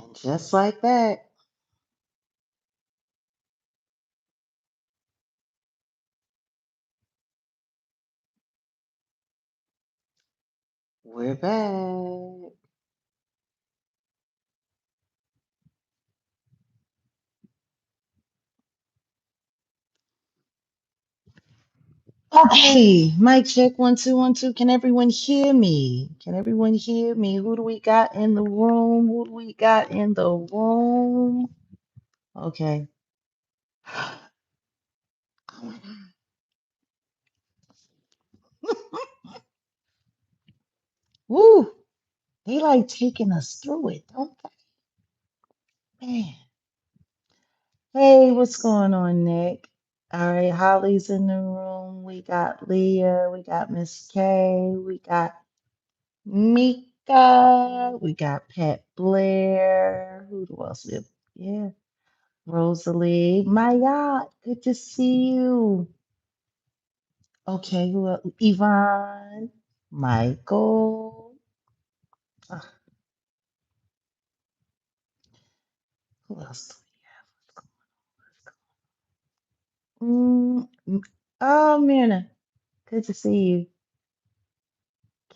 And just like that, we're back. Okay, mic check 1 2 1 2. Can everyone hear me? Can everyone hear me? Who do we got in the room? Who do we got in the room? Okay. Oh my God. Woo! They like taking us through it, don't they? Man. Hey, what's going on, Nick? All right, Holly's in the room. We got Leah. We got Miss K. We got Mika. We got Pat Blair. Who else? Yeah, Rosalie. Maya, good to see you. Okay, who else? Yvonne. Michael. Uh, who else? Oh, Mirna. Good to see you.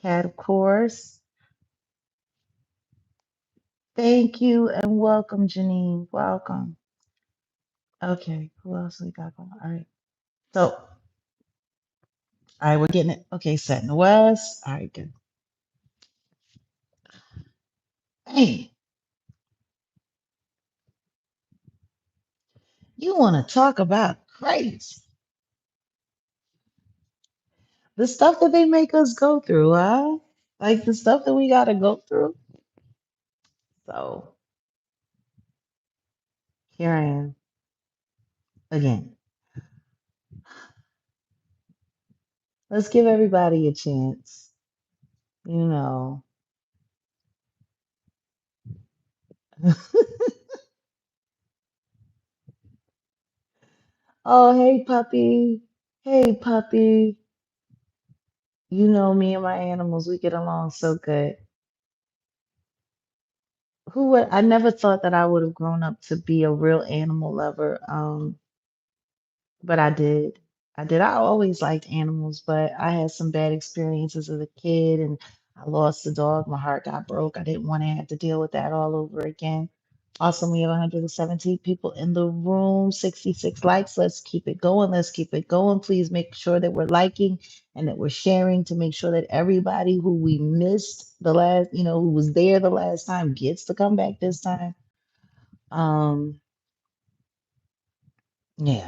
Kat, of course. Thank you and welcome, Janine. Welcome. Okay, who else we got going? All right. So, all right, we're getting it. Okay, set in the West. All right, good. Hey, you want to talk about crazy? The stuff that they make us go through, huh? Like the stuff that we got to go through. So, here I am again. Let's give everybody a chance. You know. Oh, hey, puppy. Hey, puppy. You know me and my animals, we get along so good. Who would I never thought that I would have grown up to be a real animal lover. But I did. I did. I always liked animals, but I had some bad experiences as a kid and I lost a dog. My heart got broke. I didn't want to have to deal with that all over again. Awesome. We have 117 people in the room, 66 likes. Let's keep it going. Let's keep it going. Please make sure that we're liking and that we're sharing to make sure that everybody who we missed the last, who was there the last time gets to come back this time. Um, yeah,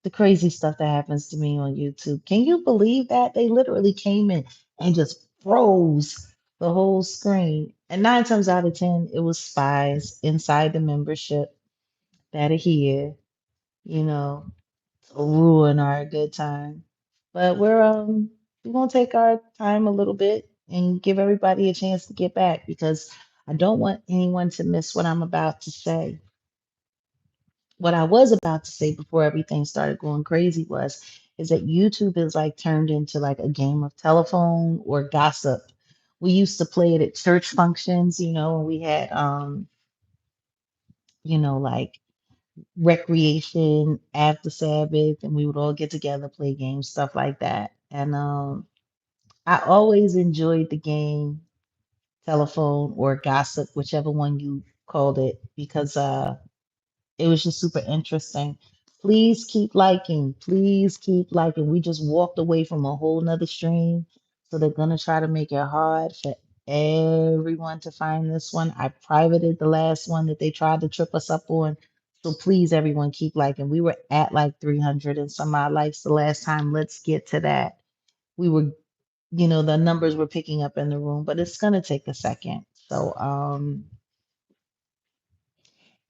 the crazy stuff that happens to me on YouTube. Can you believe that? They literally came in and just froze the whole screen. And 9 times out of 10, it was spies inside the membership that are here, you know, to ruin our good time. But we're gonna take our time a little bit and give everybody a chance to get back because I don't want anyone to miss what I'm about to say. What I was about to say before everything started going crazy was is that YouTube is like turned into like a game of telephone or gossip. We used to play it at church functions, when we had like recreation after Sabbath and we would all get together, play games, stuff like that. And I always enjoyed the game telephone or gossip, whichever one you called it, because it was just super interesting. Please keep liking. Please keep liking. We just walked away from a whole nother stream. So they're gonna try to make it hard for everyone to find this one. I privated the last one that they tried to trip us up on. So please, everyone, keep liking. We were at like 300 and some odd likes the last time. Let's get to that. We were, the numbers were picking up in the room, but it's gonna take a second. So,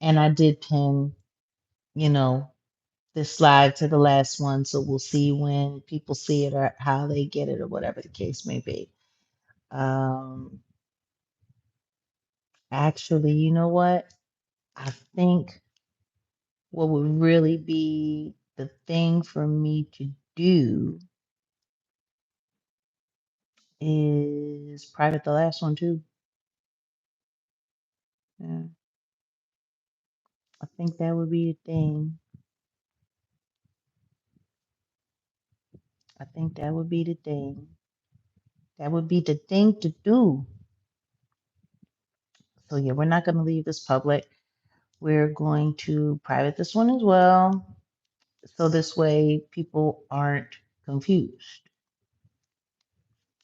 and I did pin, you know, this slide to the last one, so we'll see when people see it or how they get it or whatever the case may be. Um, Actually, you know what? I think what would really be the thing for me to do is private the last one too. Yeah, I think that would be the thing. I think that would be the thing. That would be the thing to do. So yeah, we're not going to leave this public. We're going to private this one as well. So this way people aren't confused.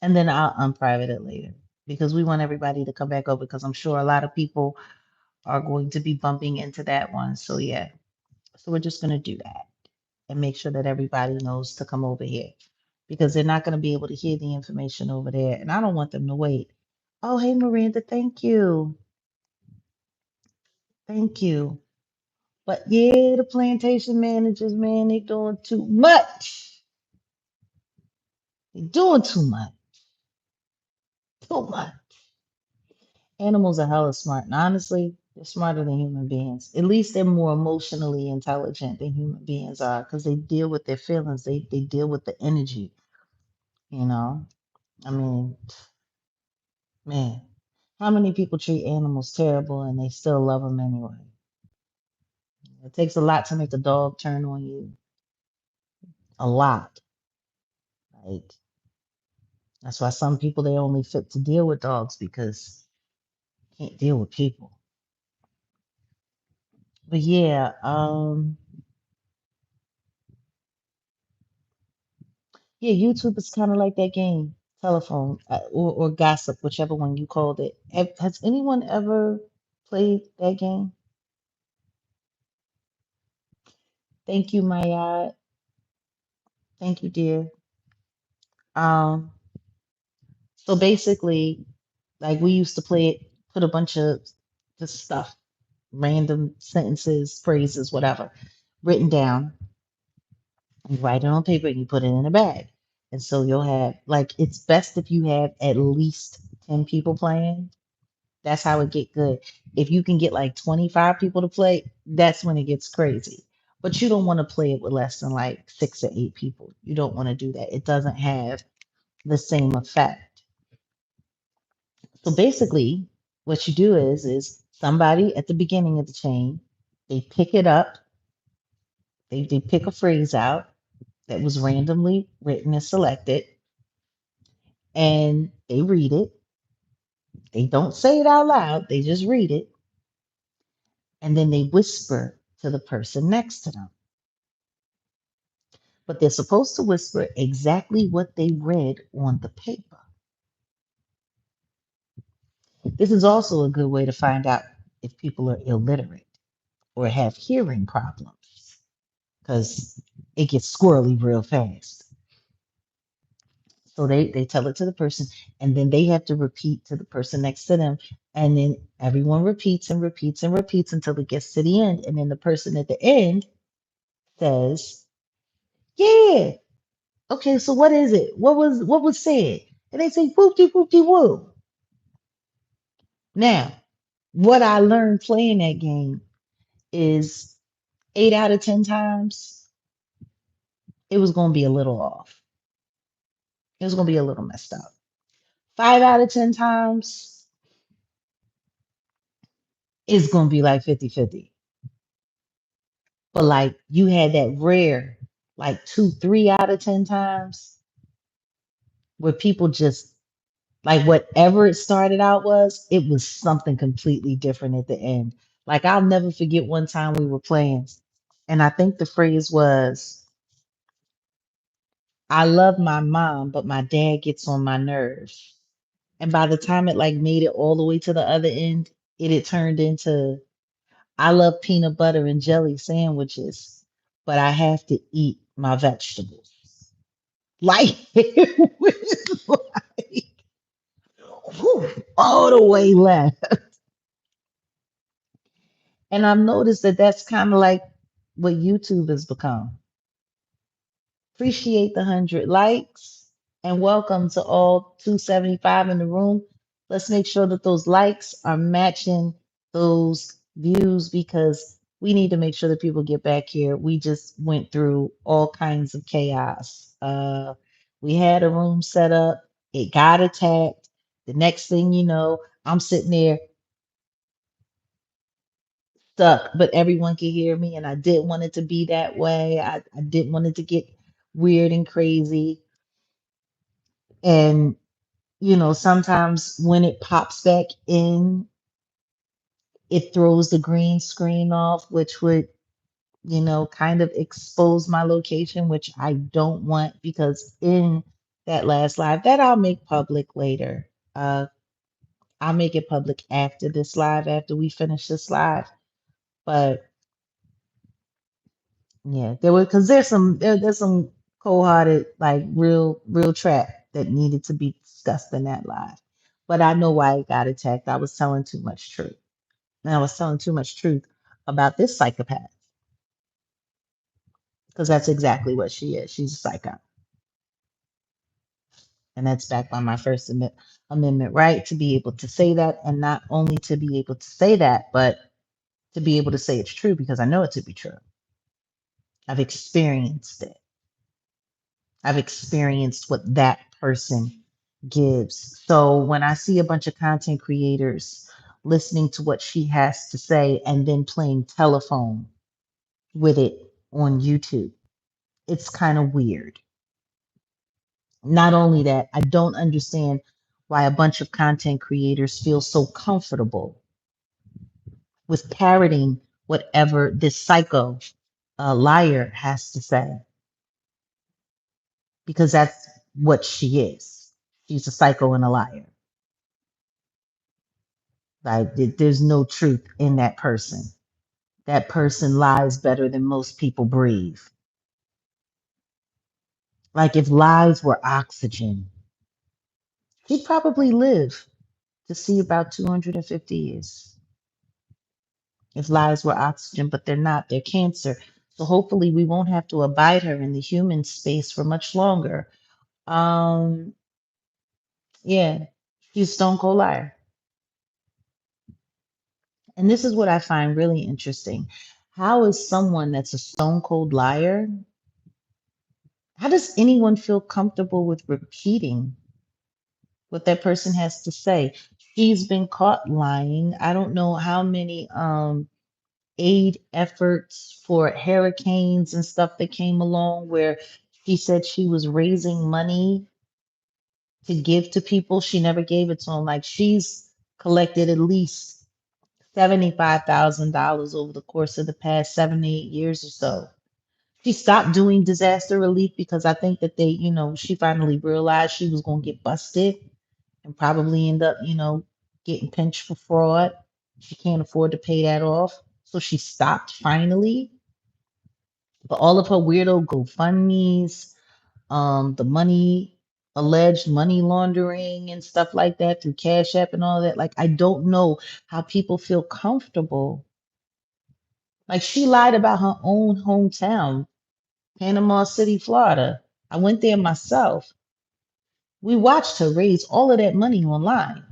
And then I'll unprivate it later because we want everybody to come back over because I'm sure a lot of people are going to be bumping into that one. So yeah. So we're just going to do that and make sure that everybody knows to come over here because they're not going to be able to hear the information over there. And I don't want them to wait. Oh, hey, Miranda, thank you. Thank you. But yeah, the plantation managers, man, they doing too much. They doing too much. Too much. Animals are hella smart. And honestly, they're smarter than human beings. At least they're more emotionally intelligent than human beings are because they deal with their feelings. They deal with the energy, you know? I mean, man, how many people treat animals terrible and they still love them anyway? It takes a lot to make a dog turn on you. A lot. Like, that's why some people they only fit to deal with dogs because they can't deal with people. But yeah, yeah, YouTube is kind of like that game, telephone or gossip, whichever one you called it. Has anyone ever played that game? Thank you, Maya. Thank you, dear. Um, so basically, like we used to play it, put a bunch of just stuff, random sentences, phrases, whatever, written down. You write it on paper and you put it in a bag. And so you'll have like it's best if you have at least 10 people playing. That's how it get good. If you can get like 25 people to play, that's when it gets crazy. But you don't want to play it with less than like 6 or 8 people. You don't want to do that. It doesn't have the same effect. So basically, what you do is somebody at the beginning of the chain, they pick it up, they pick a phrase out that was randomly written and selected, and they read it. They don't say it out loud, they just read it, and then they whisper to the person next to them. But they're supposed to whisper exactly what they read on the paper. This is also a good way to find out if people are illiterate or have hearing problems because it gets squirrely real fast. So they tell it to the person, and then they have to repeat to the person next to them, and then everyone repeats and repeats and repeats until it gets to the end, and then the person at the end says, "Yeah, okay, so what is it? What was said?" And they say, "Whoopty whoopty woo." Now, what I learned playing that game is 8 out of 10 times it was going to be a little off. It was going to be a little messed up. 5 out of 10 times it's going to be like 50-50. But like you had that rare, like 2, 3 out of 10 times where people just like whatever it started out was, it was something completely different at the end. Like I'll never forget one time we were playing, and I think the phrase was, "I love my mom, but my dad gets on my nerves." And by the time it like made it all the way to the other end, it had turned into, "I love peanut butter and jelly sandwiches, but I have to eat my vegetables." Like it was like whew, all the way left. And I've noticed that that's kind of like what YouTube has become. Appreciate the 100 likes and welcome to all 275 in the room. Let's make sure that those likes are matching those views because we need to make sure that people get back here. We just went through all kinds of chaos. We had a room set up, it got attacked. The next thing you know, I'm sitting there stuck, but everyone could hear me, and I didn't want it to be that way. I didn't want it to get weird and crazy. And, sometimes when it pops back in, it throws the green screen off, which would, kind of expose my location, which I don't want because in that last live that I'll make public later. I'll make it public after this live, after we finish this live. But yeah, there's some cold-hearted, like real trap that needed to be discussed in that live. But I know why it got attacked. I was telling too much truth. And I was telling too much truth about this psychopath because that's exactly what she is. She's a psycho. And that's backed by my Amendment right to be able to say that, and not only to be able to say that, but to be able to say it's true because I know it to be true. I've experienced it. I've experienced what that person gives. So when I see a bunch of content creators listening to what she has to say and then playing telephone with it on YouTube, it's kind of weird. Not only that, I don't understand why a bunch of content creators feel so comfortable with parroting whatever this psycho liar has to say, because that's what she is. She's a psycho and a liar. Like there's no truth in that person. That person lies better than most people breathe. Like if lies were oxygen, she'd probably live to see about 250 years. If lies were oxygen, but they're not, they're cancer. So hopefully we won't have to abide her in the human space for much longer. Um, yeah, she's a stone cold liar. And this is what I find really interesting. How is someone that's a stone cold liar, how does anyone feel comfortable with repeating what that person has to say? She's been caught lying. I don't know how many aid efforts for hurricanes and stuff that came along where she said she was raising money to give to people. She never gave it to them. Like she's collected at least $75,000 over the course of the past 7 to 8 years or so. She stopped doing disaster relief because I think that she finally realized she was going to get busted and probably end up, getting pinched for fraud. She can't afford to pay that off. So she stopped finally. But all of her weirdo GoFundMe's, the alleged money laundering and stuff like that through Cash App and all that, like I don't know how people feel comfortable. Like she lied about her own hometown, Panama City, Florida. I went there myself. We watched her raise all of that money online.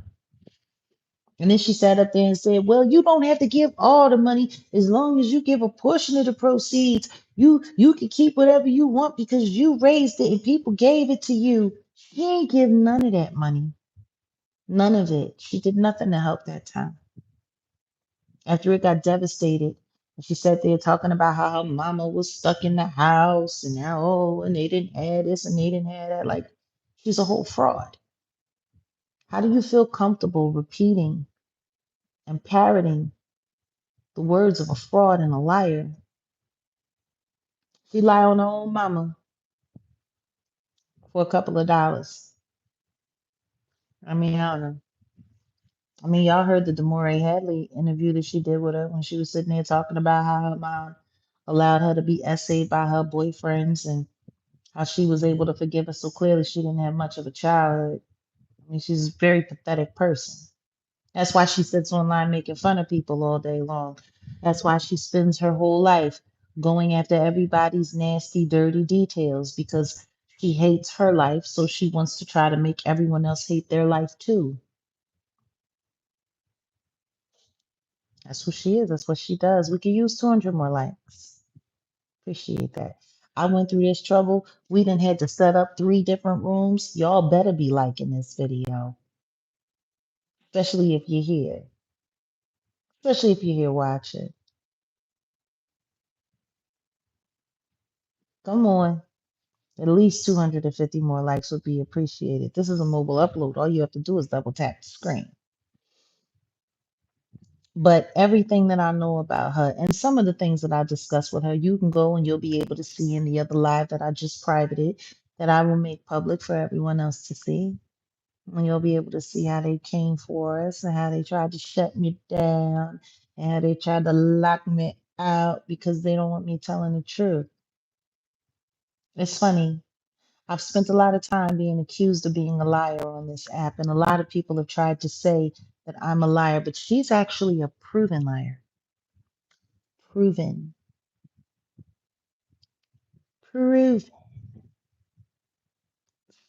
And then she sat up there and said, well, you don't have to give all the money as long as you give a portion of the proceeds. You can keep whatever you want because you raised it and people gave it to you. She ain't give none of that money. None of it. She did nothing to help that time. After it got devastated, and she sat there talking about how her mama was stuck in the house and how, oh, and they didn't have this and they didn't have that. Like, she's a whole fraud. How do you feel comfortable repeating and parroting the words of a fraud and a liar? She lied on her own mama for a couple of dollars. I mean, I don't know. I mean, y'all heard the Deore Hadley interview that she did with her when she was sitting there talking about how her mom allowed her to be essayed by her boyfriends and how she was able to forgive her so clearly she didn't have much of a childhood. I mean, she's a very pathetic person. That's why she sits online making fun of people all day long. That's why she spends her whole life going after everybody's nasty, dirty details because she hates her life, so she wants to try to make everyone else hate their life too. That's who she is. That's what she does. We could use 200 more likes. Appreciate that. I went through this trouble. We done had to set up 3 different rooms. Y'all better be liking this video, especially if you're here. Especially if you're here watching. Come on. At least 250 more likes would be appreciated. This is a mobile upload. All you have to do is double tap the screen. But everything that I know about her and some of the things that I discussed with her, you can go and you'll be able to see in the other live that I just privated, that I will make public for everyone else to see. And you'll be able to see how they came for us and how they tried to shut me down and how they tried to lock me out because they don't want me telling the truth. It's funny. I've spent a lot of time being accused of being a liar on this app, and a lot of people have tried to say that I'm a liar, but she's actually a proven liar. Proven. Proven.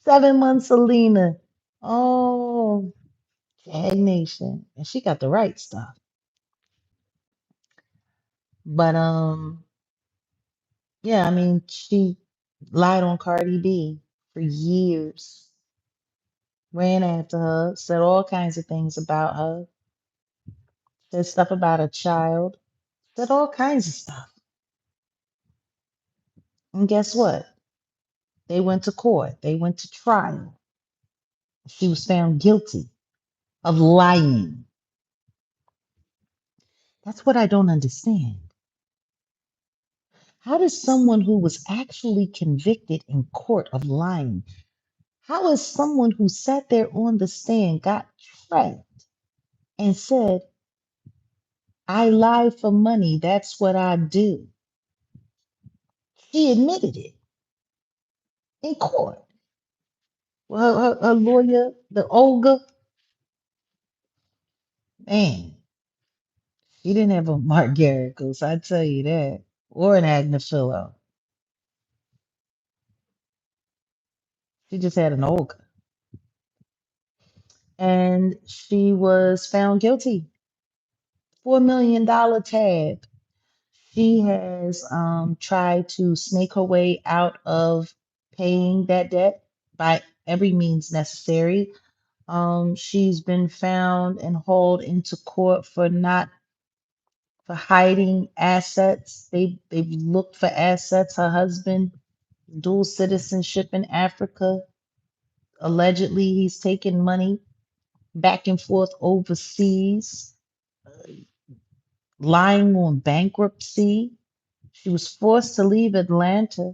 7 months, Selena. Oh, stagnation. And she got the right stuff. But yeah, I mean, she lied on Cardi B for years, ran after her, said all kinds of things about her, said stuff about a child, said all kinds of stuff. And guess what? They went to court, they went to trial. She was found guilty of lying. That's what I don't understand. How does someone who was actually convicted in court of lying, how is someone who sat there on the stand, got trapped, and said, I lie for money, that's what I do? She admitted it in court. Well, her lawyer, the Olga, man, she didn't have a Mark Garrett, I tell you that, or an Agnafilo. She just had an Olga. And she was found guilty. $4 million tab. She has tried to snake her way out of paying that debt by every means necessary. She's been found and hauled into court for not for hiding assets. They've looked for assets. Her husband, dual citizenship in Africa. Allegedly, he's taken money back and forth overseas, lying on bankruptcy. She was forced to leave Atlanta.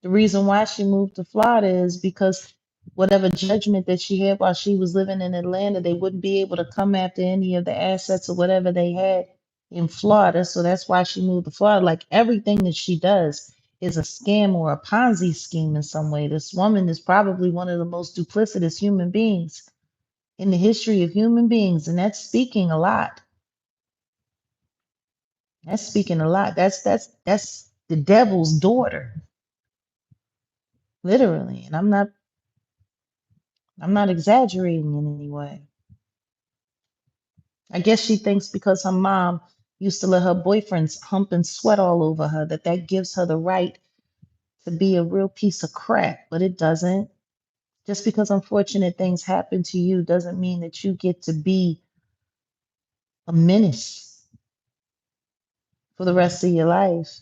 The reason why she moved to Florida is because whatever judgment that she had while she was living in Atlanta, they wouldn't be able to come after any of the assets or whatever they had in Florida. So that's why she moved to Florida. Like everything that she does is a scam or a Ponzi scheme in some way. This woman is probably one of the most duplicitous human beings in the history of human beings, and that's speaking a lot. That's speaking a lot. That's the devil's daughter, literally. And I'm not exaggerating in any way. I guess she thinks because her mom used to let her boyfriends hump and sweat all over her that that gives her the right to be a real piece of crap, but it doesn't. Just because unfortunate things happen to you doesn't mean that you get to be a menace for the rest of your life.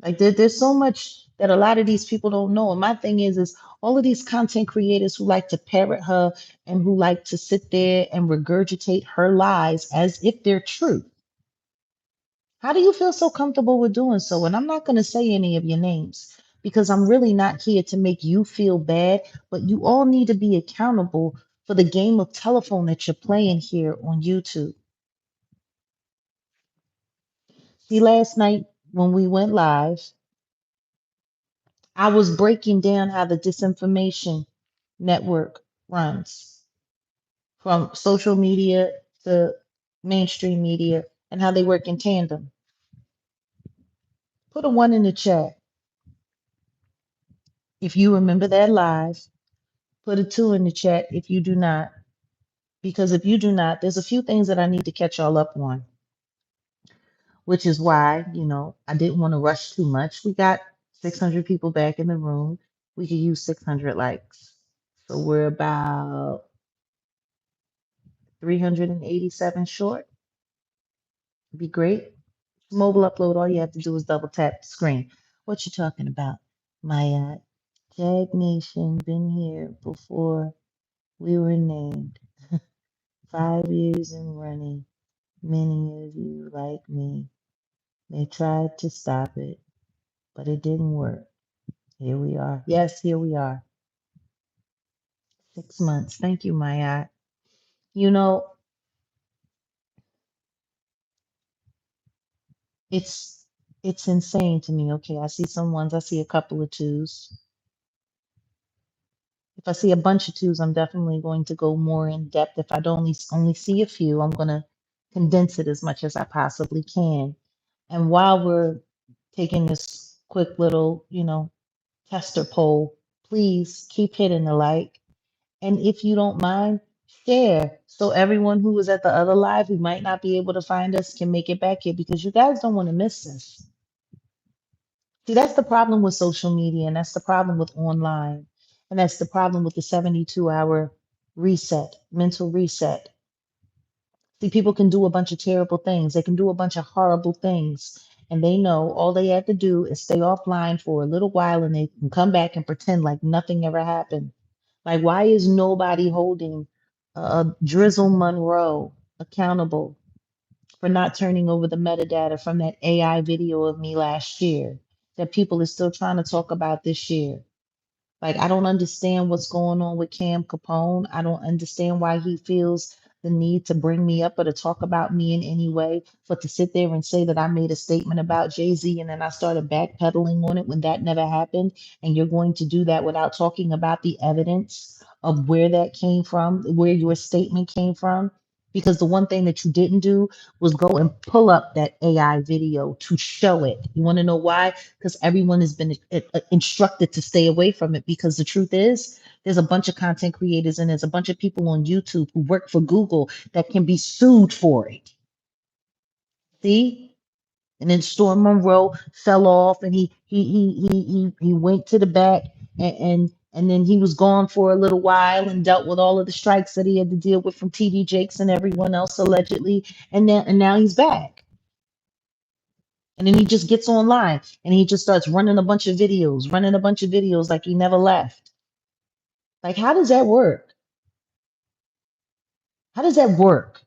Like there's so much that a lot of these people don't know. And my thing is all of these content creators who like to parrot her and who like to sit there and regurgitate her lies as if they're true. How do you feel so comfortable with doing so? And I'm not going to say any of your names because I'm really not here to make you feel bad, but you all need to be accountable for the game of telephone that you're playing here on YouTube. See, last night when we went live, I was breaking down how the disinformation network runs from social media to mainstream media and how they work in tandem. Put a one in the chat if you remember that live. Put a two in the chat if you do not. Because if you do not, there's a few things that I need to catch y'all up on, which is why, I didn't want to rush too much. We got 600 people back in the room. We could use 600 likes. So we're about 387 short. Be great. Mobile upload, all you have to do is double tap the screen. What you talking about? My Jag Nation been here before we were named. 5 years and running. Many of you like me. They tried to stop it, but it didn't work. Here we are. Yes, here we are. 6 months. Thank you, Maya. You know, it's it's insane to me. Okay, I see some ones, I see a couple of twos. If I see a bunch of twos, I'm definitely going to go more in depth. If I don't only see a few, I'm going to condense it as much as I possibly can. And while we're taking this quick little, tester poll, please keep hitting the like. And if you don't mind, share so everyone who was at the other live who might not be able to find us can make it back here because you guys don't want to miss this. See, that's the problem with social media, and that's the problem with online, and that's the problem with the 72-hour reset, mental reset. See, people can do a bunch of terrible things, they can do a bunch of horrible things, and they know all they have to do is stay offline for a little while and they can come back and pretend like nothing ever happened. Like, why is nobody holding Drizzle Monroe accountable for not turning over the metadata from that AI video of me last year that people are still trying to talk about this year? Like, I don't understand what's going on with Cam Capone. I don't understand why he feels the need to bring me up or to talk about me in any way, but to sit there and say that I made a statement about Jay-Z and then I started backpedaling on it when that never happened. And you're going to do that without talking about the evidence of where that came from, where your statement came from. Because the one thing that you didn't do was go and pull up that AI video to show it. You want to know why? Because everyone has been instructed to stay away from it. Because the truth is, there's a bunch of content creators and there's a bunch of people on YouTube who work for Google that can be sued for it. See? And then Storm Monroe fell off, and he went to the back, and then he was gone for a little while and dealt with all of the strikes that he had to deal with from TD Jakes and everyone else allegedly, and now he's back. And then he just gets online and he just starts running a bunch of videos like he never left. Like, how does that work? How does that work?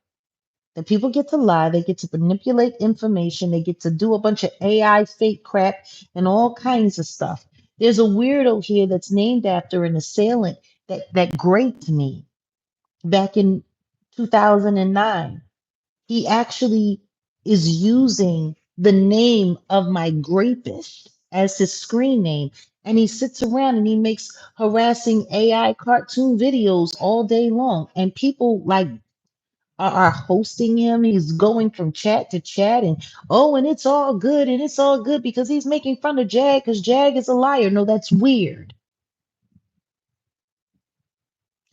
That people get to lie, they get to manipulate information, they get to do a bunch of AI fake crap and all kinds of stuff. There's a weirdo here that's named after an assailant that raped me back in 2009. He actually is using the name of my rapist as his screen name. And he sits around and he makes harassing AI cartoon videos all day long. And people like are hosting him. He's going from chat to chat and oh, and it's all good and it's all good because he's making fun of Jag because Jag is a liar. No, that's weird.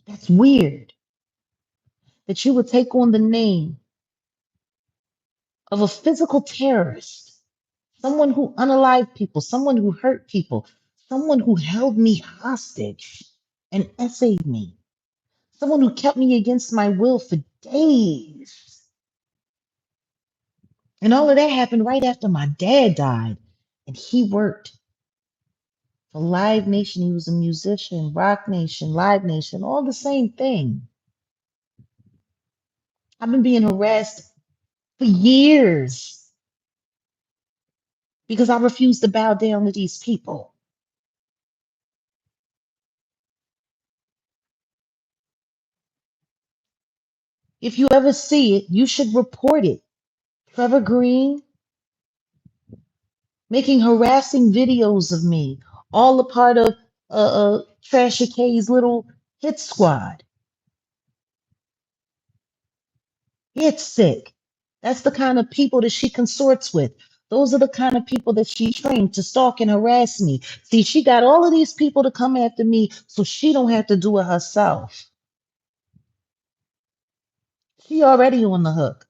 That's weird that you would take on the name of a physical terrorist, someone who unalived people, someone who hurt people, someone who held me hostage and essayed me, someone who kept me against my will for days. And all of that happened right after my dad died. And he worked for Live Nation. He was a musician, Rock Nation, Live Nation, all the same thing. I've been being harassed for years because I refuse to bow down to these people. If you ever see it, you should report it. Trevor Green making harassing videos of me, all a part of Tasha K's little hit squad. It's sick. That's the kind of people that she consorts with. Those are the kind of people that she trained to stalk and harass me. See, she got all of these people to come after me so she don't have to do it herself. She already on the hook.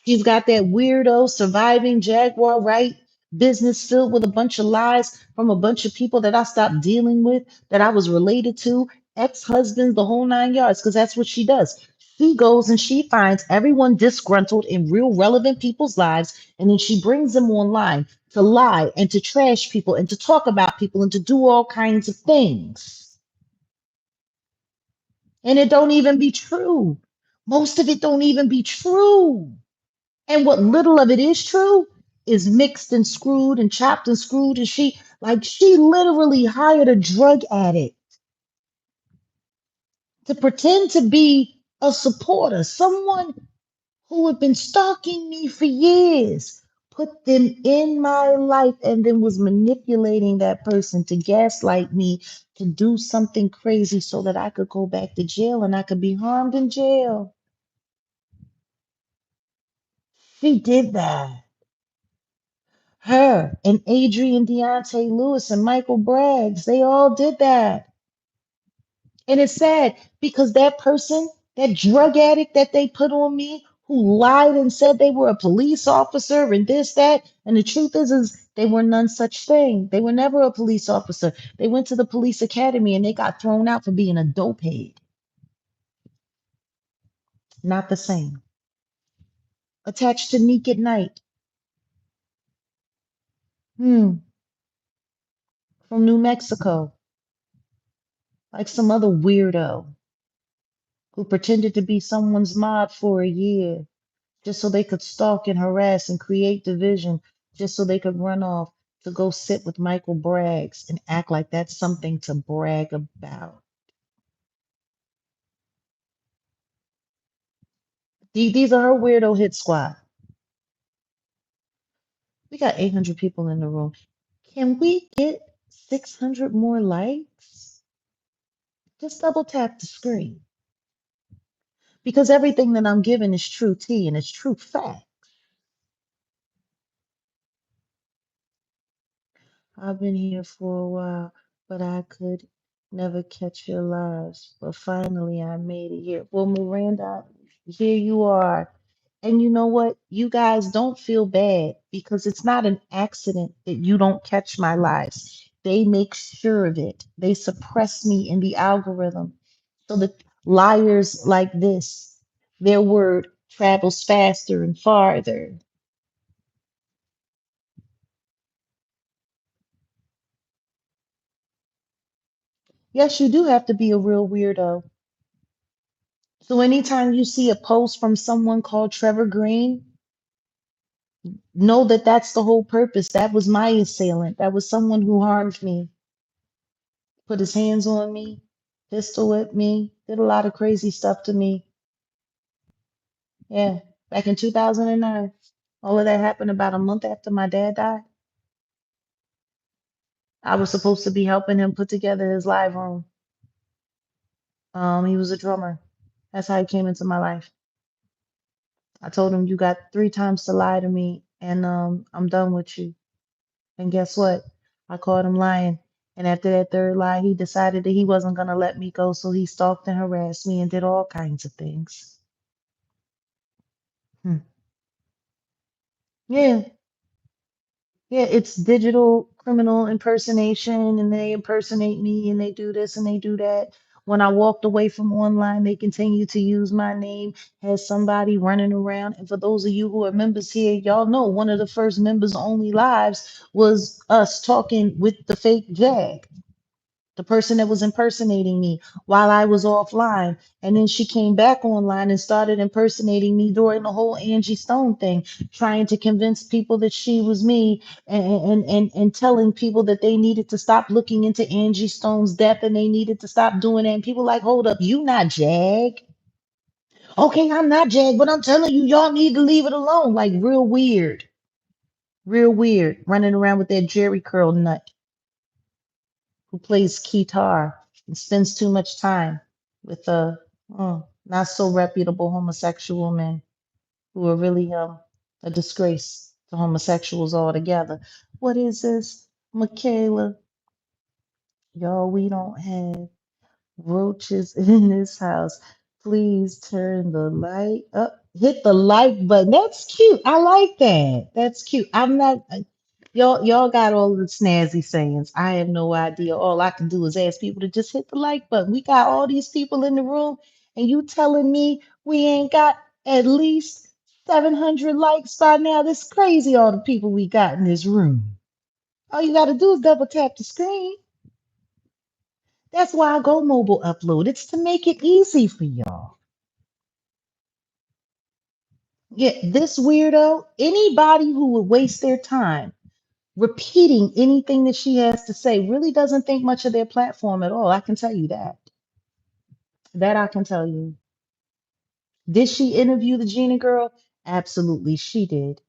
She's got that weirdo surviving Jaguar Wright business filled with a bunch of lies from a bunch of people that I stopped dealing with, that I was related to, ex-husbands, the whole nine yards, because that's what she does. She goes and she finds everyone disgruntled in real relevant people's lives, and then she brings them online to lie and to trash people and to talk about people and to do all kinds of things. And it don't even be true. Most of it don't even be true. And what little of it is true is mixed and screwed and chopped and screwed. And she literally hired a drug addict to pretend to be a supporter, someone who had been stalking me for years, put them in my life, and then was manipulating that person to gaslight me to do something crazy so that I could go back to jail and I could be harmed in jail. She did that. Her and Adrian Deontay Lewis and Michael Braggs, they all did that. And it's sad because that person, that drug addict that they put on me, who lied and said they were a police officer and this, that, and the truth is they were none such thing. They were never a police officer. They went to the police academy and they got thrown out for being a dope head. Not the same. Attached to Neek at Night, from New Mexico, like some other weirdo who pretended to be someone's mod for a year just so they could stalk and harass and create division, just so they could run off to go sit with Michael Braggs and act like that's something to brag about. These are her weirdo hit squad. We got 800 people in the room. Can we get 600 more likes? Just double tap the screen because everything that I'm giving is true tea and it's true fact. I've been here for a while, but I could never catch your lives. But finally, I made it here. Well, Miranda, here you are. And you know what? You guys don't feel bad because it's not an accident that you don't catch my lives. They make sure of it. They suppress me in the algorithm so that liars like this, their word travels faster and farther. Yes, you do have to be a real weirdo. So anytime you see a post from someone called Trevor Green, know that that's the whole purpose. That was my assailant. That was someone who harmed me, put his hands on me, pistol whipped me, did a lot of crazy stuff to me. Yeah, back in 2009. All of that happened about a month after my dad died. I was supposed to be helping him put together his live room. He was a drummer. That's how he came into my life. I told him, "You got 3 times to lie to me, and I'm done with you." And guess what? I caught him lying. And after that third lie, he decided that he wasn't going to let me go. So he stalked and harassed me and did all kinds of things. Hmm. Yeah. Yeah. It's digital criminal impersonation. And they impersonate me and they do this and they do that. When I walked away from online, they continue to use my name as somebody running around. And for those of you who are members here, y'all know one of the first members only lives was us talking with the fake Jag, the person that was impersonating me while I was offline. And then she came back online and started impersonating me during the whole Angie Stone thing, trying to convince people that she was me and telling people that they needed to stop looking into Angie Stone's death and they needed to stop doing that. And people like, hold up, you not Jag. Okay, I'm not Jag, but I'm telling you, y'all need to leave it alone. Like real weird, running around with that Jerry curl nut who plays guitar and spends too much time with not so reputable homosexual men who are really a disgrace to homosexuals altogether. What is this, Michaela? Y'all, we don't have roaches in this house. Please turn the light up. Hit the like button. That's cute. I like that. That's cute. I'm not. Y'all got all the snazzy sayings. I have no idea. All I can do is ask people to just hit the like button. We got all these people in the room, And you telling me we ain't got at least 700 likes by now? This crazy, all the people we got in this room. All you got to do is double tap the screen. That's why I go mobile upload. It's to make it easy for y'all. Yeah, this weirdo, anybody who would waste their time repeating anything that she has to say really doesn't think much of their platform at all. I can tell you that. That I can tell you. Did she interview the Gina girl? Absolutely, she did.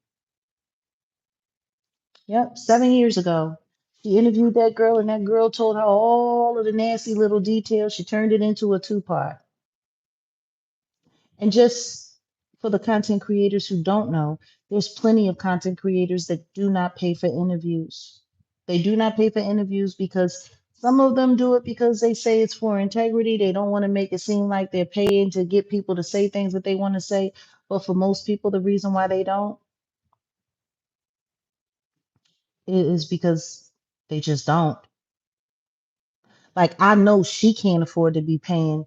Yep, 7 years ago. She interviewed that girl, and that girl told her all of the nasty little details. She turned it into a two-part. And just for the content creators who don't know, there's plenty of content creators that do not pay for interviews. They do not pay for interviews because some of them do it because they say it's for integrity. They don't want to make it seem like they're paying to get people to say things that they want to say. But for most people, the reason why they don't is because they just don't. Like I know she can't afford to be paying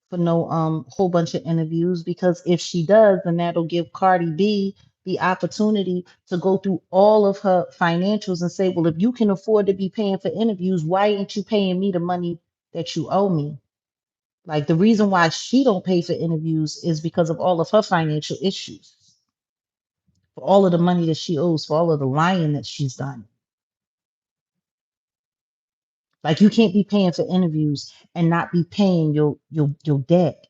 for no whole bunch of interviews because if she does, then that'll give Cardi B the opportunity to go through all of her financials and say, well, if you can afford to be paying for interviews, why ain't you paying me the money that you owe me? Like the reason why she don't pay for interviews is because of all of her financial issues, for all of the money that she owes, for all of the lying that she's done. Like you can't be paying for interviews and not be paying your debt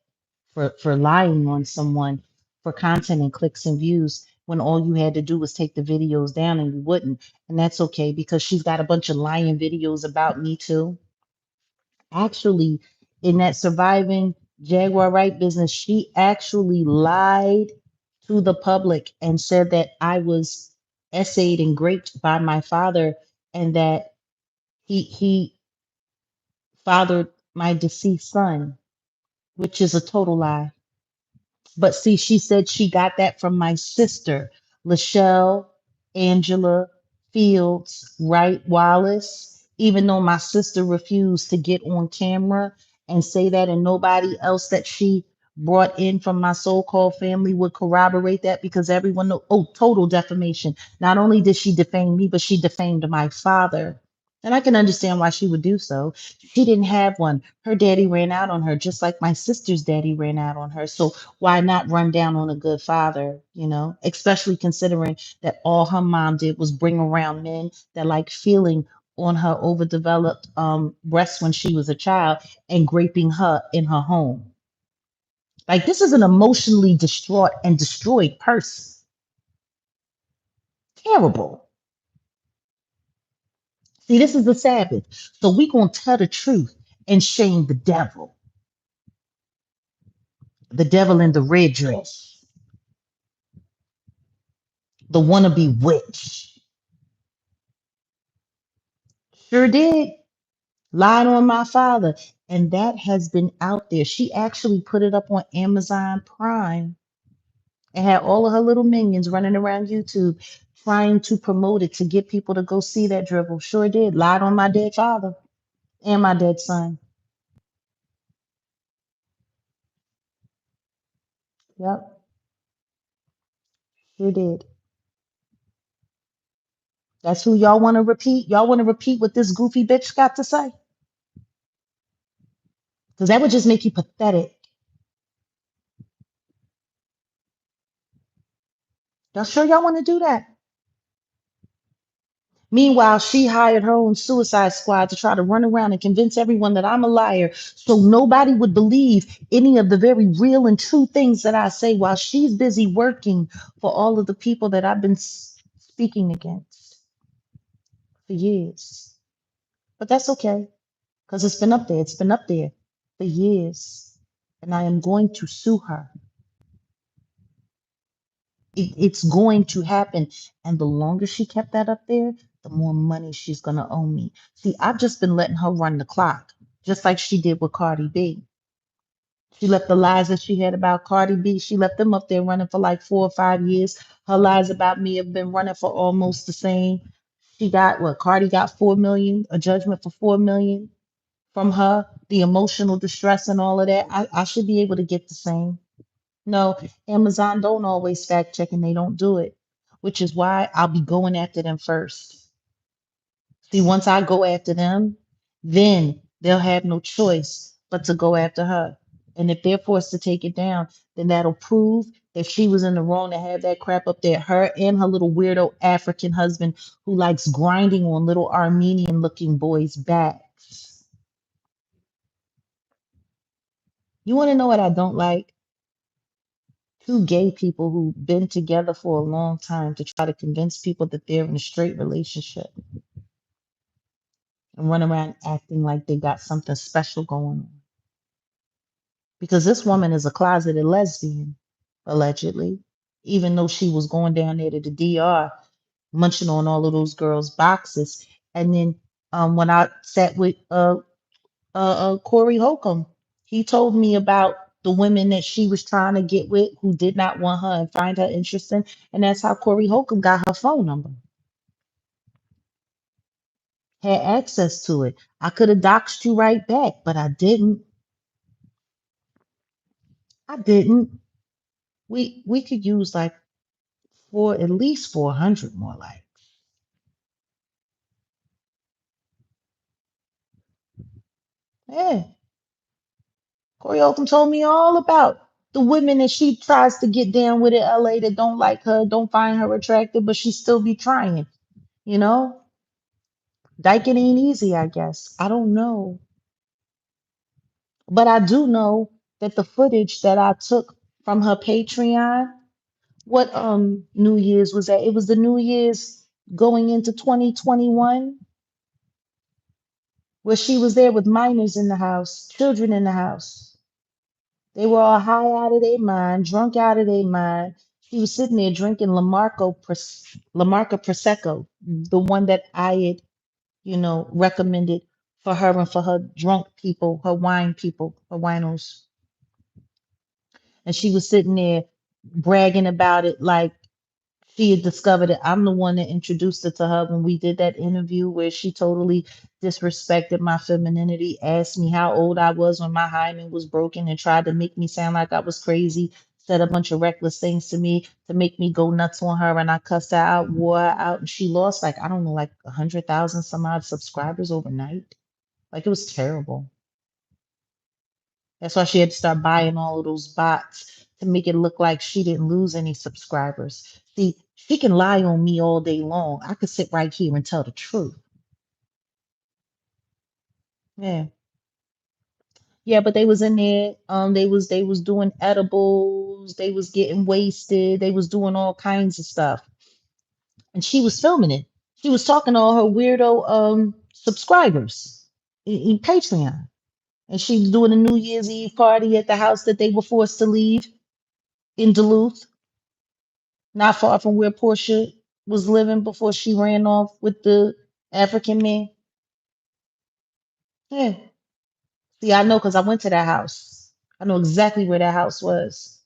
for lying on someone for content and clicks and views when all you had to do was take the videos down and you wouldn't. And that's okay because she's got a bunch of lying videos about me too. Actually, in that surviving Jaguar Wright business, she actually lied to the public and said that I was essayed and raped by my father and that he fathered my deceased son, which is a total lie. But see, she said she got that from my sister, Lachelle Angela Fields Wright Wallace, even though my sister refused to get on camera and say that, and nobody else that she brought in from my so-called family would corroborate that because everyone know, oh, total defamation. Not only did she defame me, but she defamed my father. And I can understand why she would do so. She didn't have one. Her daddy ran out on her, just like my sister's daddy ran out on her. So why not run down on a good father, you know, especially considering that all her mom did was bring around men that like feeling on her overdeveloped breasts when she was a child and raping her in her home. Like this is an emotionally distraught and destroyed person. Terrible. See, this is the Sabbath. So we gonna tell the truth and shame the devil in the red dress, the wannabe witch. Sure did. Lied on my father. And that has been out there. She actually put it up on Amazon Prime and had all of her little minions running around YouTube trying to promote it to get people to go see that dribble. Sure did. Lied on my dead father and my dead son. Yep, sure did. That's who y'all want to repeat. Y'all want to repeat what this goofy bitch got to say? Because that would just make you pathetic. Y'all sure y'all want to do that? Meanwhile, she hired her own suicide squad to try to run around and convince everyone that I'm a liar so nobody would believe any of the very real and true things that I say while she's busy working for all of the people that I've been speaking against for years. But that's okay because it's been up there. It's been up there for years. And I am going to sue her. It's going to happen. And the longer she kept that up there, the more money she's going to owe me. See, I've just been letting her run the clock, just like she did with Cardi B. She left the lies that she had about Cardi B, she left them up there running for like 4 or 5 years. Her lies about me have been running for almost the same. She got what? Cardi got 4 million, a judgment for 4 million from her, the emotional distress and all of that. I should be able to get the same. No, Amazon don't always fact check and they don't do it, which is why I'll be going after them first. See, once I go after them, then they'll have no choice but to go after her. And if they're forced to take it down, then that'll prove that she was in the wrong to have that crap up there. Her and her little weirdo African husband who likes grinding on little Armenian looking boys' backs. You want to know what I don't like? Two gay people who've been together for a long time to try to convince people that they're in a straight relationship and run around acting like they got something special going on. Because this woman is a closeted lesbian, allegedly, even though she was going down there to the DR, munching on all of those girls' boxes. And then when I sat with Corey Holcomb, he told me about the women that she was trying to get with who did not want her and find her interesting. And that's how Corey Holcomb got her phone number, had access to it. I could have doxed you right back, but I didn't. I didn't. We could use like for at least 400 more likes. Yeah. Corey Holcomb told me all about the women that she tries to get down with in LA that don't like her, don't find her attractive, but she still be trying, you know? Dyking ain't easy, I guess. I don't know. But I do know that the footage that I took from her Patreon, what New Year's was that? It was the New Year's going into 2021, where she was there with minors in the house, children in the house. They were all high out of their mind, drunk out of their mind. She was sitting there drinking Lamarca Prosecco, the one that I had, recommended for her and for her drunk people, her wine people, her winos. And she was sitting there bragging about it like she had discovered it. I'm the one that introduced it to her when we did that interview where she totally disrespected my femininity, asked me how old I was when my hymen was broken, and tried to make me sound like I was crazy, said a bunch of reckless things to me to make me go nuts on her. And I cussed her out, wore her out, and she lost like, I don't know, like 100,000 some odd subscribers overnight. Like it was terrible. That's why she had to start buying all of those bots to make it look like she didn't lose any subscribers. See, she can lie on me all day long. I could sit right here and tell the truth. Yeah. Yeah, but they was in there, they was doing edibles, they was getting wasted, they was doing all kinds of stuff. And she was filming it. She was talking to all her weirdo subscribers in Patreon. And she was doing a New Year's Eve party at the house that they were forced to leave in Duluth, not far from where Portia was living before she ran off with the African man. Yeah. See, I know because I went to that house. I know exactly where that house was.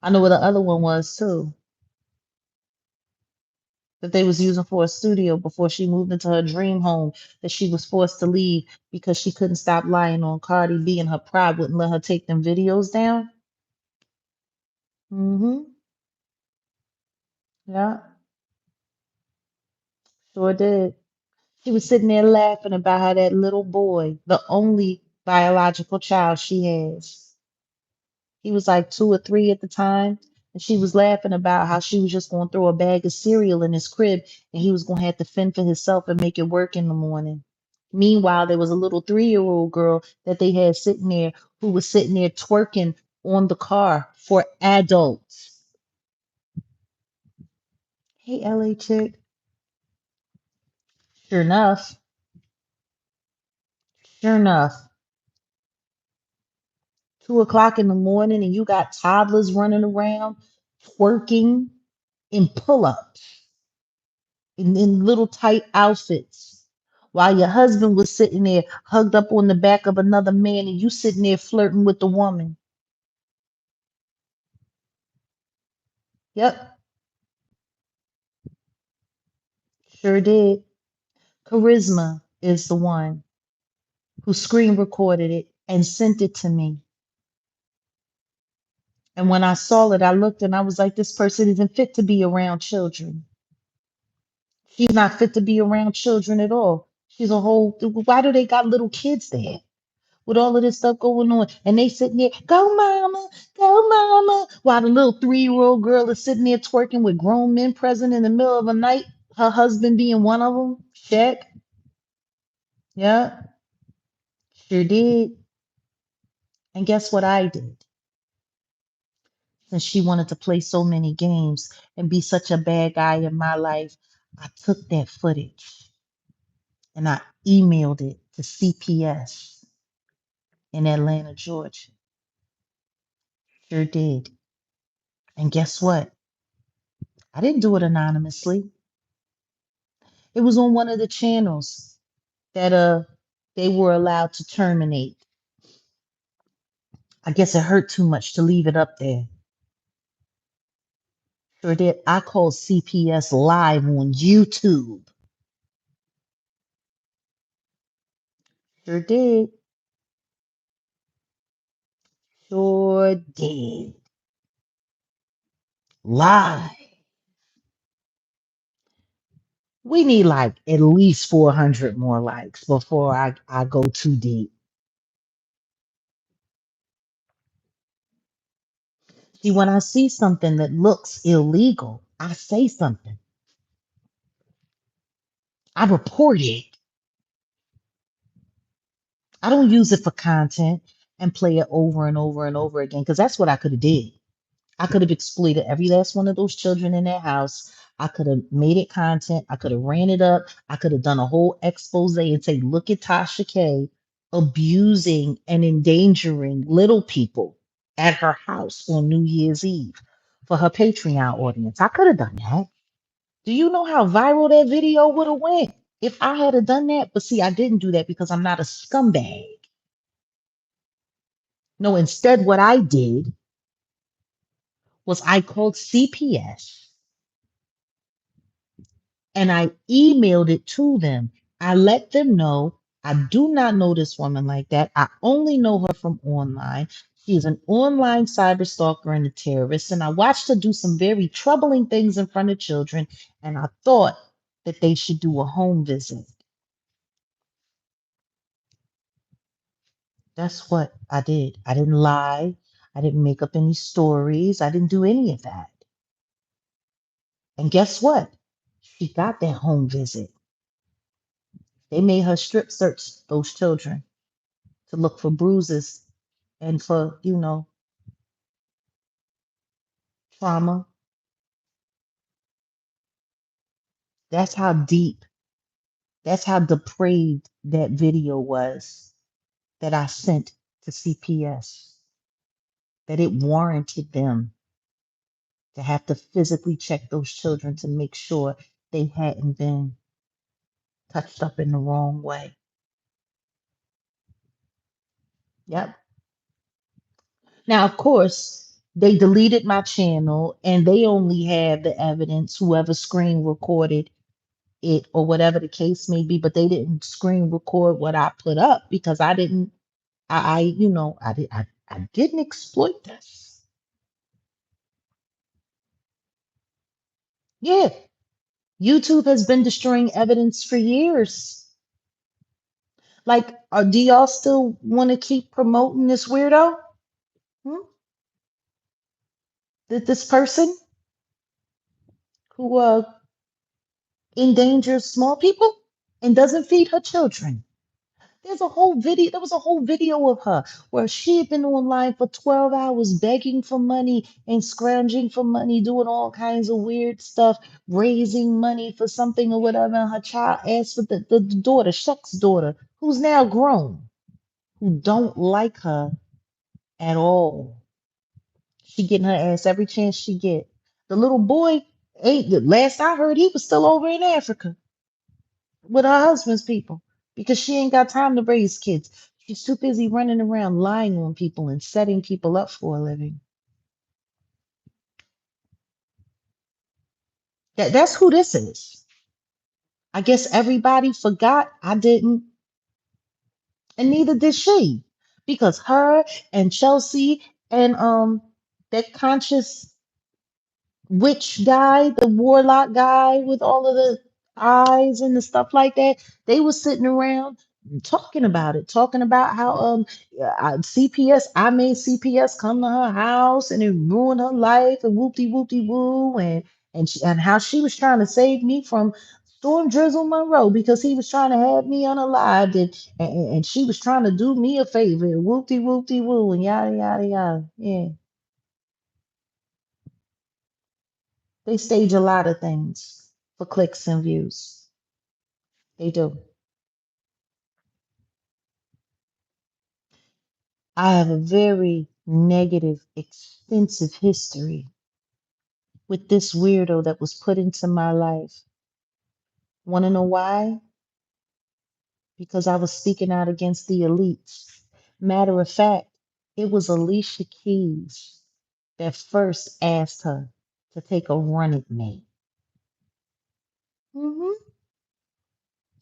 I know where the other one was too, that they was using for a studio before she moved into her dream home that she was forced to leave because she couldn't stop lying on Cardi B and her pride wouldn't let her take them videos down. Mm-hmm. Yeah, sure did. She was sitting there laughing about how that little boy, the only biological child she has, he was like 2 or 3 at the time. And she was laughing about how she was just going to throw a bag of cereal in his crib and he was going to have to fend for himself and make it work in the morning. Meanwhile, there was a little 3-year-old girl that they had sitting there who was sitting there twerking on the car for adults. Hey, LA chick. Sure enough, sure enough, 2 o'clock in the morning and you got toddlers running around twerking in pull-ups in little tight outfits while your husband was sitting there hugged up on the back of another man and you sitting there flirting with the woman. Yep, sure did. Charisma is the one who screen recorded it and sent it to me. And when I saw it, I looked and I was like, this person isn't fit to be around children. She's not fit to be around children at all. She's a whole, why do they got little kids there with all of this stuff going on? And they sitting there, go mama, while the little 3-year-old girl is sitting there twerking with grown men present in the middle of the night, her husband being one of them. Check. Yeah, sure did. And guess what I did? Since she wanted to play so many games and be such a bad guy in my life, I took that footage and I emailed it to CPS in Atlanta, Georgia. Sure did. And guess what? I didn't do it anonymously. It was on one of the channels that they were allowed to terminate. I guess it hurt too much to leave it up there. Sure did. I called CPS live on YouTube. Sure did. Sure did. Live. We need like at least 400 more likes before I go too deep. See, when I see something that looks illegal, I say something. I report it. I don't use it for content and play it over and over and over again because that's what I could have did. I could have exploited every last one of those children in that house. I could have made it content. I could have ran it up. I could have done a whole expose and say, look at Tasha K abusing and endangering little people at her house on New Year's Eve for her Patreon audience. I could have done that. Do you know how viral that video would have went if I had have done that? But see, I didn't do that because I'm not a scumbag. No, instead, what I did was I called CPS and I emailed it to them. I let them know I do not know this woman like that. I only know her from online. She is an online cyber stalker and a terrorist. And I watched her do some very troubling things in front of children. And I thought that they should do a home visit. That's what I did. I didn't lie. I didn't make up any stories. I didn't do any of that. And guess what? She got that home visit. They made her strip search those children to look for bruises and for, trauma. That's how deep, that's how depraved that video was that I sent to CPS, that it warranted them to have to physically check those children to make sure they hadn't been touched up in the wrong way. Yep. Now, of course, they deleted my channel and they only have the evidence, whoever screen recorded it or whatever the case may be, but they didn't screen record what I put up because I didn't, I didn't exploit this. Yeah, YouTube has been destroying evidence for years. Like, do y'all still want to keep promoting this weirdo? Hmm? This person who endangers small people and doesn't feed her children? There was a whole video of her where she had been online for 12 hours begging for money and scrounging for money, doing all kinds of weird stuff, raising money for something or whatever. And her child asked for the daughter, Shuck's daughter, who's now grown, who don't like her at all. She getting her ass every chance she get. The little boy, last I heard, he was still over in Africa with her husband's people because she ain't got time to raise kids. She's too busy running around lying on people and setting people up for a living. That's who this is. I guess everybody forgot I didn't, and neither did she, because her and Chelsea and that conscious witch guy, the warlock guy with all of the eyes and the stuff like that, they were sitting around talking about it, talking about how CPS, I made CPS come to her house and it ruined her life and whoopty whoopty woo and how she was trying to save me from Storm Drizzle Monroe because he was trying to have me unalived and she was trying to do me a favor, whoopty whoopty woo and yada yada yada. Yeah, they stage a lot of things for clicks and views. They do. I have a very negative, extensive history with this weirdo that was put into my life. Want to know why? Because I was speaking out against the elites. Matter of fact, it was Alicia Keys that first asked her to take a run at me. Mhm.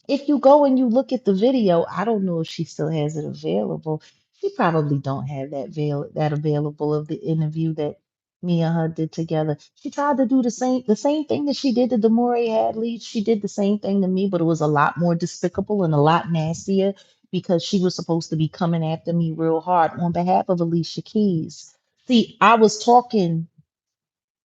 If you go and you look at the video, I don't know if she still has it available. She probably don't have that available of the interview that me and her did together. She tried to do the same thing that she did to Deore Hadley. She did the same thing to me, but it was a lot more despicable and a lot nastier because she was supposed to be coming after me real hard on behalf of Alicia Keys. See, I was talking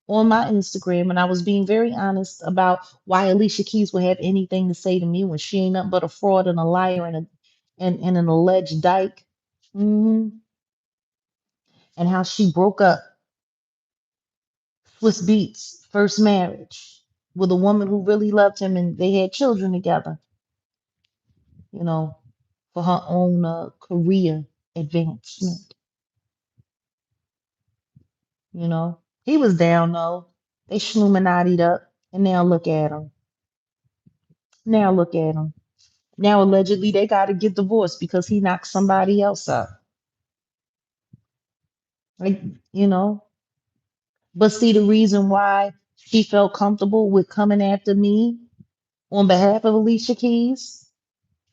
on my Instagram, and I was being very honest about why Alicia Keys would have anything to say to me when she ain't nothing but a fraud and a liar and an alleged dyke. hmm And how she broke up Swiss Beats' first marriage with a woman who really loved him and they had children together, you know, for her own career advancement, you know. He was down though. They Illuminati'd up, and now look at him. Now look at him. Now allegedly they got to get divorced because he knocked somebody else up. Like, you know. But see the reason why she felt comfortable with coming after me on behalf of Alicia Keys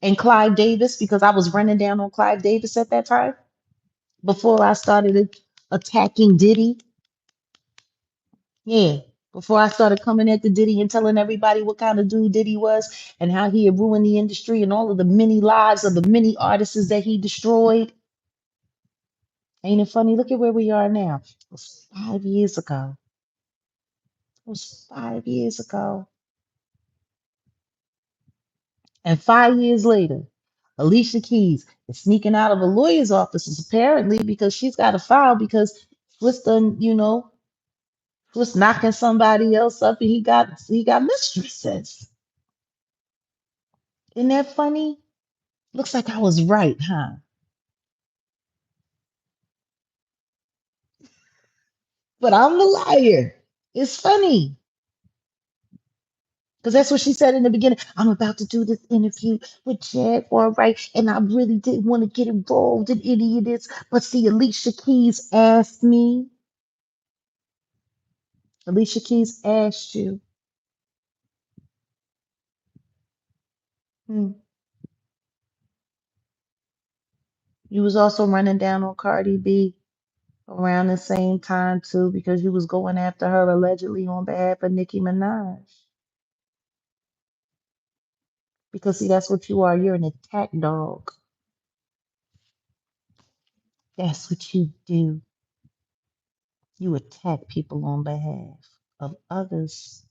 and Clive Davis because I was running down on Clive Davis at that time before I started attacking Diddy. Yeah. Before I started coming at the Diddy and telling everybody what kind of dude Diddy was and how he had ruined the industry and all of the many lives of the many artists that he destroyed. Ain't it funny? Look at where we are now. It was 5 years ago. It was 5 years ago. And 5 years later, Alicia Keys is sneaking out of a lawyer's offices apparently because she's got a file because Swiss done, Swiss knocking somebody else up and he got mistresses. Isn't that funny? Looks like I was right, huh? But I'm the liar. It's funny. Because that's what she said in the beginning. I'm about to do this interview with Jaguar Wright, and I really didn't want to get involved in any of this. But see, Alicia Keys asked me. Alicia Keys asked you. Hmm. You was also running down on Cardi B around the same time too, because you was going after her allegedly on behalf of Nicki Minaj. Because see, that's what you are. You're an attack dog. That's what you do. You attack people on behalf of others.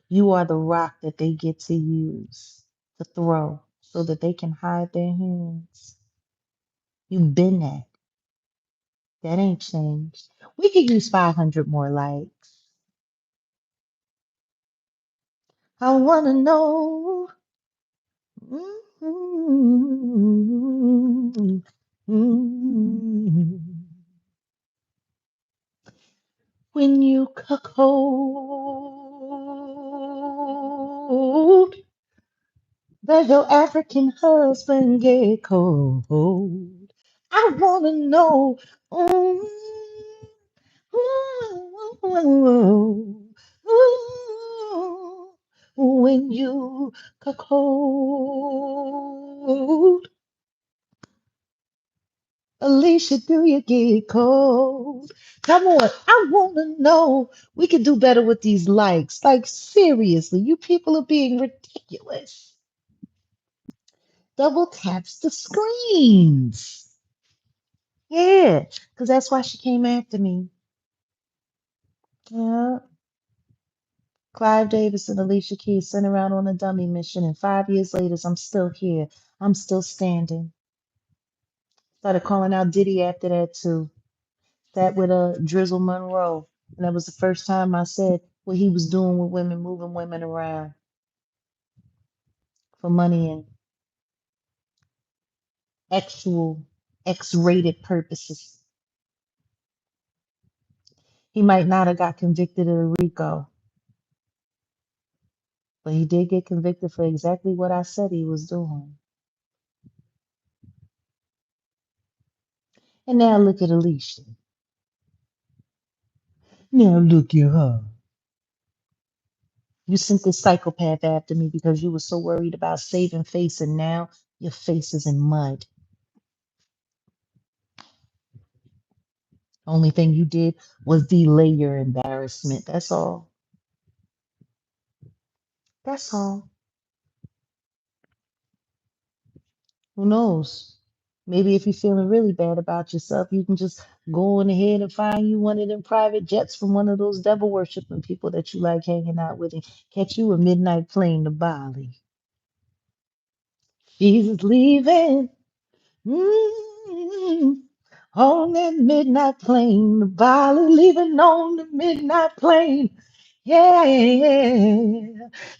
You are the rock that they get to use to throw so that they can hide their hands. You've been that. That ain't changed. We could use 500 more likes. I want to know mm, when you cold. Does your African husband get cold? I wanna know. mm, when you cold. Alicia, do you get cold? Come on, I want to know. We can do better with these likes. Like, seriously, you people are being ridiculous. Double taps the screens. Yeah, because that's why she came after me. Yeah. Clive Davis and Alicia Keys sent around on a dummy mission, and 5 years later, I'm still here. I'm still standing. Started calling out Diddy after that, too. That with Drizzle Monroe. And that was the first time I said what he was doing with women, moving women around for money and actual X-rated purposes. He might not have got convicted of RICO, but he did get convicted for exactly what I said he was doing. And now look at Alicia. Now look at her. You sent this psychopath after me because you were so worried about saving face, and now your face is in mud. Only thing you did was delay your embarrassment. That's all. That's all. Who knows? Maybe if you're feeling really bad about yourself, you can just go on ahead and find you one of them private jets from one of those devil worshiping people that you like hanging out with and catch you a midnight plane to Bali. Jesus leaving. Mm, on that midnight plane, the Bali leaving on the midnight plane. Yeah,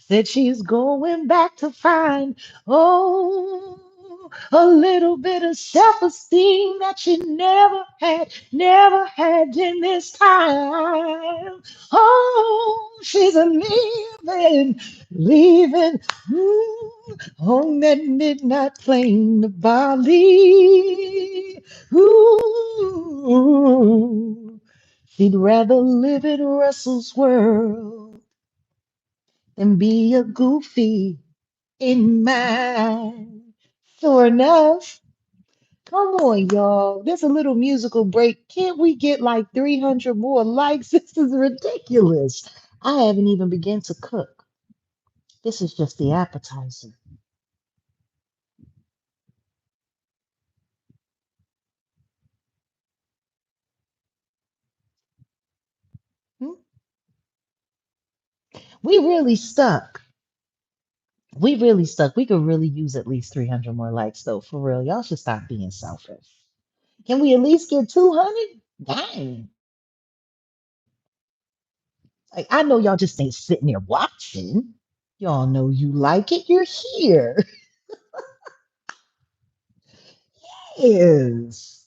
said she's going back to find, oh, a little bit of self-esteem that she never had in this time. Oh, she's a leaving, on that midnight plane to Bali. Ooh, she'd rather live in Russell's world than be a goofy in mine. Sure enough. Come on, y'all. There's a little musical break. Can't we get like 300 more likes? This is ridiculous. I haven't even begun to cook. This is just the appetizer. Hmm? We really stuck. We really stuck. We could really use at least 300 more likes, though, for real. Y'all should stop being selfish. Can we at least get 200? Dang. Like, I know y'all just ain't sitting there watching. Y'all know you like it. You're here. Yes.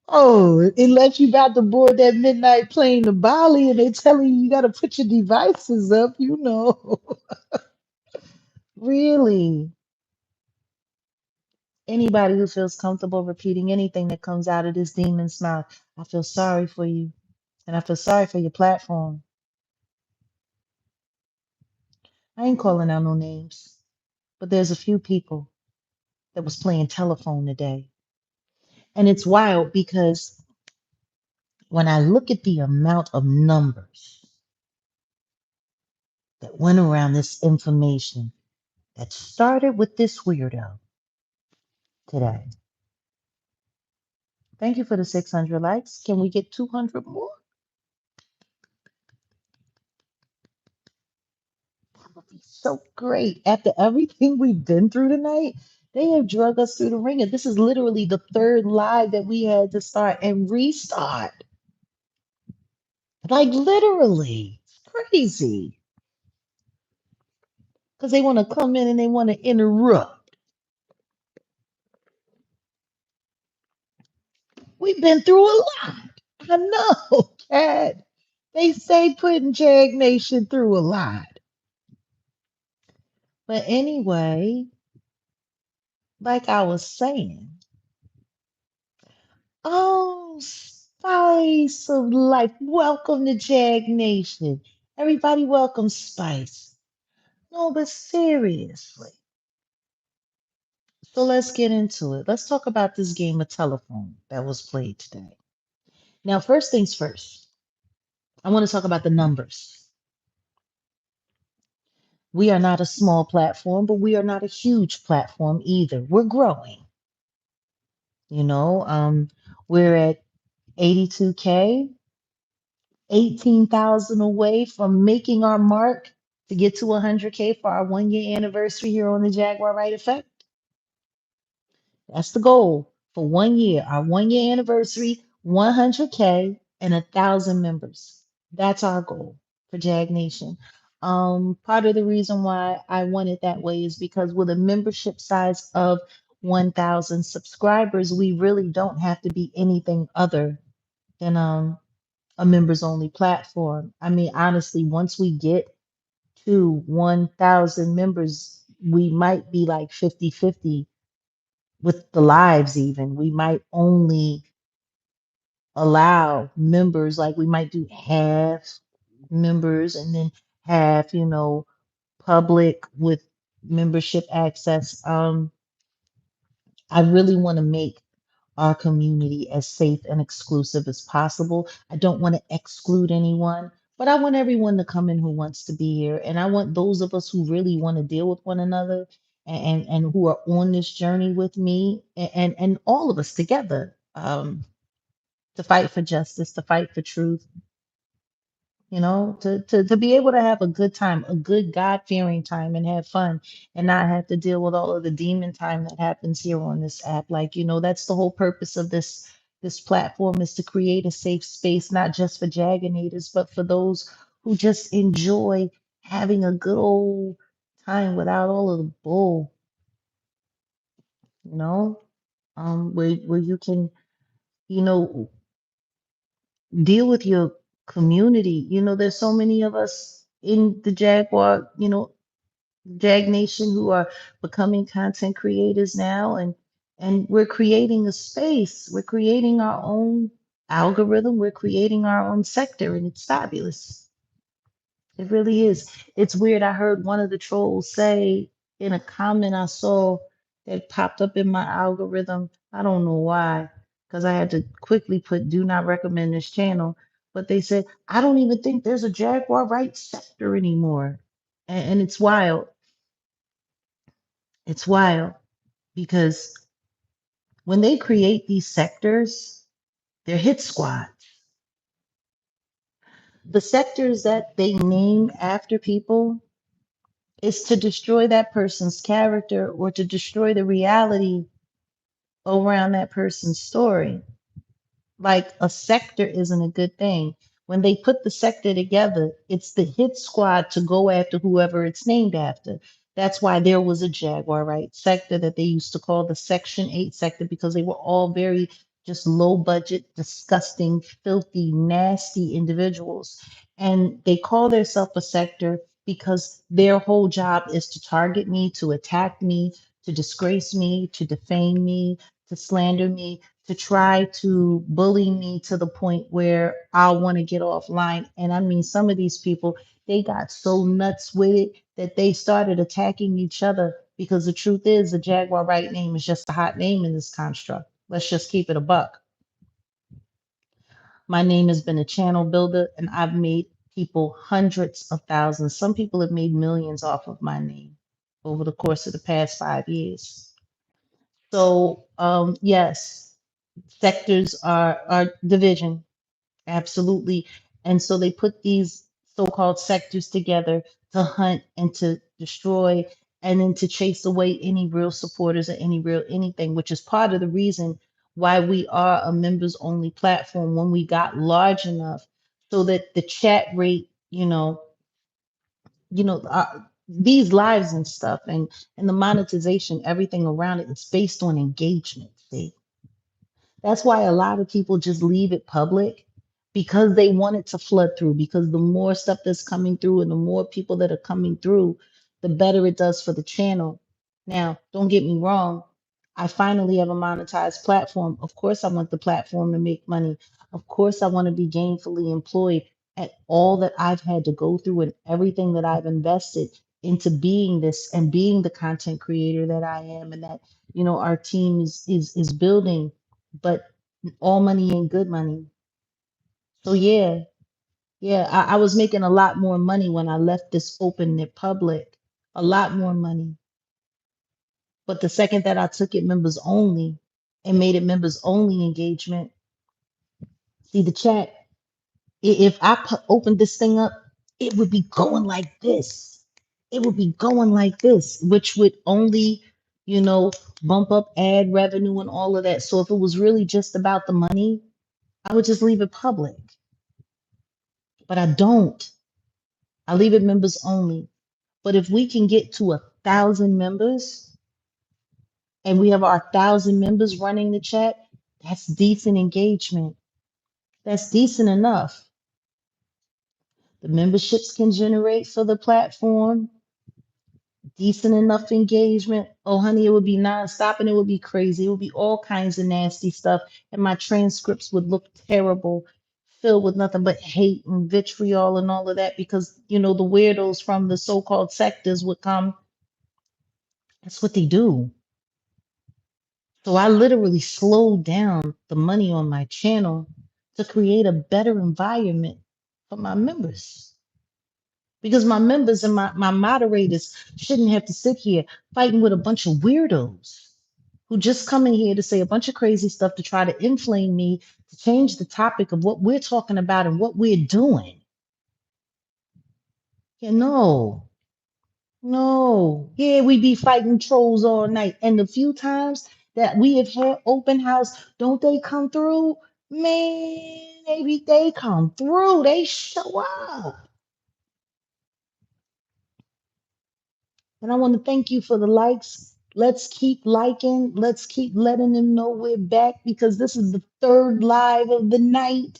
Oh, unless you about to board that midnight plane to Bali and they telling you got to put your devices up, you know. Really. Anybody who feels comfortable repeating anything that comes out of this demon's mouth, I feel sorry for you. And I feel sorry for your platform. I ain't calling out no names, but there's a few people that was playing telephone today. And it's wild because when I look at the amount of numbers that went around this information that started with this weirdo today. Thank you for the 600 likes. Can we get 200 more? That would be so great. After everything we've been through tonight, they have drug us through the ringer. This is literally the third live that we had to start and restart. Like literally. It's crazy. Because they want to come in and they want to interrupt. We've been through a lot. I know, Cat. They say putting Jag Nation through a lot. But anyway, like I was saying, oh, Spice of Life. Welcome to Jag Nation. Everybody, welcome Spice. No, but seriously. So let's get into it. Let's talk about this game of telephone that was played today. Now, first things first, I want to talk about the numbers. We are not a small platform, but we are not a huge platform either. We're growing. You know, we're at 82K, 18,000 away from making our mark to get to 100K for our 1 year anniversary here on the Jaguar Wright Effect. That's the goal for 1 year, our 1 year anniversary, 100K and 1,000 members. That's our goal for Jag Nation. Part of the reason why I want it that way is because with a membership size of 1,000 subscribers, we really don't have to be anything other than a members only platform. I mean, honestly, once we get to 1,000 members, we might be like 50-50 with the lives. Even we might only allow members, like we might do half members and then half, public with membership access. I really want to make our community as safe and exclusive as possible. I don't want to exclude anyone, but I want everyone to come in who wants to be here. And I want those of us who really want to deal with one another and who are on this journey with me and all of us together, to fight for justice, to fight for truth, to be able to have a good time, a good God-fearing time and have fun and not have to deal with all of the demon time that happens here on this app. Like, that's the whole purpose of this platform, is to create a safe space, not just for Jaganators, but for those who just enjoy having a good old time without all of the bull, you know, where you can, you know, deal with your community. There's so many of us in the Jaguar, Jag Nation, who are becoming content creators now, and we're creating a space. We're creating our own algorithm. We're creating our own sector, and it's fabulous. It really is. It's weird. I heard one of the trolls say in a comment I saw that popped up in my algorithm. I don't know why, because I had to quickly put do not recommend this channel. But they said, I don't even think there's a Jaguar Wright sector anymore. And it's wild. It's wild because when they create these sectors, they're hit squads. The sectors that they name after people is to destroy that person's character or to destroy the reality around that person's story. Like a sector isn't a good thing. When they put the sector together, it's the hit squad to go after whoever it's named after. That's why there was a Jaguar Right sector that they used to call the Section 8 sector, because they were all very just low budget, disgusting, filthy, nasty individuals. And they call themselves a sector because their whole job is to target me, to attack me, to disgrace me, to defame me, to slander me, to try to bully me to the point where I'll want to get offline. And I mean, some of these people, they got so nuts with it that they started attacking each other, because the truth is the Jaguar Right name is just a hot name in this construct. Let's just keep it a buck. My name has been a channel builder, and I've made people hundreds of thousands. Some people have made millions off of my name over the course of the past 5 years. So, yes, sectors are division, absolutely. And so they put these so-called sectors together to hunt and to destroy and then to chase away any real supporters or any real anything, which is part of the reason why we are a members only platform when we got large enough so that the chat rate, these lives and stuff and the monetization, everything around it, it's based on engagement. See, that's why a lot of people just leave it public, because they want it to flood through, because the more stuff that's coming through and the more people that are coming through, the better it does for the channel. Now, don't get me wrong. I finally have a monetized platform. Of course, I want the platform to make money. Of course, I want to be gainfully employed. At all that I've had to go through and everything that I've invested, into being this and being the content creator that I am, and that our team is building. But all money ain't good money. So yeah, yeah, I was making a lot more money when I left this open and public, a lot more money. But the second that I took it members only and made it members only engagement, see the chat. If I opened this thing up, it would be going like this. It would be going like this, which would only, you know, bump up ad revenue and all of that. So if it was really just about the money, I would just leave it public. But I don't. I leave it members only. But if we can get to 1,000 members and we have our 1,000 members running the chat, that's decent engagement. That's decent enough. The memberships can generate for the platform decent enough engagement. Oh, honey, it would be nonstop and it would be crazy. It would be all kinds of nasty stuff. And my transcripts would look terrible, filled with nothing but hate and vitriol and all of that because, the weirdos from the so called sectors would come. That's what they do. So I literally slowed down the money on my channel to create a better environment for my members. Because my members and my moderators shouldn't have to sit here fighting with a bunch of weirdos who just come in here to say a bunch of crazy stuff to try to inflame me, to change the topic of what we're talking about and what we're doing. Yeah, no, no. Yeah, we be fighting trolls all night. And the few times that we have had open house, don't they come through? Man, they come through. They show up. And I want to thank you for the likes. Let's keep liking. Let's keep letting them know we're back because this is the third live of the night.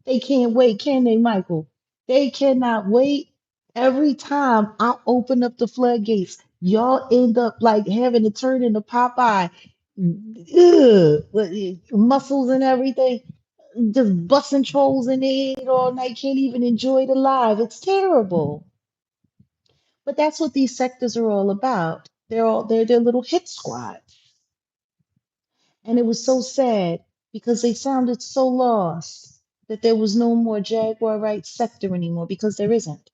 They can't wait, can they, Michael? They cannot wait. Every time I open up the floodgates, y'all end up like having to turn into Popeye. Muscles and everything. Just busting trolls in the head all night. Can't even enjoy the live. It's terrible. But that's what these sectors are all about. They're little hit squads. And it was so sad because they sounded so lost that there was no more Jaguar Wright sector anymore because there isn't.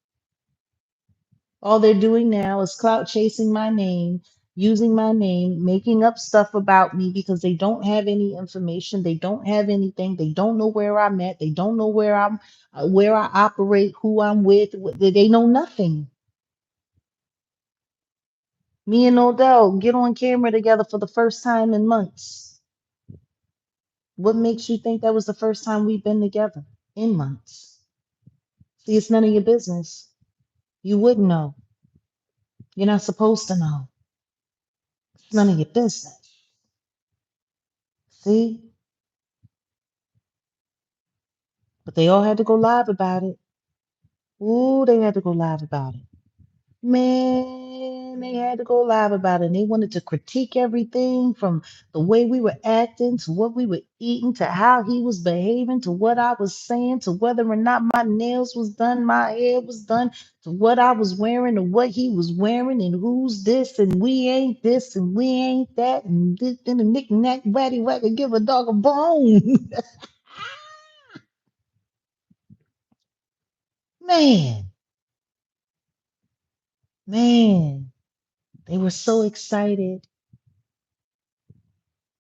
All they're doing now is clout chasing my name, using my name, making up stuff about me because they don't have any information, they don't have anything, they don't know where I'm at, they don't know where I operate, who I'm with, they know nothing. Me and Odell get on camera together for the first time in months. What makes you think that was the first time we've been together in months? See, it's none of your business. You wouldn't know. You're not supposed to know. It's none of your business. See? But they all had to go live about it. Ooh, they had to go live about it. Man, they had to go live about it. And they wanted to critique everything from the way we were acting to what we were eating to how he was behaving to what I was saying to whether or not my nails was done, my hair was done, to what I was wearing and what he was wearing and who's this and we ain't this and we ain't that and this and a knick knack batty whack and give a dog a bone. Man, man, they were so excited.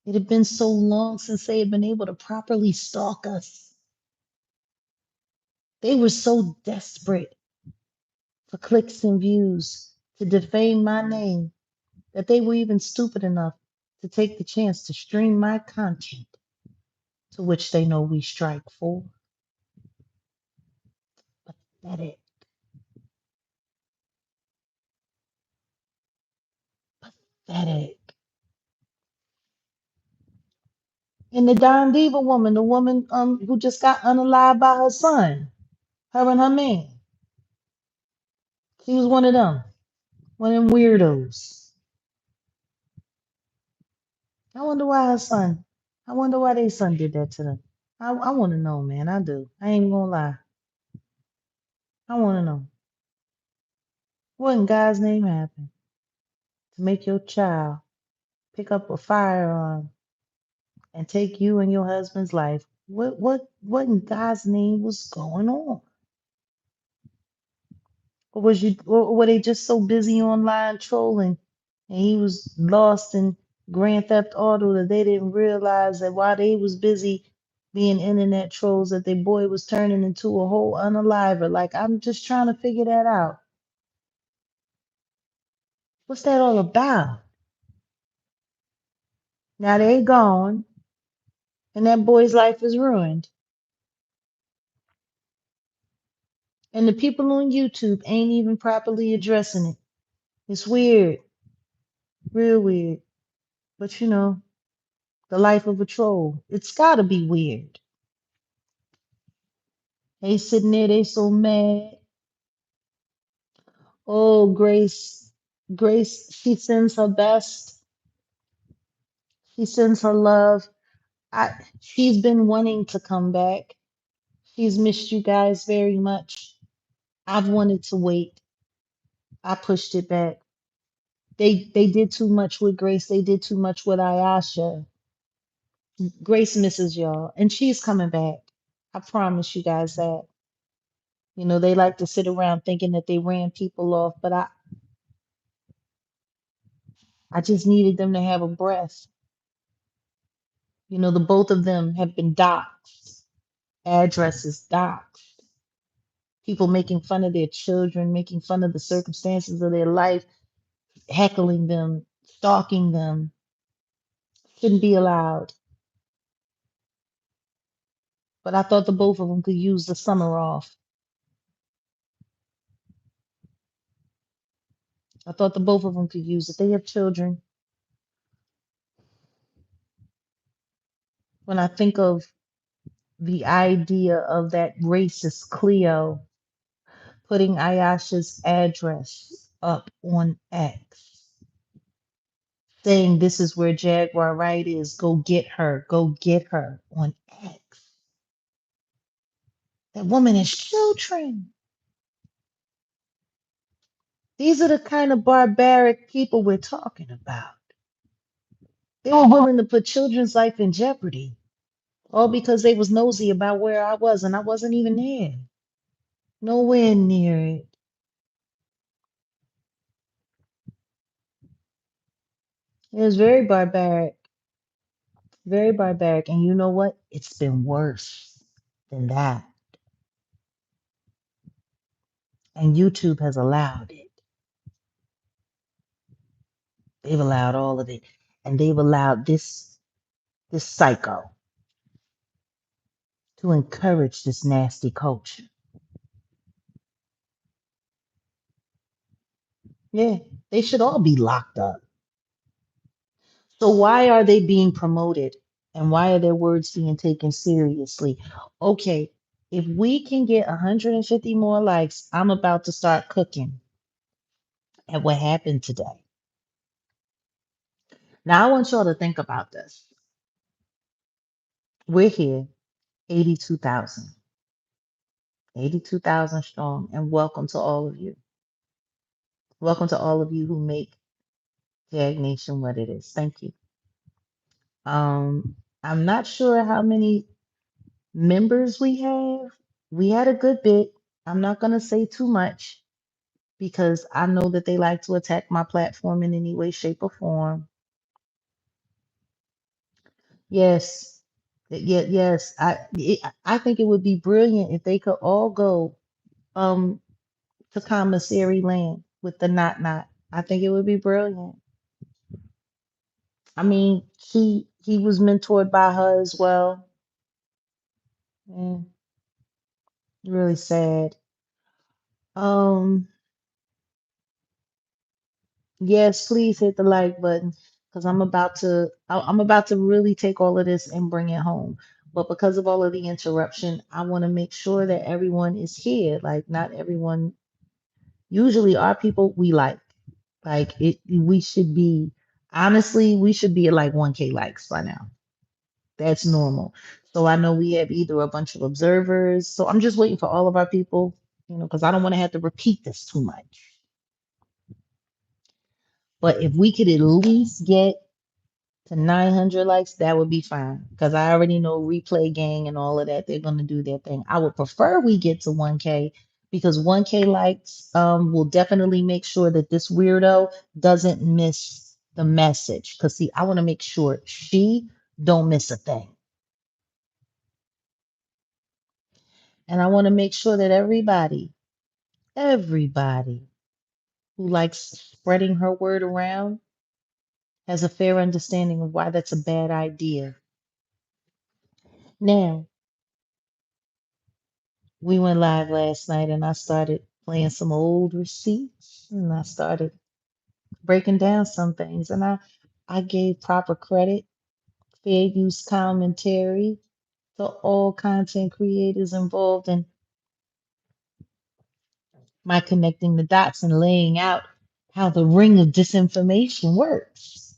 It had been so long since they had been able to properly stalk us. They were so desperate for clicks and views to defame my name that they were even stupid enough to take the chance to stream my content, to which they know we strike for. Pathetic, pathetic. And the Don Diva woman, the woman who just got unalived by her son, her and her man, she was one of them weirdos. I wonder why her son. I wonder why their son did that to them. I want to know, man. I do. I ain't gonna lie. I want to know. What in God's name happened to make your child pick up a firearm and take you and your husband's life? What in God's name was going on? Or were they just so busy online trolling and he was lost in Grand Theft Auto that they didn't realize that while they was busy being internet trolls that their boy was turning into a whole unaliver? Like, I'm just trying to figure that out. What's that all about? Now they gone and that boy's life is ruined. And the people on YouTube ain't even properly addressing it. It's weird, real weird. But the life of a troll. It's gotta be weird. They sitting there, they so mad. Oh, Grace, she sends her best. She sends her love. She's been wanting to come back. She's missed you guys very much. I've wanted to wait. I pushed it back. They did too much with Grace. They did too much with Ayasha. Grace misses y'all, and she's coming back. I promise you guys that. They like to sit around thinking that they ran people off, but I just needed them to have a breath. The both of them have been doxxed, addresses doxxed, people making fun of their children, making fun of the circumstances of their life, heckling them, stalking them. Shouldn't be allowed. But I thought the both of them could use the summer off. I thought the both of them could use it. They have children. When I think of the idea of that racist Cleo putting Ayasha's address up on X, saying this is where Jaguar Wright is, go get her on X. That woman has children. These are the kind of barbaric people we're talking about. They were willing to put children's life in jeopardy, all because they was nosy about where I was, and I wasn't even there. Nowhere near it. It was very barbaric, very barbaric. And you know what? It's been worse than that. And YouTube has allowed it. They've allowed all of it. And they've allowed this psycho to encourage this nasty culture. Yeah, they should all be locked up. So why are they being promoted? And why are their words being taken seriously? Okay, if we can get 150 more likes, I'm about to start cooking at what happened today. Now I want y'all to think about this. We're here, 82,000, 82,000 strong, and welcome to all of you. Welcome to all of you who make Jag Nation what it is. Thank you. I'm not sure how many members we have. We had a good bit. I'm not going to say too much because I know that they like to attack my platform in any way, shape, or form. Yes. Yes. I think it would be brilliant if they could all go um to commissary land with the not. I think it would be brilliant. I mean, he was mentored by her as well. Yeah, really sad. Um, yes, please hit the like button because I'm about to really take all of this and bring it home. But because of all of the interruption, I want to make sure that everyone is here. Like not everyone, usually our people we like it. We should be honestly, we should be at like 1K likes by now. That's normal. So I know we have either a bunch of observers. So I'm just waiting for all of our people, because I don't want to have to repeat this too much. But if we could at least get to 900 likes, that would be fine. Because I already know Replay Gang and all of that, they're going to do their thing. I would prefer we get to 1K because 1K likes will definitely make sure that this weirdo doesn't miss the message. Because, see, I want to make sure she don't miss a thing. And I want to make sure that everybody who likes spreading her word around has a fair understanding of why that's a bad idea. Now, we went live last night and I started playing some old receipts and I started breaking down some things and I gave proper credit, fair use commentary to all content creators involved in my connecting the dots and laying out how the ring of disinformation works.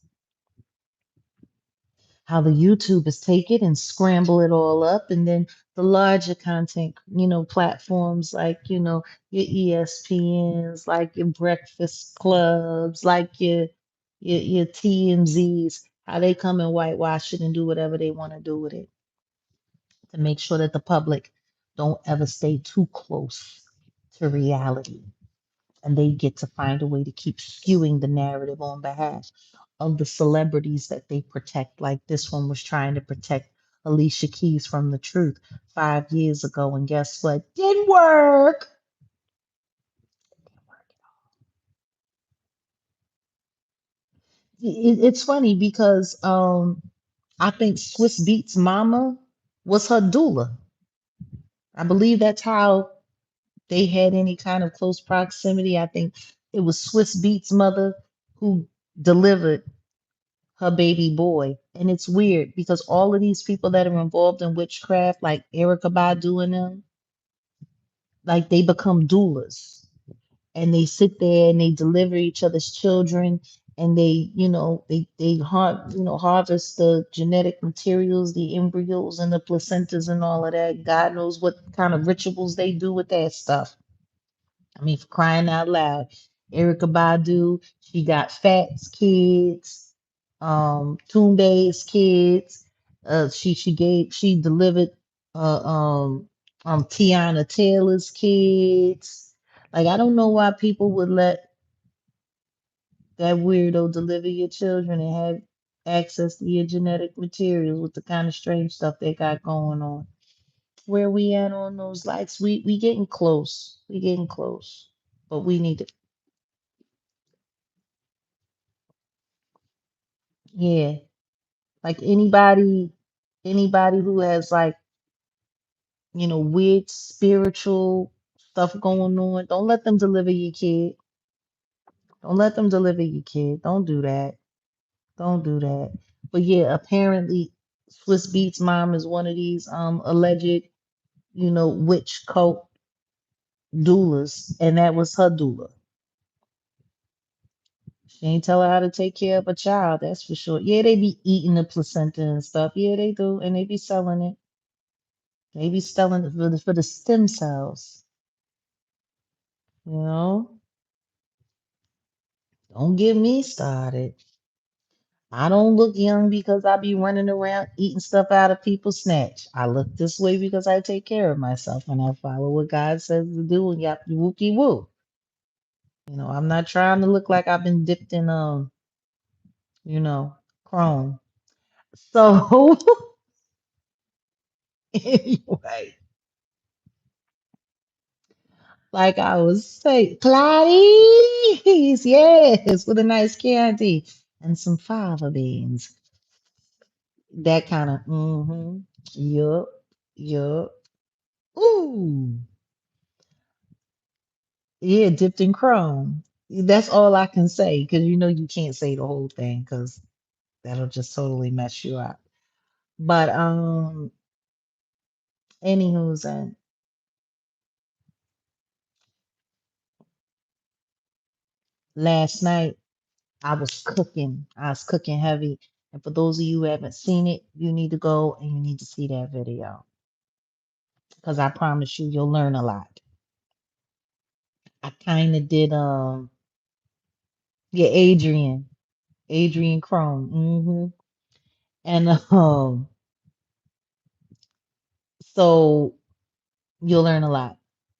How the YouTubers take it and scramble it all up, and then the larger content, platforms like, your ESPNs, like your breakfast clubs, like your TMZs, how they come and whitewash it and do whatever they want to do with it to make sure that the public don't ever stay too close to reality and they get to find a way to keep skewing the narrative on behalf of the celebrities that they protect. Like this one was trying to protect Alicia Keys from the truth 5 years ago, and guess what? Didn't work. It's funny because I think Swiss Beats Mama was her doula. I believe that's how they had any kind of close proximity. I think it was Swiss Beats' mother who delivered her baby boy. And it's weird because all of these people that are involved in witchcraft, like Erica Badu and them, like they become doulas and they sit there and they deliver each other's children and they harvest the genetic materials, the embryos and the placentas and all of that. God knows what kind of rituals they do with that stuff. I mean, for crying out loud, Erica Badu, she got Fat's kids, Tunde's kids. She delivered uh um Tiana Taylor's kids. Like I don't know why people would let that weirdo deliver your children and have access to your genetic materials with the kind of strange stuff they got going on. Where we at on those likes? We getting close. We getting close. But we need to. Yeah, like anybody who has like, weird spiritual stuff going on, don't let them deliver your kid. Don't let them deliver your kid. Don't do that. Don't do that. But yeah, apparently Swiss Beats mom is one of these alleged, witch cult doulas, and that was her doula. She ain't tell her how to take care of a child, that's for sure. Yeah, they be eating the placenta and stuff. Yeah, they do, and they be selling it. They be selling it for the stem cells. You know, don't get me started. I don't look young because I be running around eating stuff out of people's snatch. I look this way because I take care of myself and I follow what God says to do and yap wookie woo. I'm not trying to look like I've been dipped in you know, chrome. So anyway, like I was saying, Clarice, yes, with a nice candy and some fava beans. That kind of, yup, yup. Ooh, yeah, dipped in chrome. That's all I can say because you can't say the whole thing because that'll just totally mess you up. But anywho's last night I was cooking. I was cooking heavy. And for those of you who haven't seen it, you need to go and you need to see that video because I promise you'll learn a lot. I kind of did Yeah, Adrian Chrome. And so you'll learn a lot.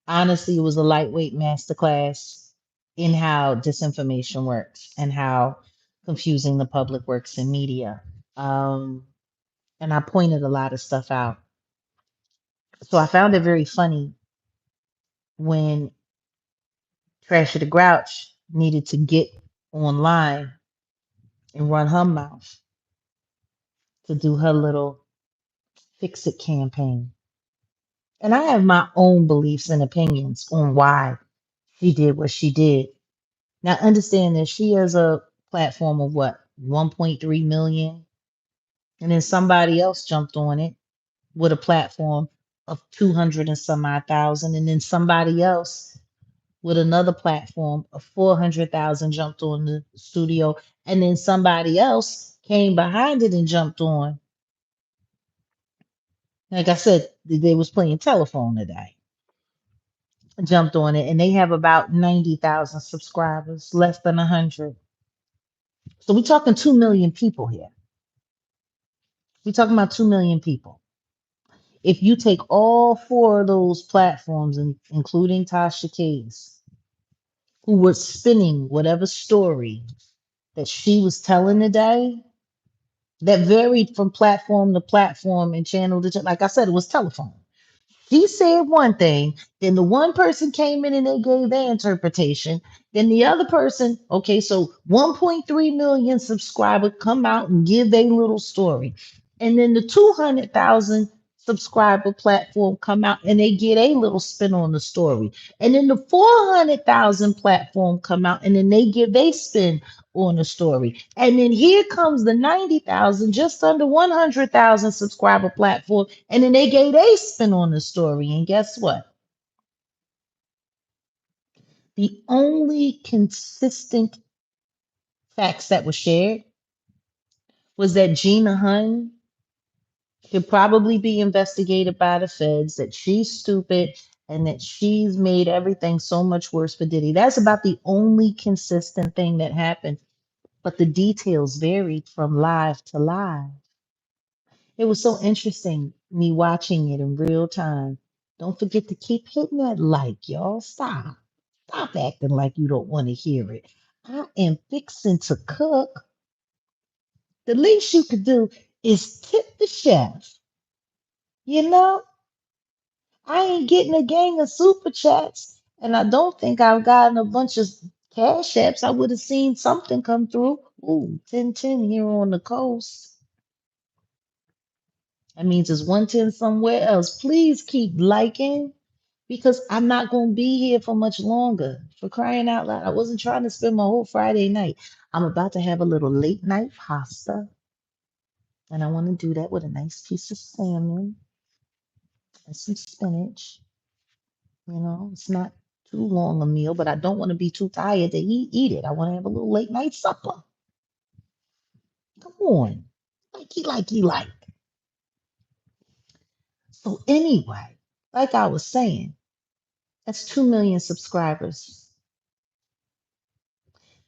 Honestly, it was a lightweight masterclass in how disinformation works and how confusing the public works in media. Um, and I pointed a lot of stuff out. So I found it very funny when Trashy the Grouch needed to get online and run her mouth to do her little fix it campaign. And I have my own beliefs and opinions on why she did what she did. Now, understand that she has a platform of what, 1.3 million? And then somebody else jumped on it with a platform of 200 and some odd thousand. And then somebody else with another platform of 400,000 jumped on the studio. And then somebody else came behind it and jumped on. Like I said, they was playing telephone today, jumped on it, and they have about 90,000 subscribers, less than 100. So we're talking 2 million people here. We're talking about 2 million people. If you take all four of those platforms, including Tasha K's, who were spinning whatever story that she was telling today, that varied from platform to platform and channel to channel. Like I said, it was telephone. He said one thing, then the one person came in and they gave their interpretation. Then the other person, okay, so 1.3 million subscribers come out and give their little story. And then the 200,000 subscriber platform come out and they get a little spin on the story. And then the 400,000 platform come out and then they give their spin on the story. And then here comes the 90,000, just under 100,000 subscriber platform. And then they gave a spin on the story. And guess what? The only consistent facts that were shared was that Gina Hunn should probably be investigated by the feds, that she's stupid, and that she's made everything so much worse for Diddy. That's about the only consistent thing that happened. But the details varied from live to live. It was so interesting me watching it in real time. Don't forget to keep hitting that like, y'all. Stop. Stop acting like you don't want to hear it. I am fixing to cook. The least you could do is tip the chef. You know, I ain't getting a gang of super chats, and I don't think I've gotten a bunch of cash apps. I would have seen something come through. Ooh, 1010 here on the coast. That means it's 110 somewhere else. Please keep liking because I'm not going to be here for much longer. For crying out loud, I wasn't trying to spend my whole Friday night. I'm about to have a little late night pasta, and I want to do that with a nice piece of salmon and some spinach. You know, it's not too long a meal, but I don't want to be too tired to eat it. I want to have a little late night supper. Come on. Like. So, anyway, like I was saying, that's 2 million subscribers.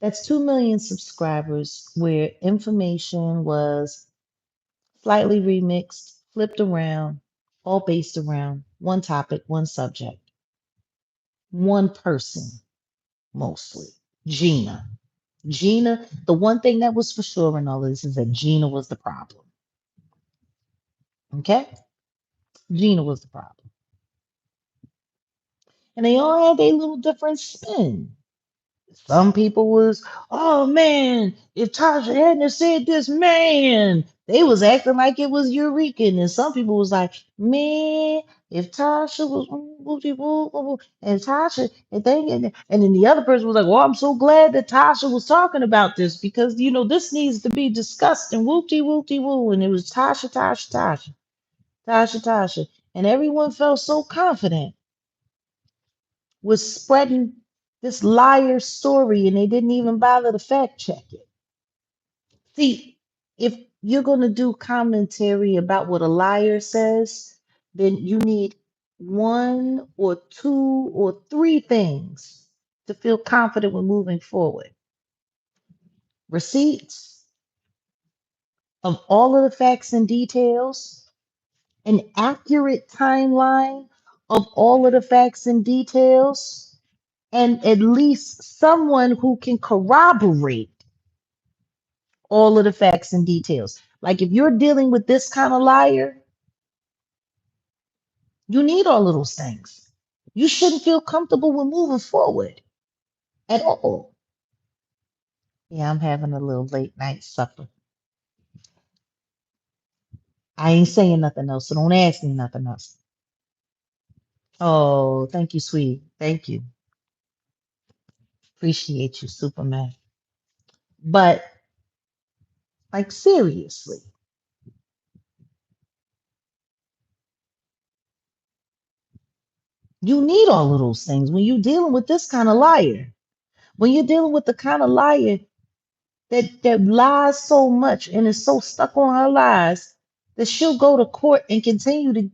That's 2 million subscribers where information was slightly remixed, flipped around, all based around one topic, one subject, one person mostly, Gina. Gina, the one thing that was for sure in all of this is that Gina was the problem. Okay? Gina was the problem. And they all had their little different spin. Some people was, oh man, if Tasha hadn't have said this, man, they was acting like it was Eureka. And then some people was like, man, if Tasha was and Tasha and thing and then the other person was like, well, I'm so glad that Tasha was talking about this because you know this needs to be discussed and woo. And it was Tasha. And everyone felt so confident was spreading this liar story and they didn't even bother to fact check it. See, if you're going to do commentary about what a liar says, then you need one or two or three things to feel confident with moving forward. receipts of all of the facts and details, an accurate timeline of all of the facts and details, and at least someone who can corroborate all of the facts and details. Like if you're dealing with this kind of liar, you need all of those things. You shouldn't feel comfortable with moving forward at all. Yeah, I'm having a little late night supper. I ain't saying nothing else, so don't ask me nothing else. Oh, thank you, sweetie. Thank you. Appreciate you, Superman. But like seriously, you need all of those things when you're dealing with this kind of liar. When you're dealing with the kind of liar that lies so much and is so stuck on her lies that she'll go to court and continue to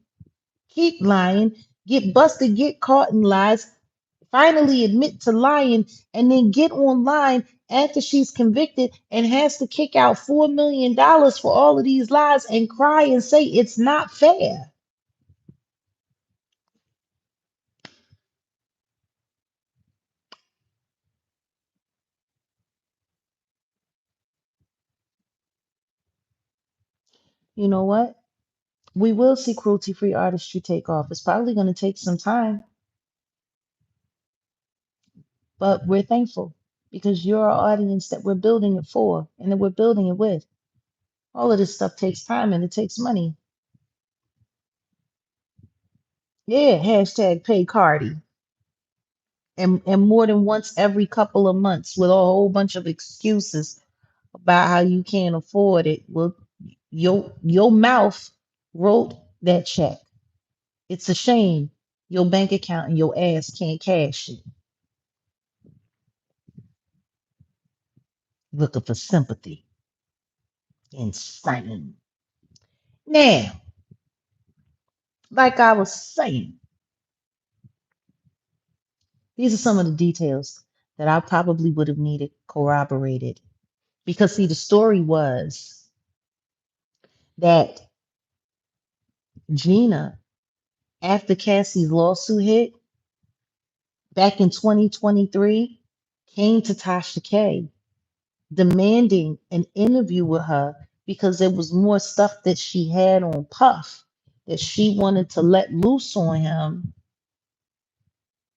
keep lying, get busted, get caught in lies, finally admit to lying, and then get online after she's convicted and has to kick out $4 million for all of these lies and cry and say it's not fair. You know what? We will see cruelty free artistry take off. It's probably going to take some time, but we're thankful because you're our audience that we're building it for and that we're building it with. All of this stuff takes time and it takes money. Yeah, hashtag pay Cardi. And more than once every couple of months with a whole bunch of excuses about how you can't afford it. Well, your mouth wrote that check. It's a shame your bank account and your ass can't cash it. Looking for sympathy. Insane. Now, like I was saying, these are some of the details that I probably would have needed corroborated. Because, see, the story was that Gina, after Cassie's lawsuit hit back in 2023, came to Tasha K demanding an interview with her because there was more stuff that she had on Puff that she wanted to let loose on him,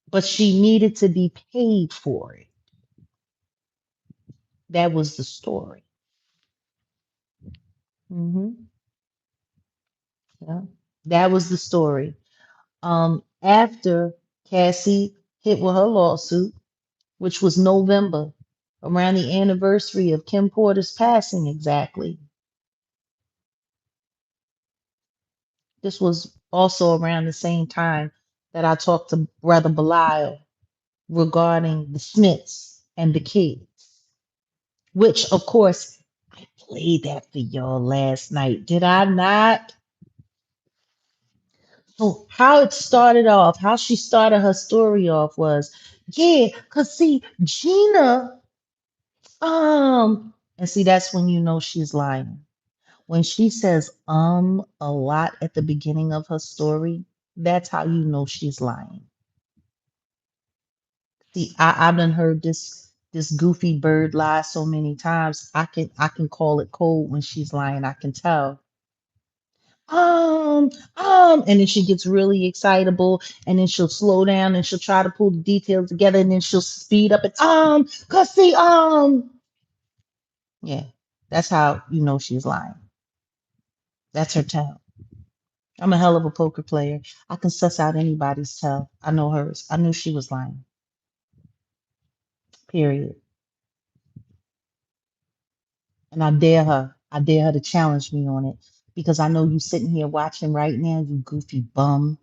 but she needed to be paid for it. That was the story. Hmm. Yeah, that was the story. After Cassie hit with her lawsuit, which was November, around the anniversary of Kim Porter's passing, exactly. This was also around the same time that I talked to Brother Belial regarding the Smiths and the kids, which, of course, I played that for y'all last night. Did I not? So, how it started off, how she started her story off was, yeah, because see, Gina, and see, that's when you know she's lying. When she says a lot at the beginning of her story, that's how you know she's lying. See, I've done heard this goofy bird lie so many times. I can call it cold when she's lying. I can tell. And then she gets really excitable, and then she'll slow down and she'll try to pull the details together, and then she'll speed up and cause see, yeah, that's how you know she's lying. That's her tell. I'm a hell of a poker player. I can suss out anybody's tell. I know hers. I knew she was lying. Period. And I dare her. I dare her to challenge me on it because I know you sitting here watching right now, you goofy bum.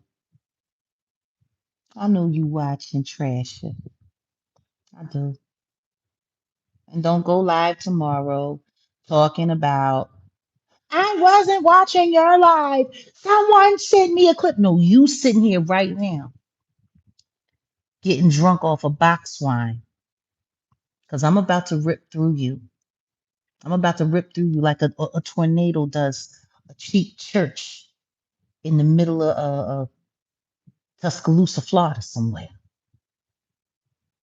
I know you watching trash. I do. And don't go live tomorrow talking about I wasn't watching your live. Someone sent me a clip. No, you sitting here right now getting drunk off a box wine because I'm about to rip through you. I'm about to rip through you like a tornado does a cheap church in the middle of Tuscaloosa, Florida, somewhere,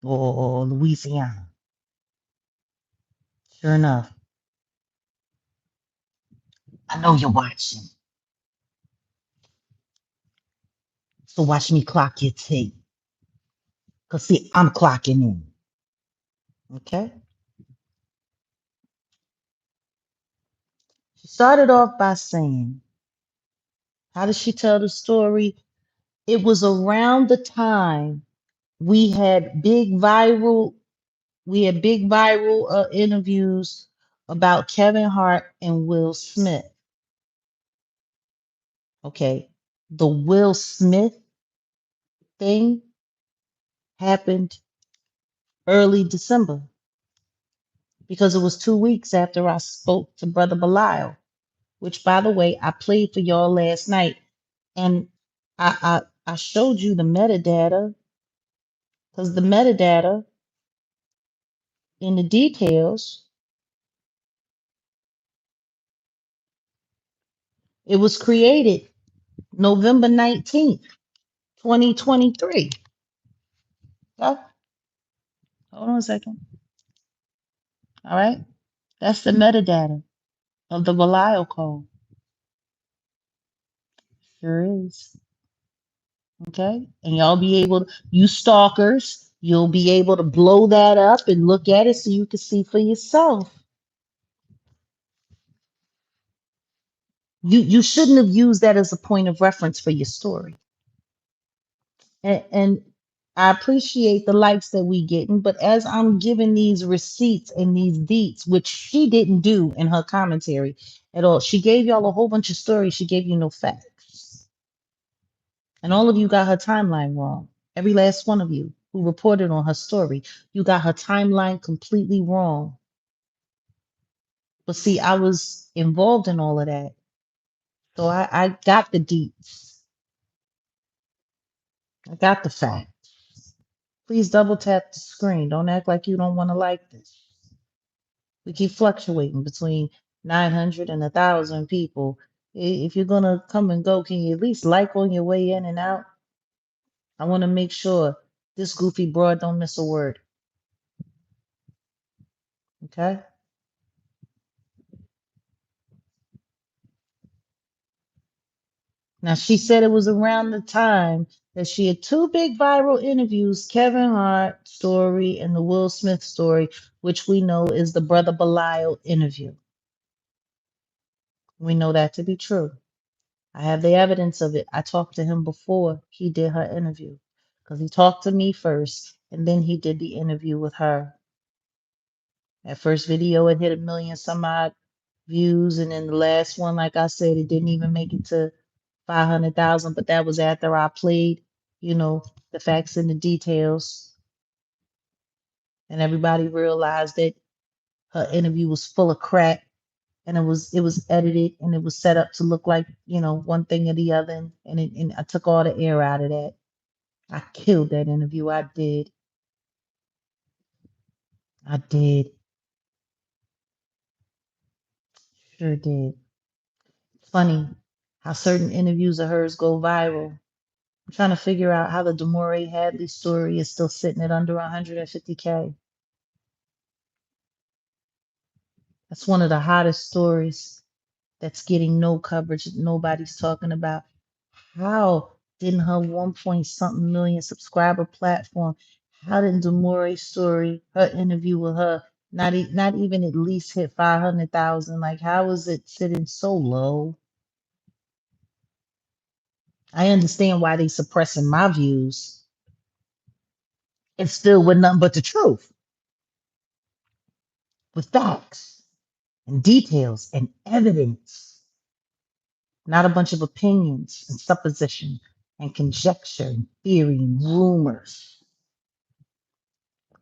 or Louisiana. Sure enough, I know you're watching. So watch me clock your tape. Because, see, I'm clocking in. Okay? She started off by saying, how does she tell the story? It was around the time we had big viral interviews about Kevin Hart and Will Smith. Okay. The Will Smith thing happened early December because it was 2 weeks after I spoke to Brother Belial, which, by the way, I played for y'all last night. And I showed you the metadata because the metadata in the details, it was created November 19th, 2023. Oh, hold on a second. All right. That's the metadata of the Belial call. Sure is. Okay. And y'all be able to, you stalkers, you'll be able to blow that up and look at it so you can see for yourself. You shouldn't have used that as a point of reference for your story. And I appreciate the likes that we getting, but as I'm giving these receipts and these deets, which she didn't do in her commentary at all, she gave y'all a whole bunch of stories. She gave you no facts, and all of you got her timeline wrong. Every last one of you who reported on her story, you got her timeline completely wrong. But see, I was involved in all of that, so I got the deets. I got the facts. Please double tap the screen. Don't act like you don't want to like this. We keep fluctuating between 900 and 1,000 people. If you're going to come and go, can you at least like on your way in and out? I want to make sure this goofy broad don't miss a word. Okay? Now, she said it was around the time that she had two big viral interviews, Kevin Hart story and the Will Smith story, which we know is the Brother Belial interview. We know that to be true. I have the evidence of it. I talked to him before he did her interview because he talked to me first and then he did the interview with her. That first video, it hit 1 million some odd views. And then the last one, like I said, it didn't even make it to 500,000, but that was after I played, the facts and the details. And everybody realized that her interview was full of crap and it was edited and it was set up to look like one thing or the other and I took all the air out of that. I killed that interview. I did. Sure did. It's funny how certain interviews of hers go viral. I'm trying to figure out how the Deore Hadley story is still sitting at under 150K. That's one of the hottest stories that's getting no coverage that nobody's talking about. How didn't her 1 point something million subscriber platform, how did Demore's story, her interview with her, not even at least hit 500,000? Like, how is it sitting so low? I understand why they suppressing my views. It's still with nothing but the truth, with facts and details and evidence, not a bunch of opinions and supposition and conjecture and theory and rumors.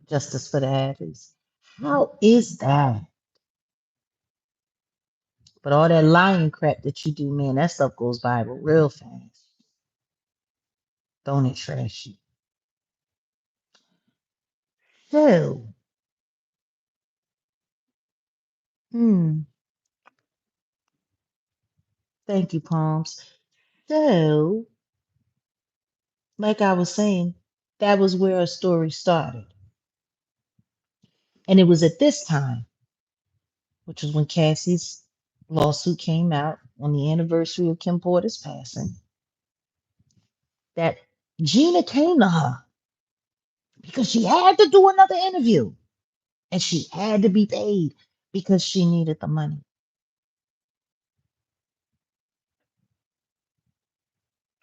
Justice for the Hadleys. How is that? But all that lying crap that you do, man, that stuff goes viral real fast. Don't it, Trashy? So, Hmm. Thank you, Palms. So, like I was saying, that was where our story started. And it was at this time, which was when Cassie's lawsuit came out on the anniversary of Kim Porter's passing, that Gina came to her because she had to do another interview and she had to be paid because she needed the money.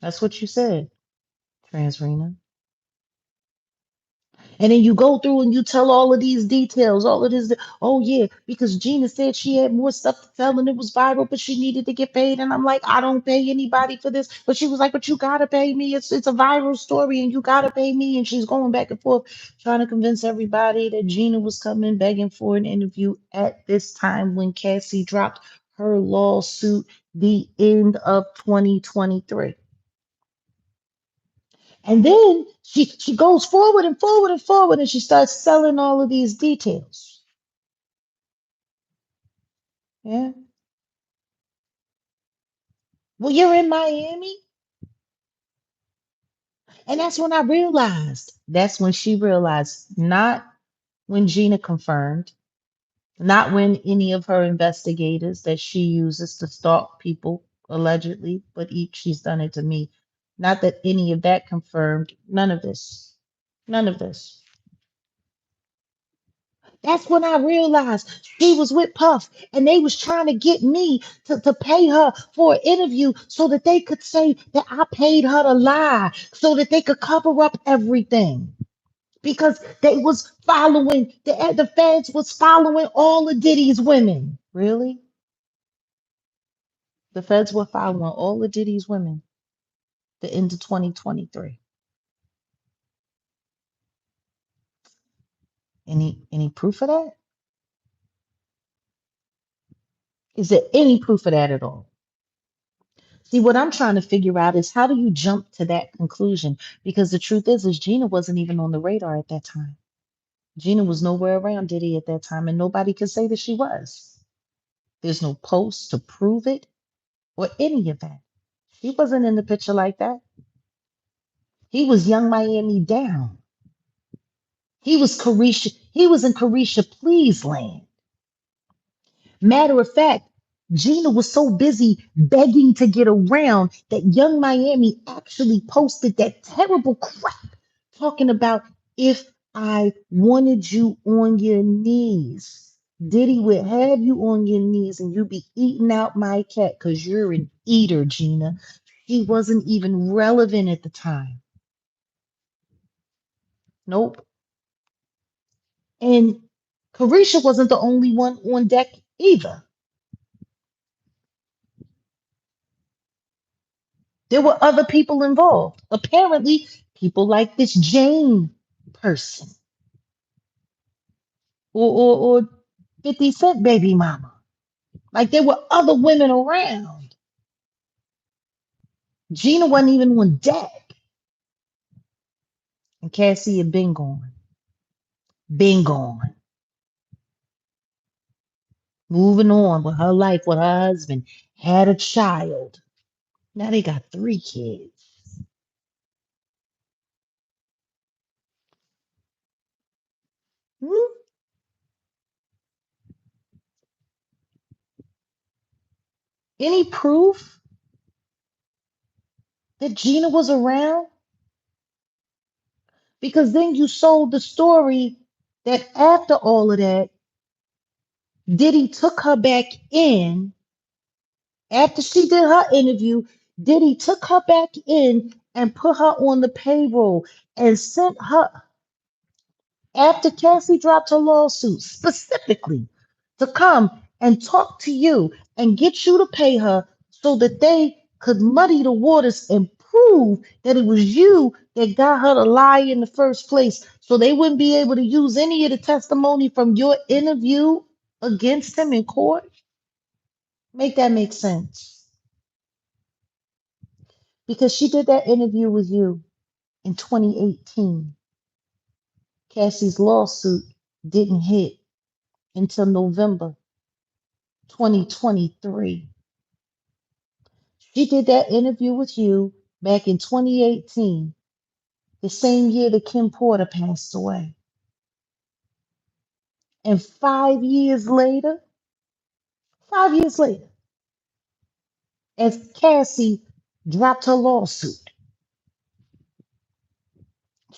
That's what you said, Transrena. And then you go through and you tell all of these details, all of this. Oh, yeah, because Gina said she had more stuff to tell and it was viral, but she needed to get paid. And I'm like, I don't pay anybody for this. But she was like, but you got to pay me. It's a viral story and you got to pay me. And she's going back and forth trying to convince everybody that Gina was coming begging for an interview at this time when Cassie dropped her lawsuit the end of 2023. And then she goes forward and forward and forward and she starts selling all of these details. Yeah. Well, you're in Miami. And that's when I realized. That's when she realized, not when Gina confirmed, not when any of her investigators that she uses to stalk people allegedly, but each she's done it to me. Not that any of that confirmed. None of this. None of this. That's when I realized she was with Puff and they was trying to get me to pay her for an interview so that they could say that I paid her to lie, so that they could cover up everything. Because they was following, the feds was following all of Diddy's women. Really? The feds were following all of Diddy's women the end of 2023. Any proof of that? Is there any proof of that at all? See, what I'm trying to figure out is how do you jump to that conclusion? Because the truth is Gina wasn't even on the radar at that time. Gina was nowhere around Diddy at that time, and nobody could say that she was. There's no post to prove it or any of that. He wasn't in the picture like that. He was Young Miami down. He was Carisha. He was in Carisha Please land. Matter of fact, Gina was so busy begging to get around that Young Miami actually posted that terrible crap talking about if I wanted you on your knees. Diddy would have you on your knees and you be eating out my cat because you're an eater, Gina. She wasn't even relevant at the time. Nope. And Carisha wasn't the only one on deck either. There were other people involved. Apparently, people like this Jane person or 50 Cent baby mama. Like there were other women around. Gina wasn't even on deck. And Cassie had been gone. Been gone. Moving on with her life with her husband. Had a child. Now they got 3 kids. Hmm? Any proof that Gina was around? Because then you sold the story that after all of that, Diddy took her back in after she did her interview. Diddy took her back in and put her on the payroll and sent her after Cassie dropped her lawsuit specifically to come and talk to you and get you to pay her so that they could muddy the waters and prove that it was you that got her to lie in the first place so they wouldn't be able to use any of the testimony from your interview against him in court. Make that make sense. Because she did that interview with you in 2018. Cassie's lawsuit didn't hit until November 2023. She did that interview with you back in 2018, the same year that Kim Porter passed away. And 5 years later, as Cassie dropped her lawsuit,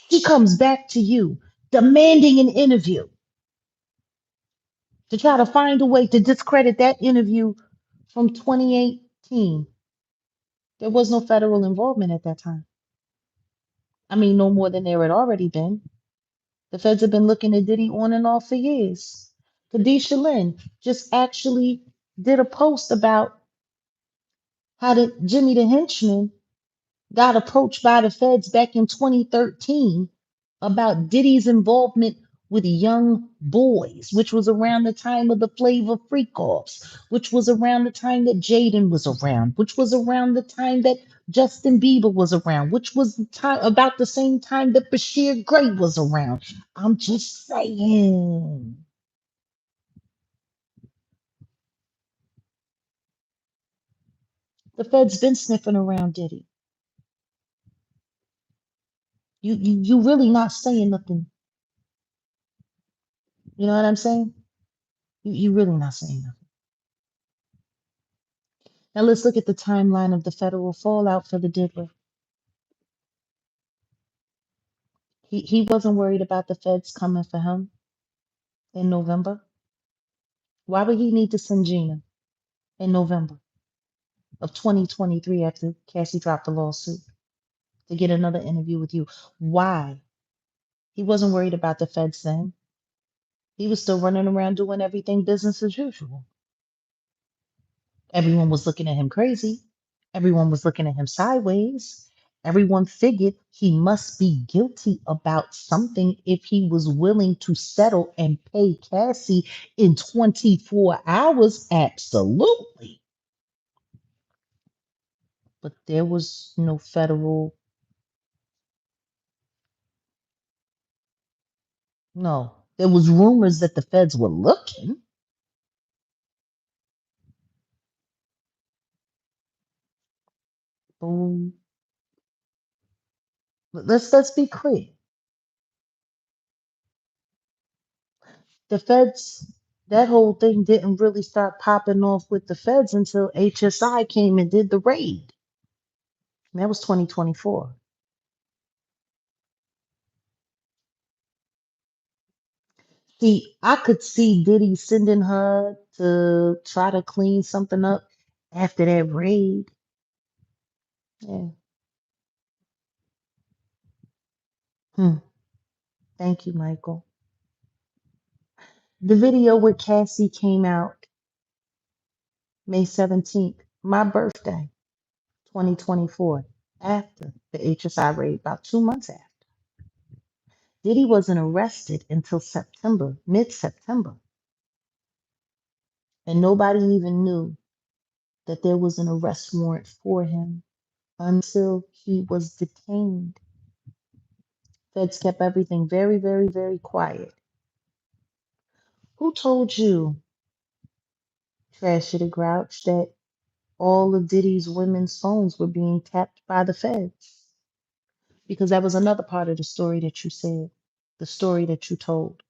she comes back to you demanding an interview to try to find a way to discredit that interview from 2018. There was no federal involvement at that time. I mean, no more than there had already been. The feds have been looking at Diddy on and off for years. Khadisha Lynn just actually did a post about how Jimmy the henchman got approached by the feds back in 2013 about Diddy's involvement with young boys, which was around the time of the Flavor Freak Offs, which was around the time that Jaden was around, which was around the time that Justin Bieber was around, which was the time about the same time that Bashir Gray was around. I'm just saying. The feds been sniffing around Diddy. You really not saying nothing. You know what I'm saying? You really not saying nothing. Now let's look at the timeline of the federal fallout for the diddler. He wasn't worried about the feds coming for him in November. Why would he need to send Gina in November of 2023 after Cassie dropped the lawsuit to get another interview with you? Why? He wasn't worried about the feds then. He was still running around doing everything business as usual. Everyone was looking at him crazy. Everyone was looking at him sideways. Everyone figured he must be guilty about something if he was willing to settle and pay Cassie in 24 hours. Absolutely. But there was no federal, no. There was rumors that the feds were looking. Boom. Let's be clear. The feds, that whole thing didn't really start popping off with the feds until HSI came and did the raid. And that was 2024. See, I could see Diddy sending her to try to clean something up after that raid. Yeah. Hmm. Thank you, Michael. The video with Cassie came out May 17th, my birthday, 2024, after the HSI raid, about 2 months after. Diddy wasn't arrested until September, mid-September, and nobody even knew that there was an arrest warrant for him until he was detained. Feds kept everything very, very, very quiet. Who told you, Trashy the Grouch, that all of Diddy's women's phones were being tapped by the feds? Because that was another part of the story that you said, the story that you told,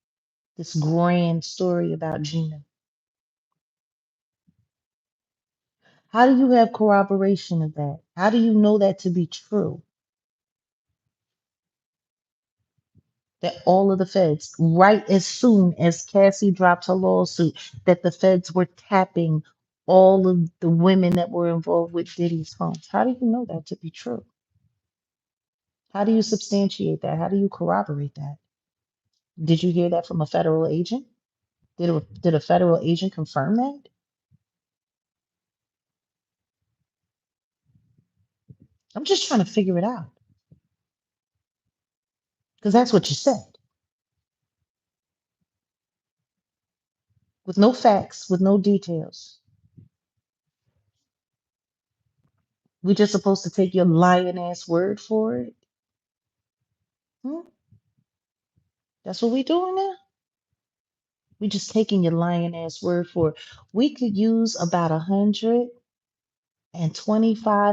this grand story about Gina. How do you have corroboration of that? How do you know that to be true? That all of the feds, right as soon as Cassie dropped her lawsuit, that the feds were tapping all of the women that were involved with Diddy's phones. How do you know that to be true? How do you substantiate that? How do you corroborate that? Did you hear that from a federal agent? Did a federal agent confirm that? I'm just trying to figure it out because that's what you said with no facts, with no details. We just supposed to take your lying ass word for it? Hmm? That's what we doing now? We just taking your lying ass word for it. We could use about 125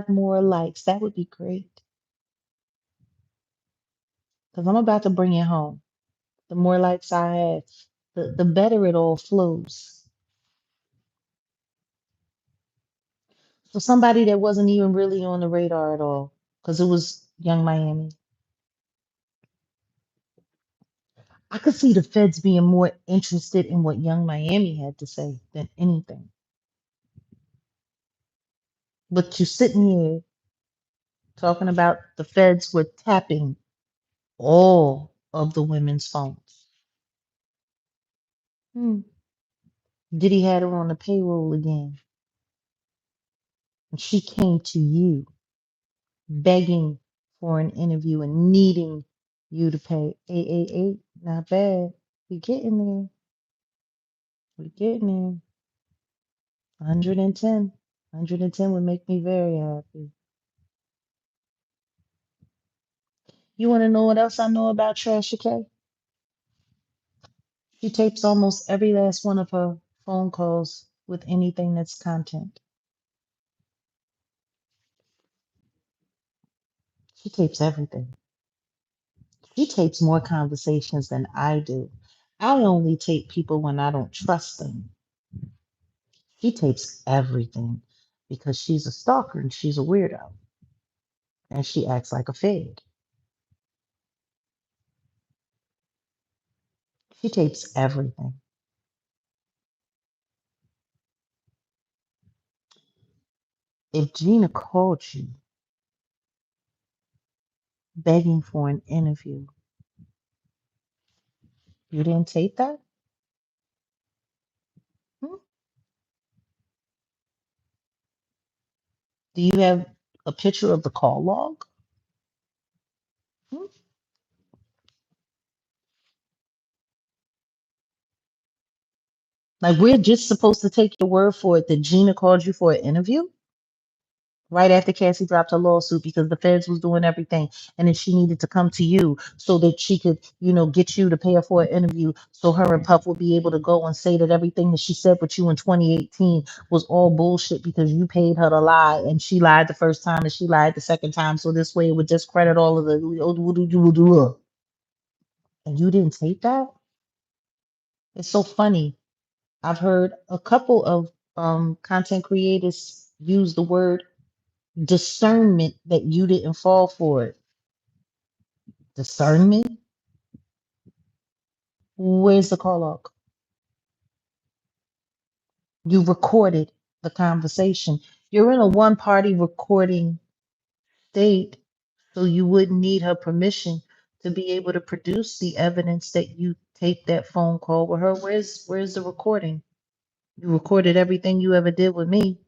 more likes. That would be great. Because I'm about to bring it home. The more likes I have, the better it all flows. So somebody that wasn't even really on the radar at all, because it was Young Miami. I could see the feds being more interested in what Young Miami had to say than anything. But you're sitting here talking about the feds were tapping all of the women's phones. Hmm. Diddy had her on the payroll again. And she came to you begging for an interview and needing you to pay 888. Not bad. We getting there. We getting there. 110. 110 would make me very happy. You want to know what else I know about Tasha K? She tapes almost every last one of her phone calls with anything that's content. She tapes everything. She tapes more conversations than I do. I only tape people when I don't trust them. She tapes everything because she's a stalker and she's a weirdo and she acts like a fed. She tapes everything. If Gina called you begging for an interview, you didn't tape that? Hmm? Do you have a picture of the call log? Hmm? Like we're just supposed to take your word for it that Gina called you for an interview right after Cassie dropped her lawsuit because the feds was doing everything, and then she needed to come to you so that she could, get you to pay her for an interview, so her and Puff would be able to go and say that everything that she said with you in 2018 was all bullshit because you paid her to lie, and she lied the first time and she lied the second time, so this way it would discredit all of the. And you didn't take that? It's so funny. I've heard a couple of content creators use the word discernment that you didn't fall for it. Discernment? Where's the call log? You recorded the conversation. You're in a one party recording state, so you wouldn't need her permission to be able to produce the evidence that you taped that phone call with her. Where's the recording? You recorded everything you ever did with me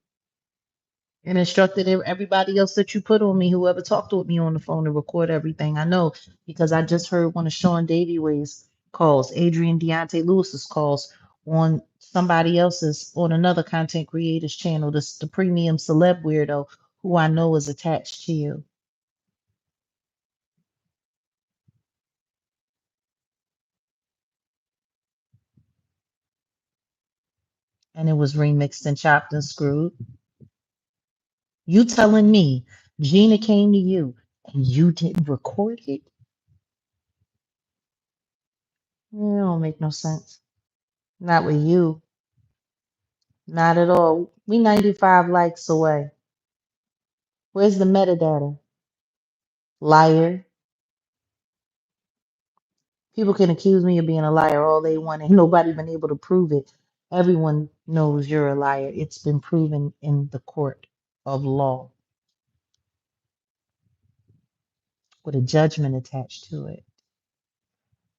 and instructed everybody else that you put on me, whoever talked with me on the phone, to record everything. I know because I just heard one of Sean Davy Way's calls, Adrian Deontay Lewis's calls on somebody else's, on another content creator's channel, the premium celeb weirdo who I know is attached to you. And it was remixed and chopped and screwed. You telling me Gina came to you and you didn't record it? It don't make no sense. Not with you. Not at all. We 95 likes away. Where's the metadata? Liar. People can accuse me of being a liar all they want. Ain't nobody been able to prove it. Everyone knows you're a liar. It's been proven in the court of law with a judgment attached to it.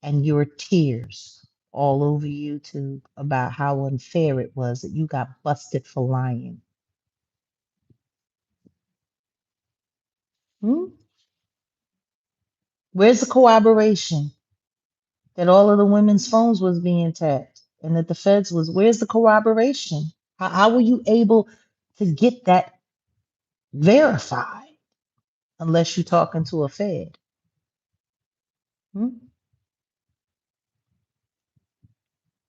And your tears all over YouTube about how unfair it was that you got busted for lying. Hmm? Where's the corroboration that all of the women's phones was being tapped and that the feds was? Where's the corroboration? How were you able to get that verified unless you're talking to a fed? Hmm?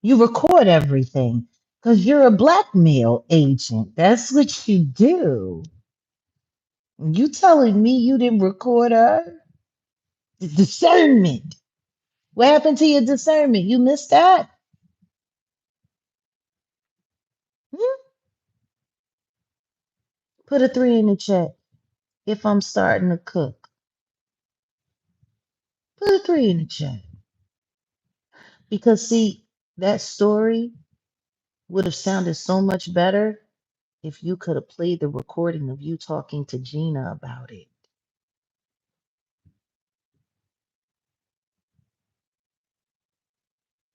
You record everything because you're a blackmail agent. That's what you do. You telling me you didn't record her? The discernment. What happened to your discernment? You missed that? Hmm? Put a 3 in the chat. If I'm starting to cook, put a 3 in the chat. Because see, that story would have sounded so much better if you could have played the recording of you talking to Gina about it.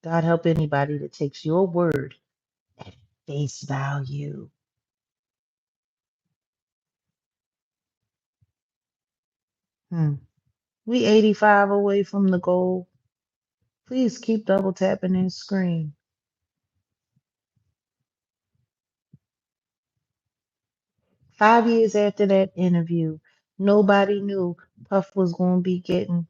God help anybody that takes your word at face value. Hmm. We 85 away from the goal. Please keep double tapping that screen. 5 years after that interview, nobody knew Puff was going to be getting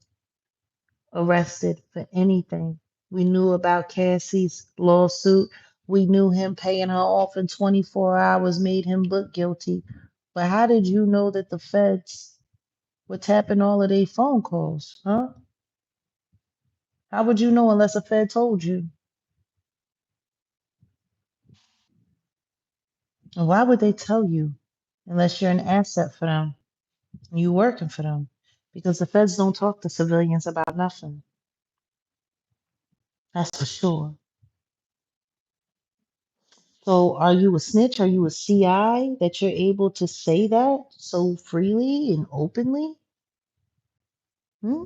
arrested for anything. We knew about Cassie's lawsuit. We knew him paying her off in 24 hours made him look guilty. But how did you know that the feds were tapping all of their phone calls? Huh? How would you know unless a Fed told you? And why would they tell you unless you're an asset for them? You working for them. Because the feds don't talk to civilians about nothing. That's for sure. So are you a snitch? Are you a CI that you're able to say that so freely and openly? Hmm?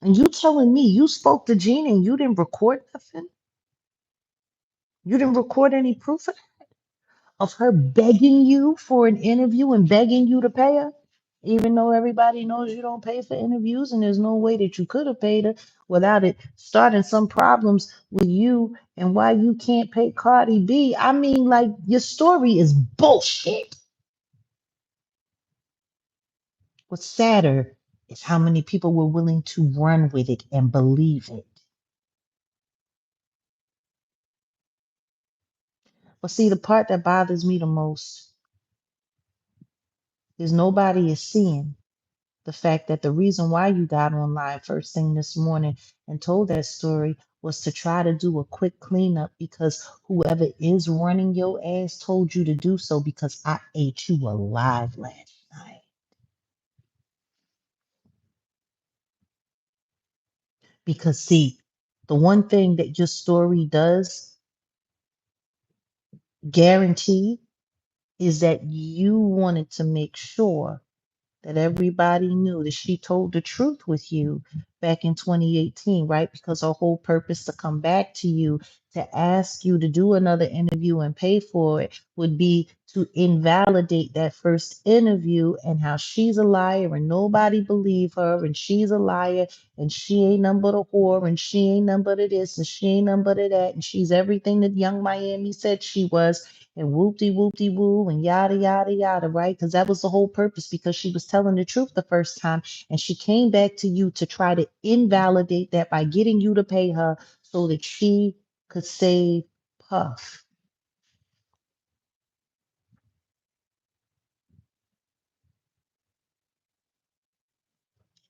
And you telling me you spoke to Gina and you didn't record nothing? You didn't record any proof of her begging you for an interview and begging you to pay her? Even though everybody knows you don't pay for interviews and there's no way that you could have paid her without it starting some problems with you and why you can't pay Cardi B. I mean, like, your story is bullshit. What's sadder is how many people were willing to run with it and believe it. But see, the part that bothers me the most is nobody is seeing the fact that the reason why you got online first thing this morning and told that story was to try to do a quick cleanup because whoever is running your ass told you to do so because I ate you alive last night. Because see, the one thing that your story does guarantee is that you wanted to make sure that everybody knew that she told the truth with you back in 2018, right? Because her whole purpose to come back to you to ask you to do another interview and pay for it would be to invalidate that first interview and how she's a liar and nobody believe her and she's a liar and she ain't nothing but a whore and she ain't nothing but a this and she ain't nothing but a that and she's everything that Young Miami said she was and whoopty woo and yada yada yada, right? Because that was the whole purpose because she was telling the truth the first time and she came back to you to try to invalidate that by getting you to pay her so that she could save Puff.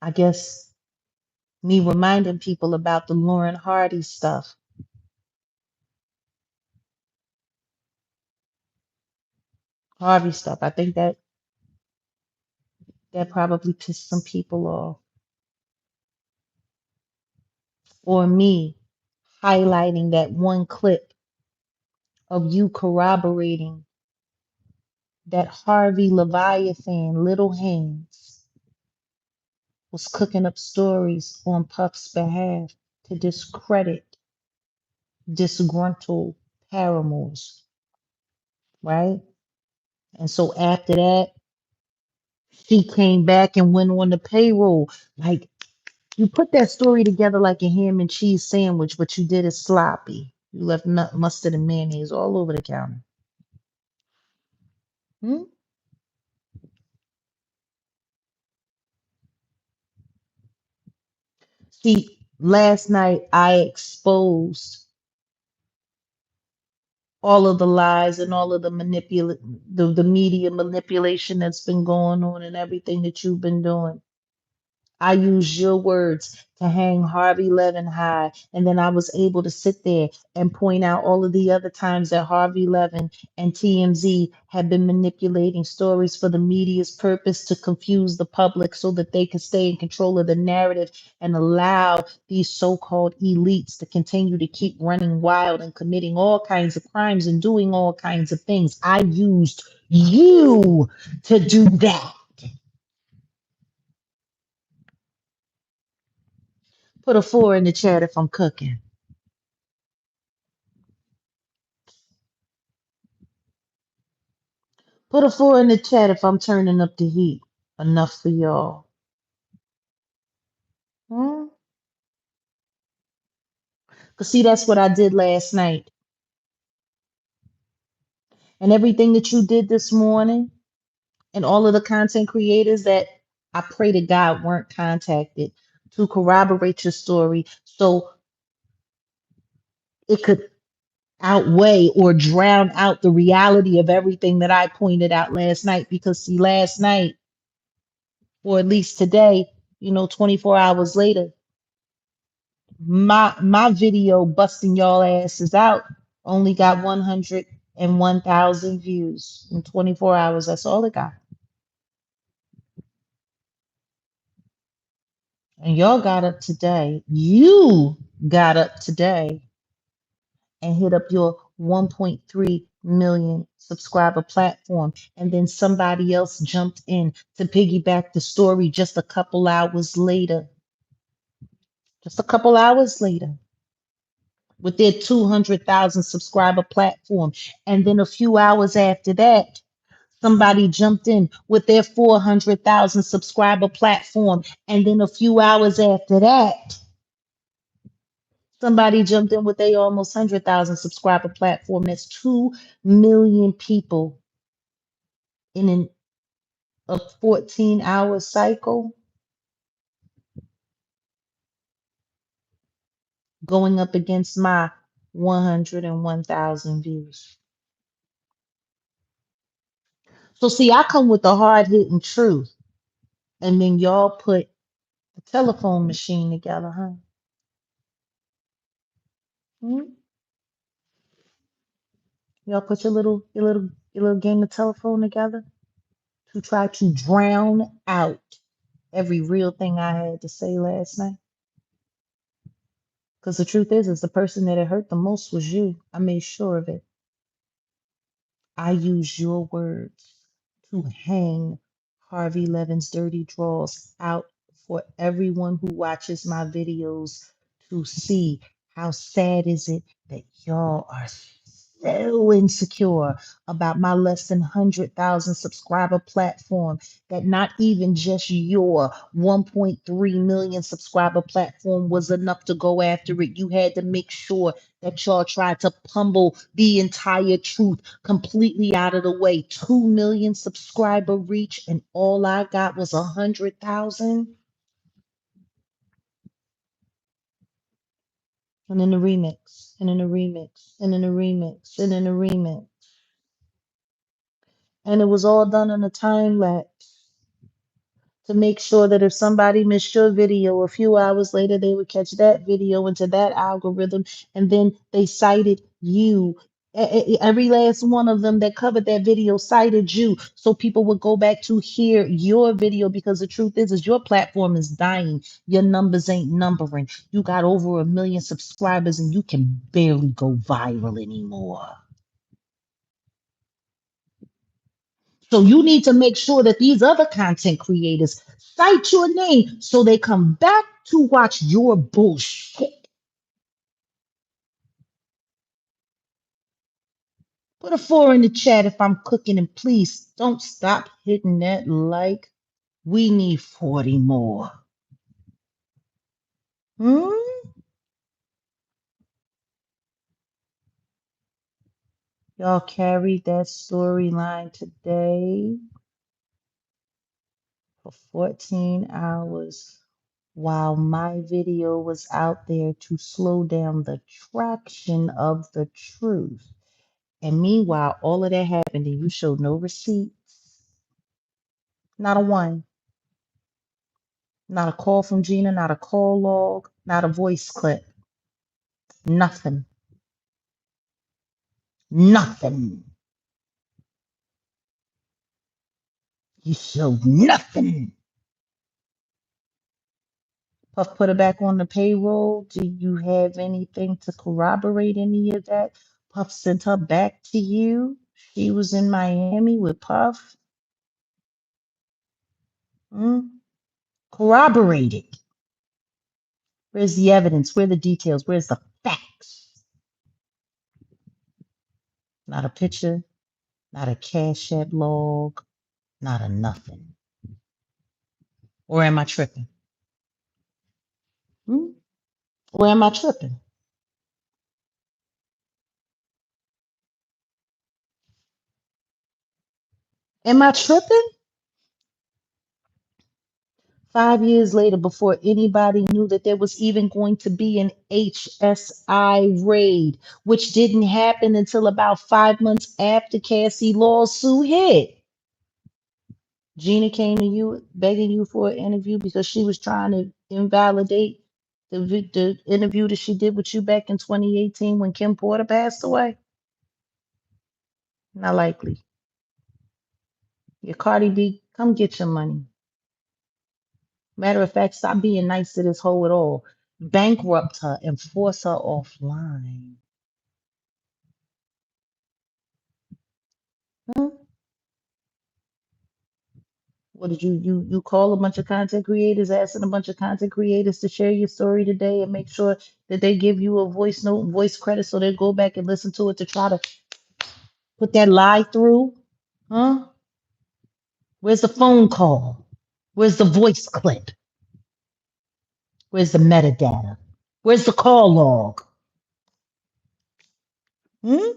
I guess me reminding people about the Lauren Hardy stuff, Harvey stuff. I think that probably pissed some people off. Or me highlighting that one clip of you corroborating that Harvey Leviathan, Little Hands, was cooking up stories on Puff's behalf to discredit disgruntled paramours, right? And so after that, she came back and went on the payroll. Like, you put that story together like a ham and cheese sandwich, but you did it sloppy. You left mustard and mayonnaise all over the counter. Hmm? See, Last night I exposed all of the lies and all of the the media manipulation that's been going on and everything that you've been doing. I used your words to hang Harvey Levin high. And then I was able to sit there and point out all of the other times that Harvey Levin and TMZ had been manipulating stories for the media's purpose to confuse the public so that they could stay in control of the narrative and allow these so-called elites to continue to keep running wild and committing all kinds of crimes and doing all kinds of things. I used you to do that. Put a 4 in the chat if I'm cooking. Put a 4 in the chat if I'm turning up the heat. Enough for y'all. Hmm? Cause see, that's what I did last night. And everything that you did this morning, and all of the content creators that I pray to God weren't contacted to corroborate your story so it could outweigh or drown out the reality of everything that I pointed out last night. Because see, last night, or at least today, 24 hours later, my video busting y'all asses out only got 101,000 views in 24 hours. That's all it got. And y'all got up today. You got up today and hit up your 1.3 million subscriber platform. And then somebody else jumped in to piggyback the story just a couple hours later. Just a couple hours later with their 200,000 subscriber platform. And then a few hours after that, somebody jumped in with their 400,000 subscriber platform. And then a few hours after that, somebody jumped in with their almost 100,000 subscriber platform. That's 2 million people in a 14-hour cycle going up against my 101,000 views. So see, I come with the hard hitting truth. And then y'all put the telephone machine together, huh? Hmm? Y'all put your little game of telephone together to try to drown out every real thing I had to say last night. Because the truth is the person that it hurt the most was you. I made sure of it. I used your words to hang Harvey Levin's dirty draws out for everyone who watches my videos to see. How sad is it that y'all are so insecure about my less than 100,000 subscriber platform that not even just your 1.3 million subscriber platform was enough to go after it. You had to make sure that y'all tried to pummel the entire truth completely out of the way. 2 million subscriber reach, and all I got was 100,000. And in the remix, and in the remix, and in the remix, and in the remix. And it was all done in a time lapse to make sure that if somebody missed your video, a few hours later they would catch that video into that algorithm, and then they cited you. Every last one of them that covered that video cited you, so people would go back to hear your video. Because the truth is your platform is dying. Your numbers ain't numbering. You got over 1 million subscribers and you can barely go viral anymore. So you need to make sure that these other content creators cite your name so they come back to watch your bullshit. Put a 4 in the chat if I'm cooking, and please don't stop hitting that like. We need 40 more. Hmm? Y'all carried that storyline today for 14 hours while my video was out there to slow down the traction of the truth. And meanwhile, all of that happened and you showed no receipts, not a one, not a call from Gina, not a call log, not a voice clip, nothing, nothing. You showed nothing. Puff put her back on the payroll. Do you have anything to corroborate any of that? Puff sent her back to you. She was in Miami with Puff. Hmm? Corroborate it. Where's the evidence? Where are the details? Where's the facts? Not a picture, not a Cash App log, not a nothing. Or am I tripping? Hmm? Or am I tripping? Am I tripping? 5 years later, before anybody knew that there was even going to be an HSI raid, which didn't happen until about 5 months after Cassie lawsuit hit. Gina came to you begging you for an interview because she was trying to invalidate the interview that she did with you back in 2018 when Kim Porter passed away. Not likely. Your Cardi B, come get your money. Matter of fact, stop being nice to this hoe at all. Bankrupt her and force her offline. Huh? What did you call a bunch of content creators, asking a bunch of content creators to share your story today and make sure that they give you a voice note and voice credit so they go back and listen to it to try to put that lie through? Huh? Where's the phone call? Where's the voice clip? Where's the metadata? Where's the call log? Hmm?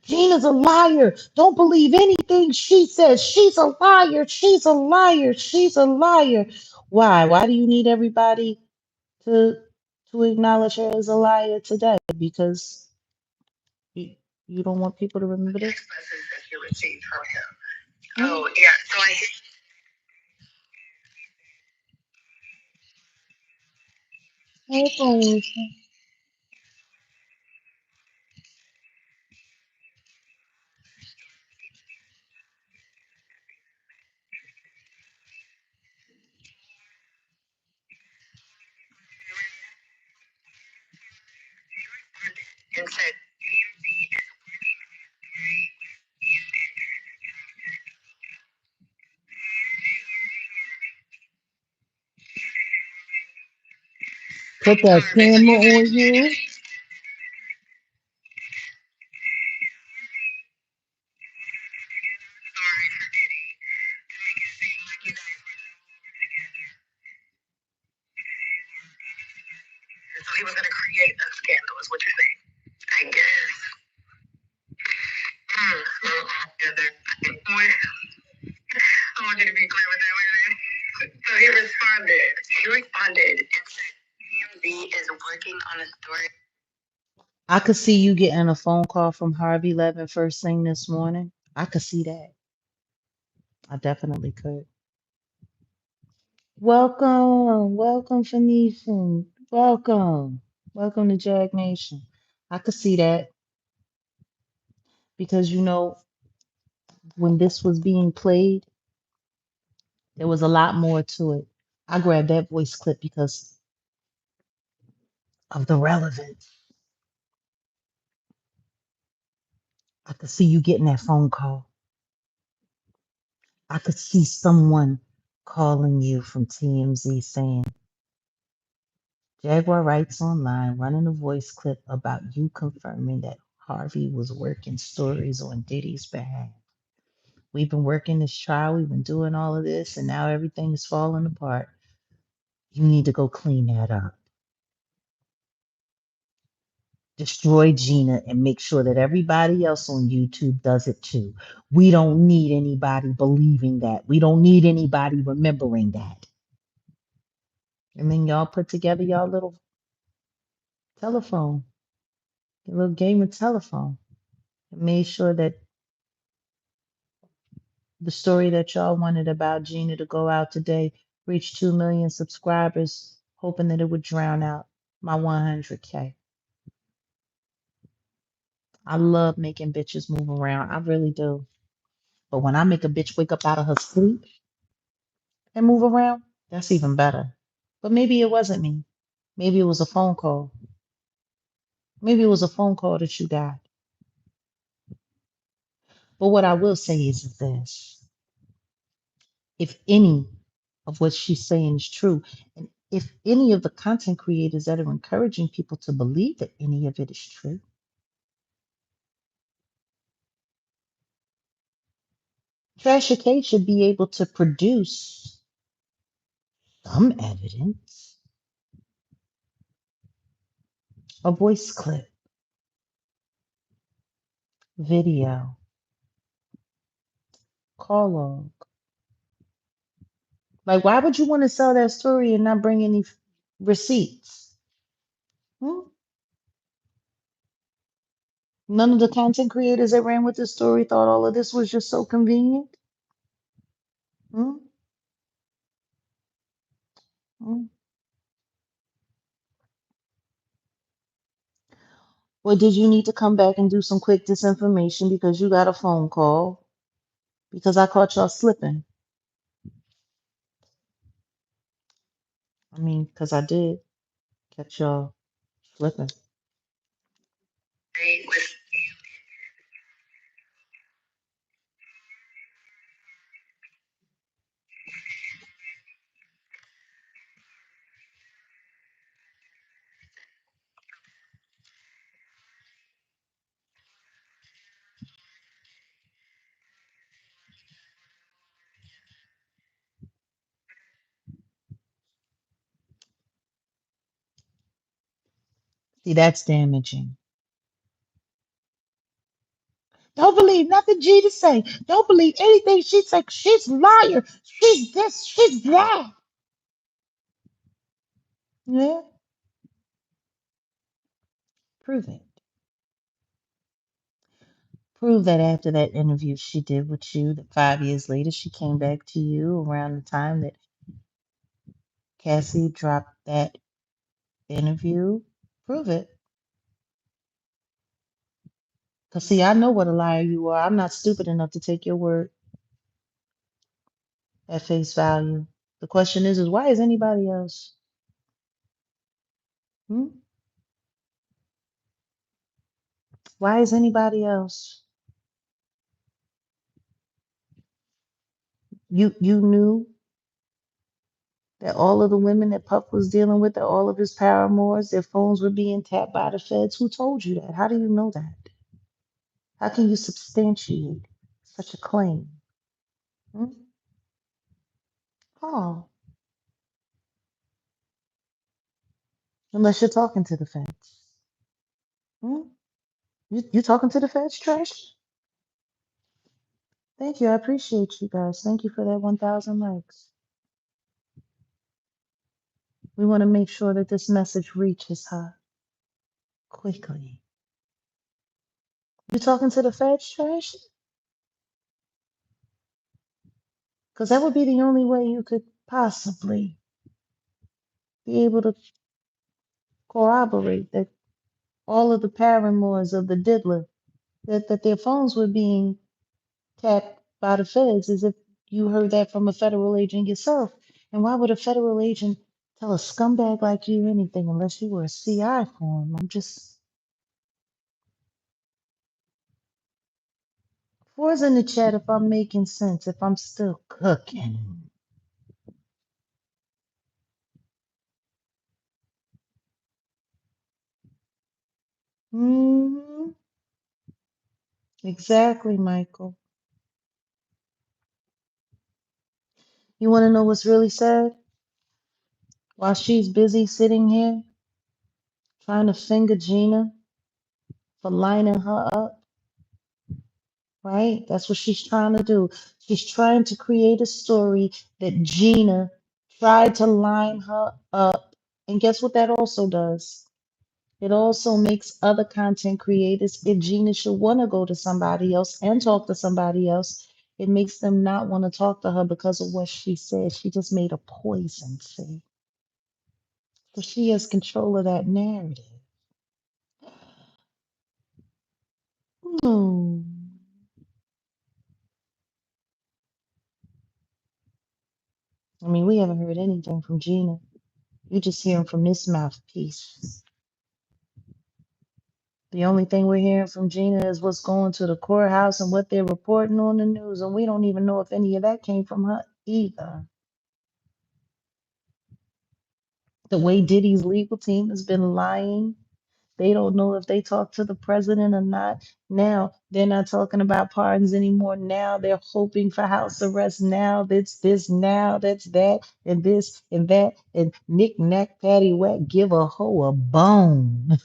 Gina's a liar. Don't believe anything she says. She's a liar. She's a liar. She's a liar. Why? Why do you need everybody to to acknowledge her as a liar today? Because you, you don't want people to remember this? Oh, yeah. So I hit and said, put that camera on you. So he was going to create a scandal, is what you're saying. I guess. I want you to be clear with that. So he responded. He responded and said, TMZ is working on a story. I could see you getting a phone call from Harvey Levin first thing this morning. I could see that. I definitely could. Welcome, welcome, Phoenician. Welcome, welcome to Jag Nation. I could see that because when this was being played, there was a lot more to it. I grabbed that voice clip because of the relevance. I could see you getting that phone call. I could see someone calling you from TMZ saying, Jaguar Wright's online running a voice clip about you confirming that Harvey was working stories on Diddy's behalf. We've been working this trial, we've been doing all of this, and now everything is falling apart. You need to go clean that up. Destroy Gina and make sure that everybody else on YouTube does it too. We don't need anybody believing that. We don't need anybody remembering that. And then y'all put together y'all little telephone, your little game of telephone. And made sure that the story that y'all wanted about Gina to go out today reached 2 million subscribers, hoping that it would drown out my 100K. I love making bitches move around. I really do. But when I make a bitch wake up out of her sleep and move around, that's even better. But maybe it wasn't me. Maybe it was a phone call. Maybe it was a phone call that you got. But what I will say is this: if any of what she's saying is true, and if any of the content creators that are encouraging people to believe that any of it is true, Tasha K should be able to produce some evidence, a voice clip, video, call log. Like, why would you want to sell that story and not bring any receipts? Hmm? None of the content creators that ran with the story thought all of this was just so convenient. Hmm? Hmm? Or did you need to come back and do some quick disinformation because you got a phone call? Because I caught y'all slipping. I mean, because I did catch y'all slipping. See, that's damaging. Don't believe nothing Gina say. Don't believe anything she said. She's a liar. She's this. She's that. Yeah, prove it. Prove that after that interview she did with you, that 5 years later she came back to you around the time that Cassie dropped that interview. Prove it. Because, see, I know what a liar you are. I'm not stupid enough to take your word at face value. The question is why is anybody else? Hmm? Why is anybody else? You knew that all of the women that Puff was dealing with, that all of his paramours, their phones were being tapped by the feds. Who told you that? How do you know that? How can you substantiate such a claim? Hmm? Oh, unless you're talking to the feds. Hmm? You talking to the feds, Trash? Thank you. I appreciate you guys. Thank you for that 1,000 likes. We want to make sure that this message reaches her quickly. You talking to the feds, Trash? Because that would be the only way you could possibly be able to corroborate that all of the paramours of the diddler, that their phones were being tapped by the feds, as if you heard that from a federal agent yourself. And why would a federal agent tell a scumbag like you anything unless you were a CI for him? I'm just, who's in the chat if I'm making sense, if I'm still cooking? Hmm. Exactly, Michael. You want to know what's really sad? While she's busy sitting here trying to finger Gina for lining her up, right? That's what she's trying to do. She's trying to create a story that Gina tried to line her up. And guess what that also does? It also makes other content creators, if Gina should want to go to somebody else and talk to somebody else, it makes them not want to talk to her because of what she said. She just made a poison, see? So she has control of that narrative. Hmm. I mean, we haven't heard anything from Gina. You just hearing from this mouthpiece. The only thing we're hearing from Gina is what's going to the courthouse and what they're reporting on the news, and we don't even know if any of that came from her either. The way Diddy's legal team has been lying, they don't know if they talked to the president or not. Now they're not talking about pardons anymore. Now they're hoping for house arrest. Now that's this, now that's that, and this and that, and knick knack, patty whack, give a hoe a bone.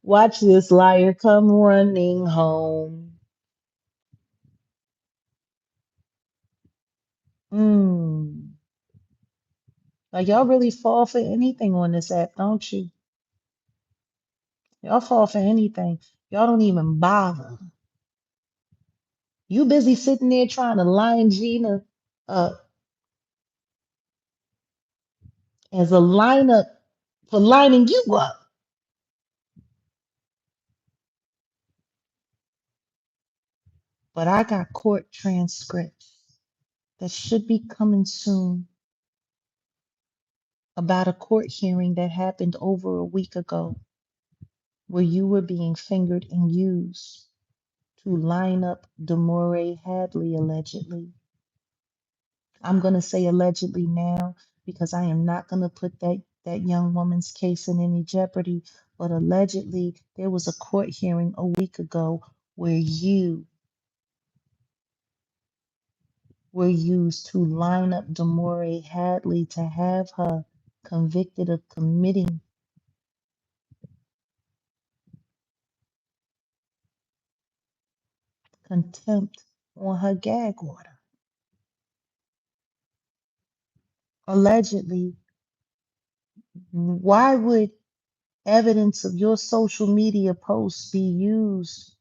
Watch this liar come running home. Mm. Like y'all really fall for anything on this app, don't you? Y'all fall for anything. Y'all don't even bother. You busy sitting there trying to line Gina up as a lineup for lining you up. But I got court transcripts that should be coming soon about a court hearing that happened over a week ago where you were being fingered and used to line up Deore Hadley allegedly. I'm going to say allegedly now because I am not going to put that young woman's case in any jeopardy. But allegedly, there was a court hearing a week ago where you were used to line up Deore Hadley to have her convicted of committing contempt on her gag order. Allegedly, why would evidence of your social media posts be used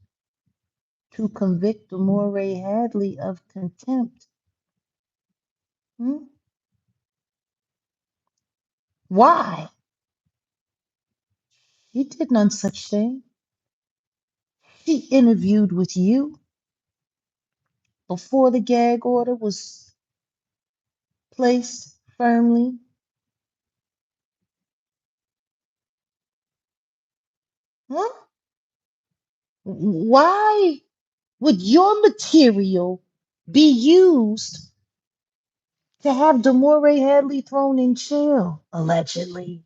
to convict Deore Hadley of contempt? Hmm? Why? She did none such thing. She interviewed with you before the gag order was placed firmly. Huh? Why would your material be used to have Deore Hadley thrown in jail, allegedly?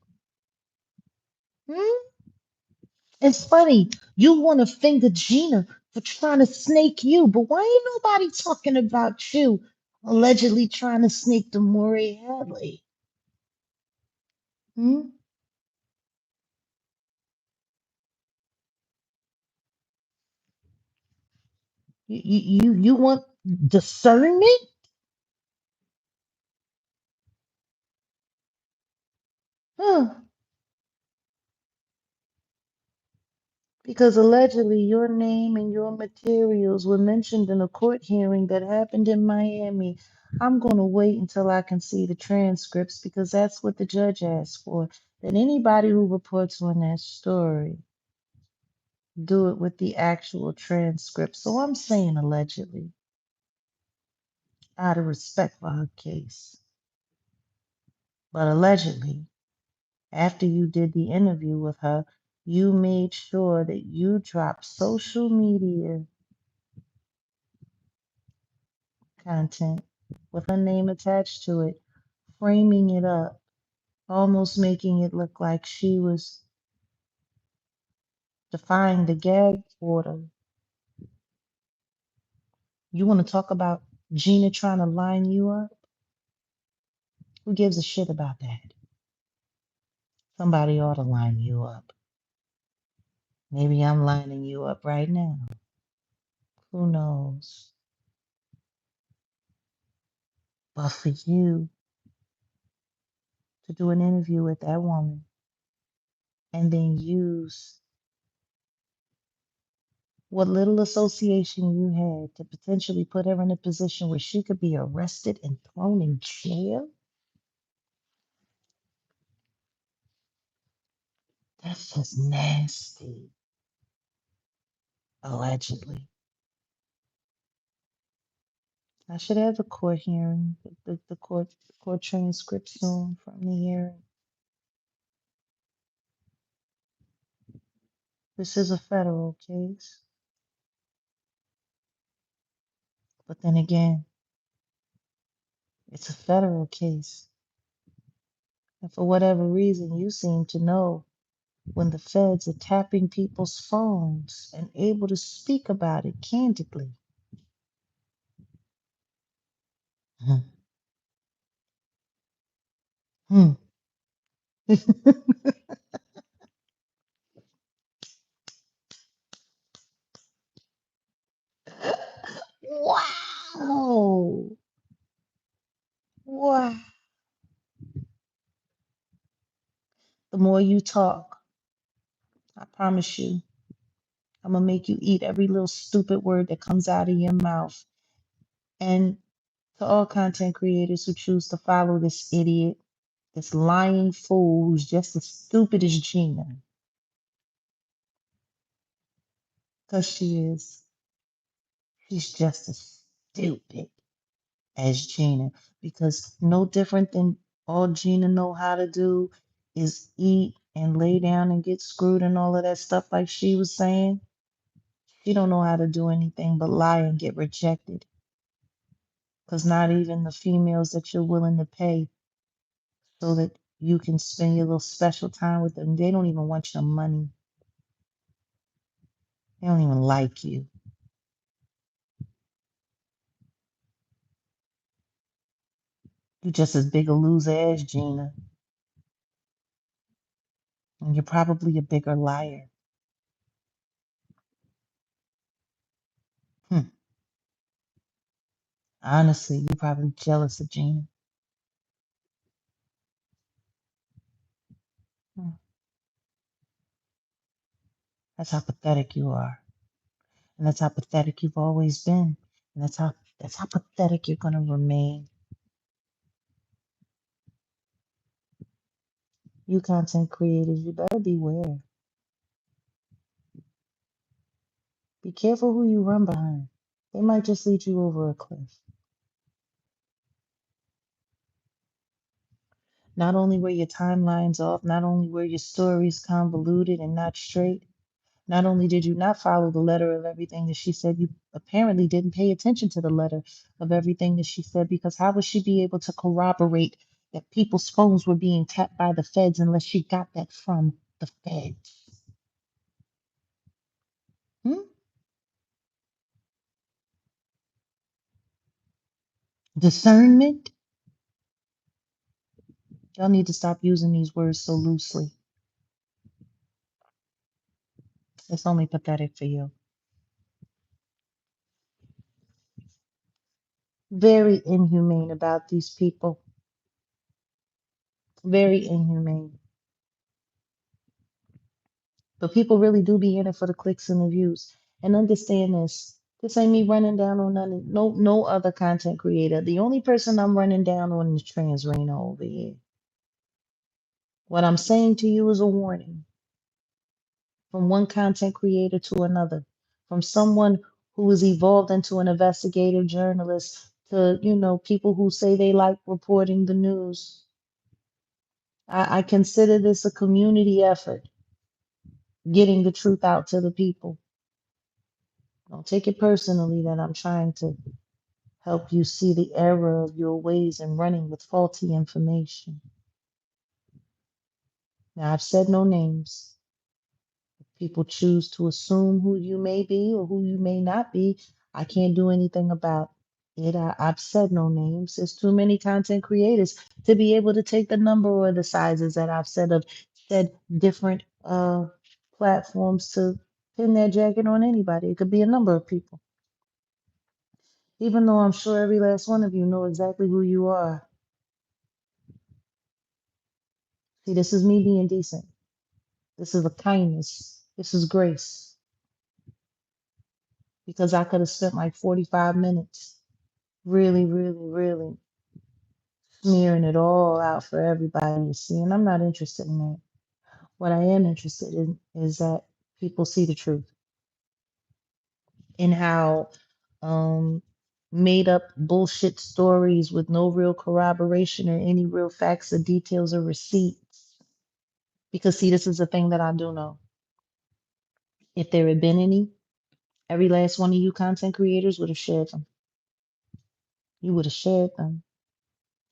Hmm? It's funny, you want to finger Gina for trying to snake you, but why ain't nobody talking about you allegedly trying to snake Deore Hadley? Hmm? You want discernment? Huh. Because allegedly your name and your materials were mentioned in a court hearing that happened in Miami. I'm going to wait until I can see the transcripts because that's what the judge asked for. That anybody who reports on that story do it with the actual transcript. So I'm saying allegedly, out of respect for her case. But allegedly, after you did the interview with her, you made sure that you dropped social media content with her name attached to it, framing it up, almost making it look like she was defying the gag order. You want to talk about Gina trying to line you up? Who gives a shit about that? Somebody ought to line you up. Maybe I'm lining you up right now. Who knows? But for you to do an interview with that woman and then use what little association you had to potentially put her in a position where she could be arrested and thrown in jail, that's just nasty. Allegedly. I should have the court hearing, the court transcript soon from the hearing. This is a federal case. But then again, it's a federal case. And for whatever reason, you seem to know when the feds are tapping people's phones and able to speak about it candidly. Hmm. Hmm. Wow. Wow. The more you talk, I promise you, I'm going to make you eat every little stupid word that comes out of your mouth. And to all content creators who choose to follow this idiot, this lying fool who's just as stupid as Gina, because she is, she's just as stupid as Gina. Because no different than all Gina know how to do is eat and lay down and get screwed and all of that stuff like she was saying. She don't know how to do anything but lie and get rejected. Because not even the females that you're willing to pay so that you can spend your little special time with them, they don't even want your money. They don't even like you. You're just as big a loser as Gina. And you're probably a bigger liar. Hmm. Honestly, you're probably jealous of Gina. Hmm. That's how pathetic you are. And that's how pathetic you've always been. And that's how pathetic you're gonna remain. You content creators, you better beware. Be careful who you run behind. They might just lead you over a cliff. Not only were your timelines off, not only were your stories convoluted and not straight, not only did you not follow the letter of everything that she said, you apparently didn't pay attention to the letter of everything that she said, because how would she be able to corroborate that people's phones were being tapped by the feds unless she got that from the feds? Hmm? Discernment? Y'all need to stop using these words so loosely. It's only pathetic for you. Very inhumane about these people. Very inhumane. But people really do be in it for the clicks and the views. And understand this. This ain't me running down on no other content creator. The only person I'm running down on is Trans Rena over here. What I'm saying to you is a warning from one content creator to another, from someone who is evolved into an investigative journalist to, people who say they like reporting the news. I consider this a community effort, getting the truth out to the people. Don't take it personally that I'm trying to help you see the error of your ways in running with faulty information. Now, I've said no names. If people choose to assume who you may be or who you may not be, I can't do anything about it. I've said no names. There's too many content creators to be able to take the number or the sizes that I've said different platforms to pin their jacket on anybody. It could be a number of people. Even though I'm sure every last one of you know exactly who you are. See, this is me being decent. This is a kindness. This is grace. Because I could have spent like 45 minutes really, really, really smearing it all out for everybody to see. And I'm not interested in that. What I am interested in is that people see the truth in how um, made up bullshit stories with no real corroboration or any real facts or details or receipts. Because, see, this is the thing that I do know. If there had been any, every last one of you content creators would have shared them. You would have shared them.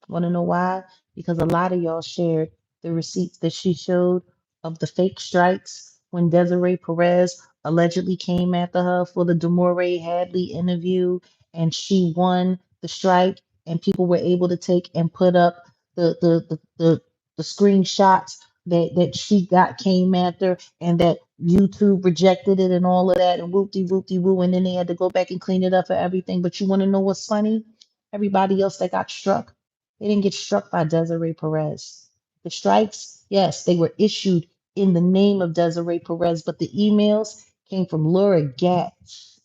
Want to know why? Because a lot of y'all shared the receipts that she showed of the fake strikes when Desiree Perez allegedly came after her for the Deore Hadley interview and she won the strike and people were able to take and put up the screenshots that she got came after and that YouTube rejected it and all of that and whoop de woo and then they had to go back and clean it up for everything. But you want to know what's funny? Everybody else that got struck, they didn't get struck by Desiree Perez. The strikes, yes, they were issued in the name of Desiree Perez, but the emails came from Laura Gatz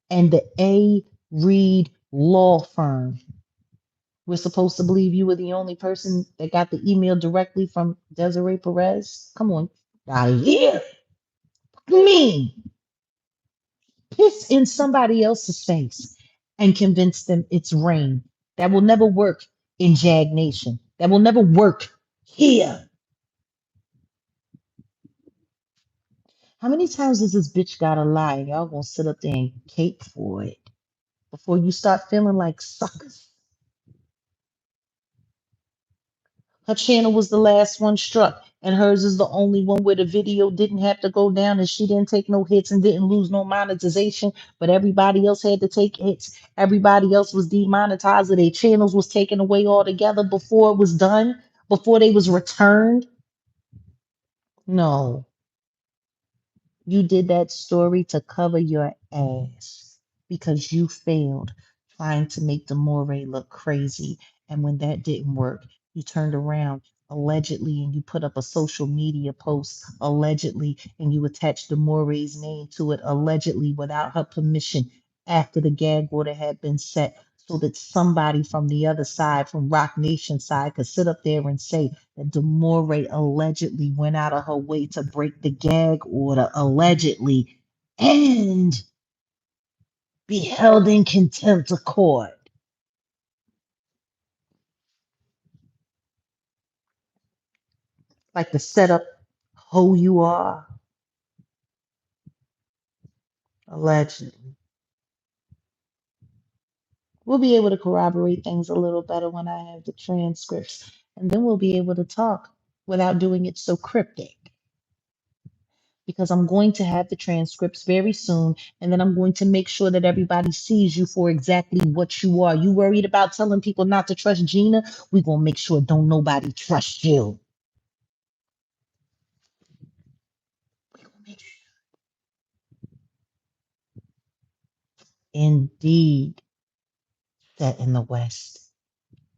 and the A. Reed law firm. We're supposed to believe you were the only person that got the email directly from Desiree Perez? Come on, out of here. Me. Piss in somebody else's face and convince them it's rain. That will never work in Jag Nation. That will never work here. How many times does this bitch gotta lie? Y'all gonna sit up there and cape for it before you start feeling like suckers. Her channel was the last one struck, and hers is the only one where the video didn't have to go down and she didn't take no hits and didn't lose no monetization, but everybody else had to take hits. Everybody else was demonetized, or their channels was taken away altogether before it was done, before they was returned. No. You did that story to cover your ass because you failed trying to make Demore look crazy. And when that didn't work, you turned around allegedly and you put up a social media post allegedly and you attached Demore's name to it allegedly without her permission after the gag order had been set so that somebody from the other side, from Rock Nation side, could sit up there and say that Demore allegedly went out of her way to break the gag order, allegedly, and be held in contempt of court. Like the setup, who you are, allegedly. We'll be able to corroborate things a little better when I have the transcripts, and then we'll be able to talk without doing it so cryptic. Because I'm going to have the transcripts very soon, and then I'm going to make sure that everybody sees you for exactly what you are. You worried about telling people not to trust Gina? We're going to make sure don't nobody trust you. We gonna make sure. Indeed, set in the West.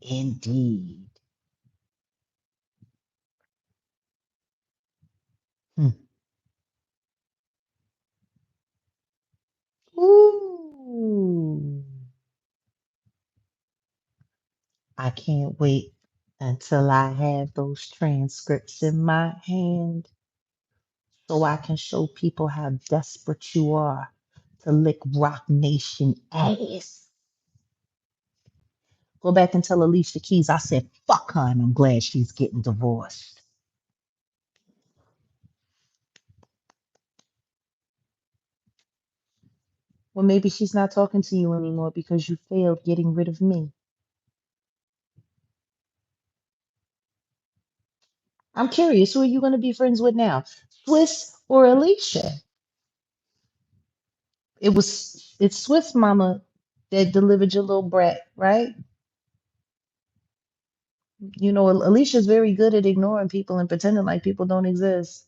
Indeed. Hmm. Ooh. I can't wait until I have those transcripts in my hand so I can show people how desperate you are to lick Rock Nation ass. Go back and tell Alicia Keys I said fuck her and I'm glad she's getting divorced. Well, maybe she's not talking to you anymore because you failed getting rid of me. I'm curious, who are you going to be friends with now? Swiss or Alicia? It's Swiss mama that delivered your little brat, right? You know, Alicia's very good at ignoring people and pretending like people don't exist.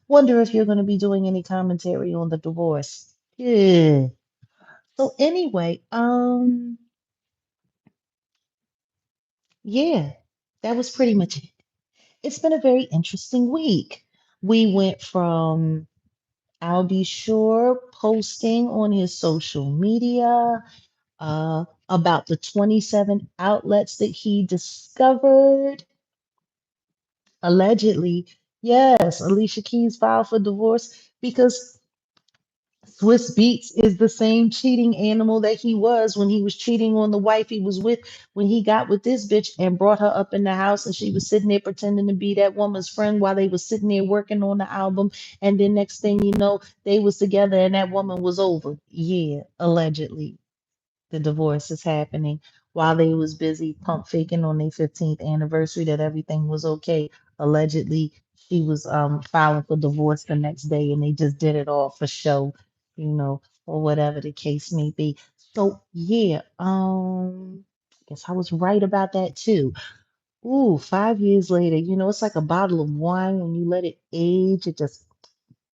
Wonder if you're going to be doing any commentary on the divorce. Yeah. So anyway, yeah, that was pretty much it. It's been a very interesting week. We went from I'll be sure posting on his social media about the 27 outlets that he discovered. Allegedly, yes, Alicia Keys filed for divorce because Swiss Beats is the same cheating animal that he was when he was cheating on the wife he was with when he got with this bitch and brought her up in the house and she was sitting there pretending to be that woman's friend while they was sitting there working on the album and then next thing you know they was together and that woman was over. Yeah, allegedly the divorce is happening while they was busy pump faking on their 15th anniversary that everything was okay. Allegedly, she was filing for divorce the next day and they just did it all for show, or whatever the case may be. So yeah, I guess I was right about that too. Ooh, 5 years later, it's like a bottle of wine when you let it age, it just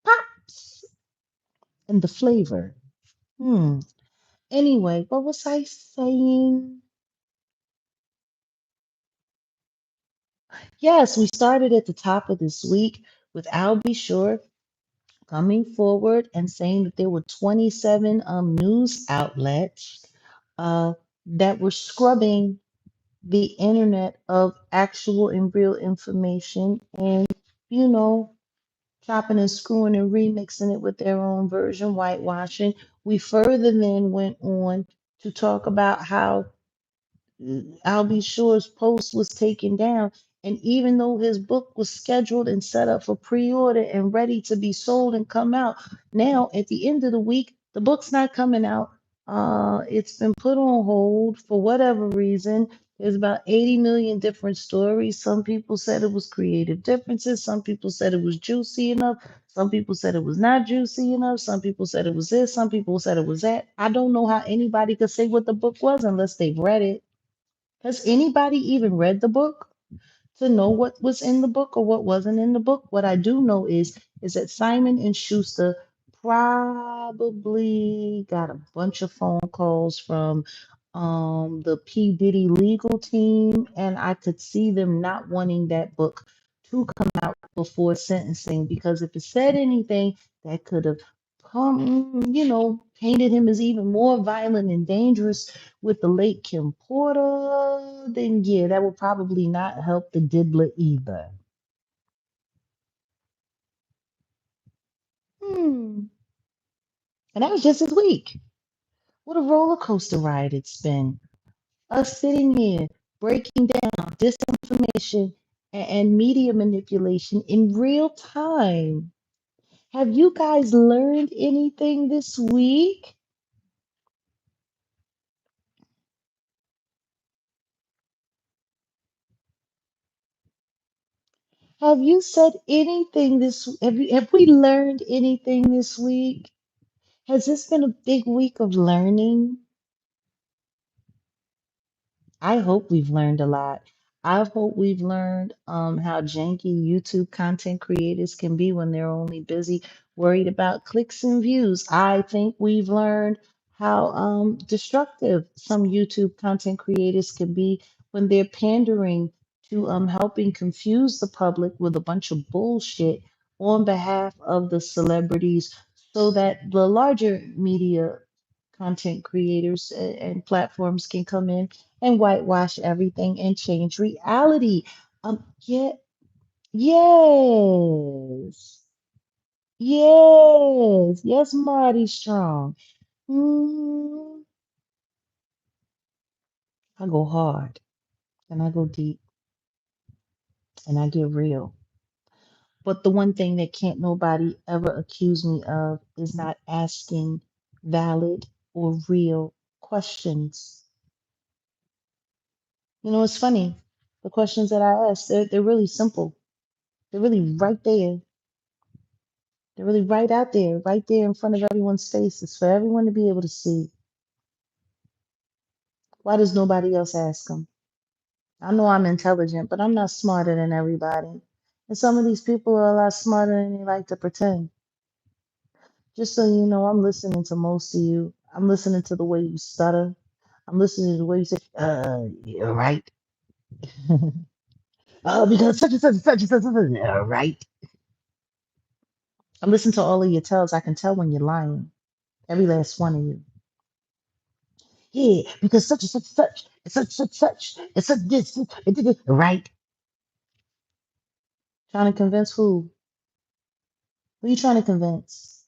pops in the flavor. Hmm. Anyway, what was I saying? Yes, we started at the top of this week with Al B. Shore coming forward and saying that there were 27 news outlets that were scrubbing the internet of actual and real information and, you know, chopping and screwing and remixing it with their own version, whitewashing. We further then went on to talk about how I'll be sure's post was taken down. And even though his book was scheduled and set up for pre-order and ready to be sold and come out, now at the end of the week, the book's not coming out. It's been put on hold for whatever reason. There's about 80 million different stories. Some people said it was creative differences. Some people said it was juicy enough. Some people said it was not juicy enough. Some people said it was this. Some people said it was that. I don't know how anybody could say what the book was unless they've read it. Has anybody even read the book to know what was in the book or what wasn't in the book? What I do know is that Simon and Schuster probably got a bunch of phone calls from the P. Diddy legal team, and I could see them not wanting that book to come out before sentencing because if it said anything that could have painted him as even more violent and dangerous with the late Kim Porter, then yeah, that would probably not help the diddler either. Hmm. And that was just this week. What a roller coaster ride it's been. Us sitting here breaking down disinformation and media manipulation in real time. Have you guys learned anything this week? Have you said anything have we learned anything this week? Has this been a big week of learning? I hope we've learned a lot. I hope we've learned how janky YouTube content creators can be when they're only busy worried about clicks and views. I think we've learned how destructive some YouTube content creators can be when they're pandering to helping confuse the public with a bunch of bullshit on behalf of the celebrities so that the larger media content creators and platforms can come in and whitewash everything and change reality. Yeah, yes, yes, Marty Strong. Mm, I go hard and I go deep and I get real. But the one thing that can't nobody ever accuse me of is not asking valid or real questions. It's funny. The questions that I ask, they're really simple. They're really right there. They're really right there in front of everyone's faces for everyone to be able to see. Why does nobody else ask them? I know I'm intelligent, but I'm not smarter than everybody. And some of these people are a lot smarter than they like to pretend. Just so you know, I'm listening to most of you. I'm listening to the way you stutter. I'm listening to the way you say, you're right. Because such and such and such and such and such, right? I listen to all of your tells. I can tell when you're lying. Every last one of you. Yeah, because such and such and such, and such, and such this, and this, right? Trying to convince who? Who you trying to convince?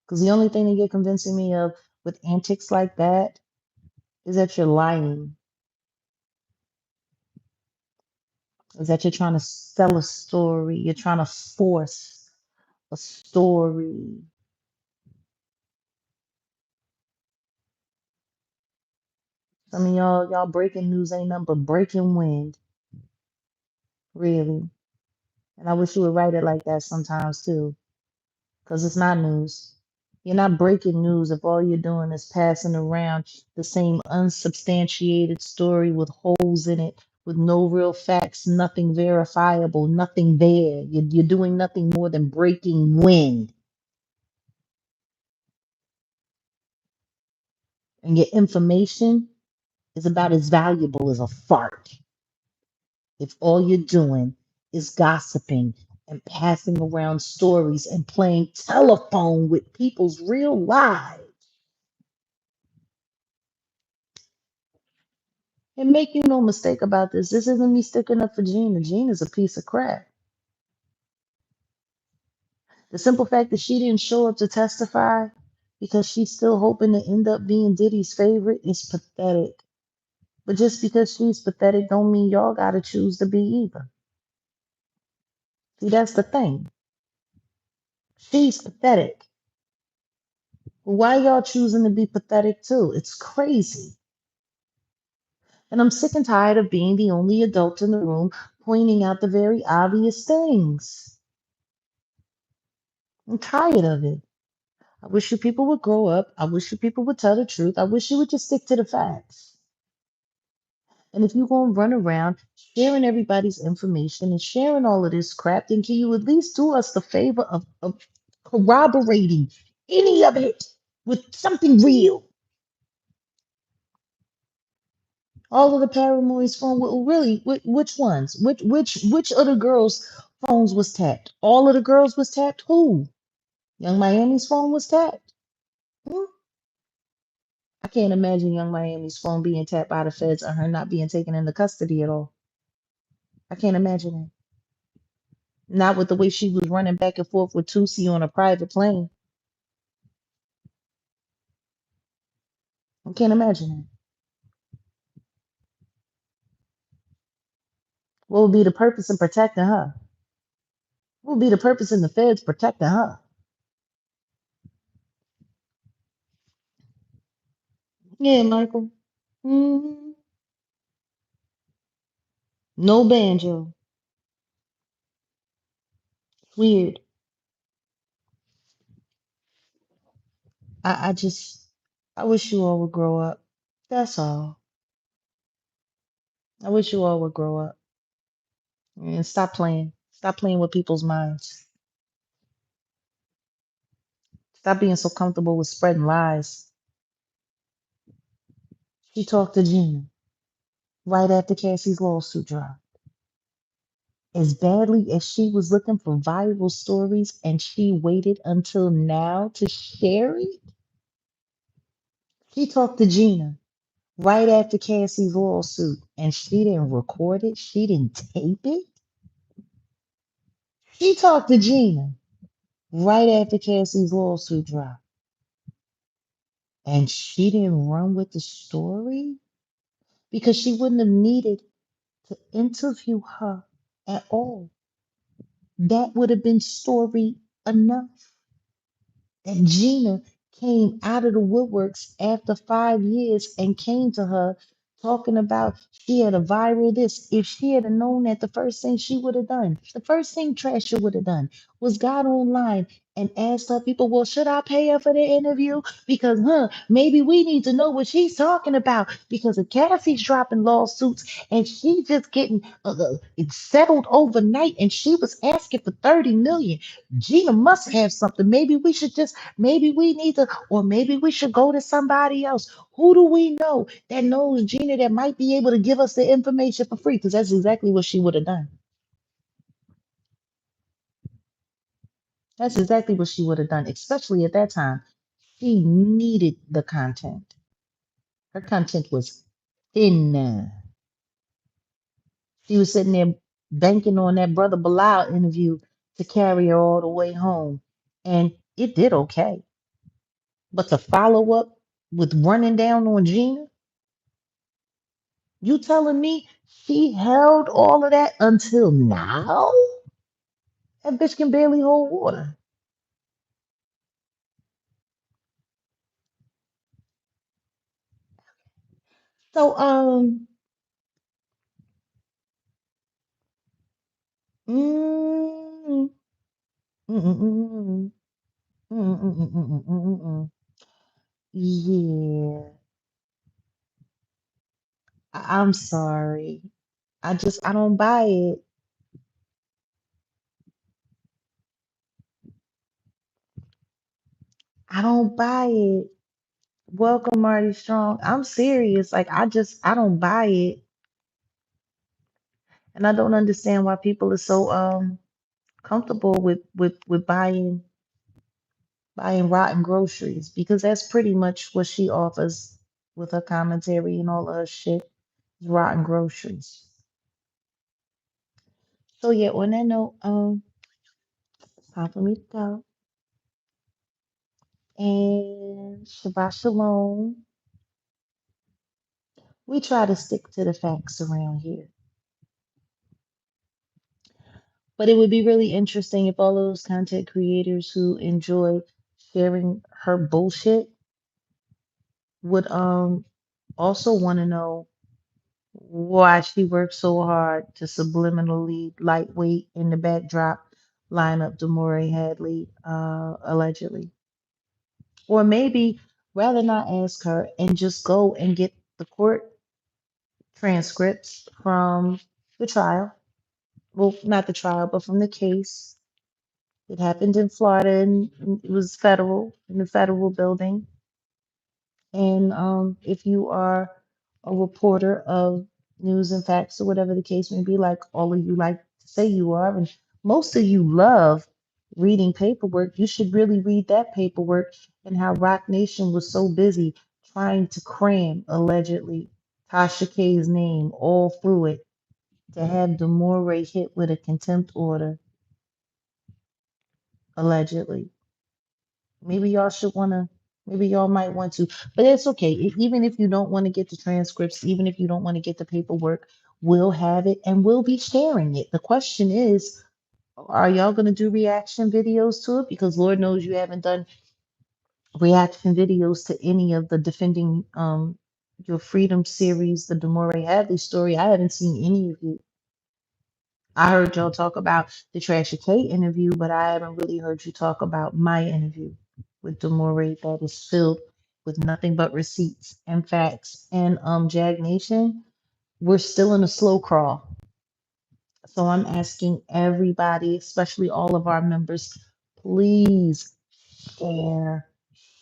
Because the only thing that you're convincing me of with antics like that is that you're lying, is that you're trying to sell a story, you're trying to force a story. Some of y'all breaking news ain't nothing but breaking wind, really. And I wish you would write it like that sometimes too, because it's not news. You're not breaking news if all you're doing is passing around the same unsubstantiated story with holes in it, with no real facts, nothing verifiable, nothing there. You're doing nothing more than breaking wind. And your information is about as valuable as a fart if all you're doing is gossiping and passing around stories and playing telephone with people's real lives. And make you no mistake about this. This isn't me sticking up for Gina. Gina's a piece of crap. The simple fact that she didn't show up to testify because she's still hoping to end up being Diddy's favorite is pathetic. But just because she's pathetic don't mean y'all gotta choose to be either. See, that's the thing. She's pathetic. Why y'all choosing to be pathetic too? It's crazy. And I'm sick and tired of being the only adult in the room pointing out the very obvious things. I'm tired of it. I wish you people would grow up. I wish you people would tell the truth. I wish you would just stick to the facts. And if you're going to run around sharing everybody's information and sharing all of this crap, then can you at least do us the favor of corroborating any of it with something real? All of the Paramour's phone, well, really, which ones? Which of the girls' phones was tapped? All of the girls was tapped? Who? Young Miami's phone was tapped? Hmm? I can't imagine Young Miami's phone being tapped by the feds or her not being taken into custody at all. I can't imagine it. Not with the way she was running back and forth with Tusi on a private plane. I can't imagine it. What would be the purpose in protecting her? What would be the purpose in the feds protecting her? Yeah, Michael. hmm No banjo. Weird. I just, I wish you all would grow up. That's all. I wish you all would grow up and stop playing. Stop playing with people's minds. Stop being so comfortable with spreading lies. She talked to Gina right after Cassie's lawsuit dropped. As badly as she was looking for viral stories and she waited until now to share it, she talked to Gina right after Cassie's lawsuit and she didn't record it. She didn't tape it. She talked to Gina right after Cassie's lawsuit dropped. And she didn't run with the story because she wouldn't have needed to interview her at all. That would have been story enough. That Gina came out of the woodworks after 5 years and came to her talking about she had a viral this. If she had known that, the first thing she would have done, the first thing Trasher would have done was got online and asked her people, well, should I pay her for the interview? Because, maybe we need to know what she's talking about. Because if Cassie's dropping lawsuits and she just getting it settled overnight and she was asking for 30 million, Gina must have something. Maybe we need to, or maybe we should go to somebody else. Who do we know that knows Gina that might be able to give us the information for free? Because that's exactly what she would have done. That's exactly what she would have done, especially at that time. She needed the content. Her content was thin. She was sitting there banking on that Brother Bilal interview to carry her all the way home. And it did okay. But to follow up with running down on Gina, you telling me she held all of that until now? That bitch can barely hold water. So, mm, mm, mm, mm, mm, mm, mm, mm, mm, mm, mm, mm. Yeah, I'm sorry. I don't buy it. I don't buy it. Welcome, Marty Strong. I'm serious. Like, I don't buy it. And I don't understand why people are so comfortable with buying rotten groceries because that's pretty much what she offers with her commentary and all of her shit is rotten groceries. So yeah, on that note, it's time for me to go. And Shabbat Shalom. We try to stick to the facts around here. But it would be really interesting if all those content creators who enjoy sharing her bullshit would also want to know why she worked so hard to subliminally lightweight in the backdrop line up Deore Hadley allegedly. Or maybe rather not ask her and just go and get the court transcripts from the trial. Well, not the trial, but from the case. It happened in Florida and it was federal, in the federal building. And if you are a reporter of news and facts or whatever the case may be, like all of you like to say you are, and most of you love reading paperwork, you should really read that paperwork and how Rock Nation was so busy trying to cram, allegedly, Tasha K's name all through it to have Deore hit with a contempt order, allegedly. Maybe y'all should want to, maybe y'all might want to, but it's okay. Even if you don't want to get the transcripts, even if you don't want to get the paperwork, we'll have it and we'll be sharing it. The question is, are y'all going to do reaction videos to it? Because Lord knows you haven't done reaction videos to any of the Defending Your Freedom series, the Deore Hadley story. I haven't seen any of you. I heard y'all talk about the Tasha K interview, but I haven't really heard you talk about my interview with Deore that is filled with nothing but receipts and facts. And Jag Nation, we're still in a slow crawl. So I'm asking everybody, especially all of our members, please share,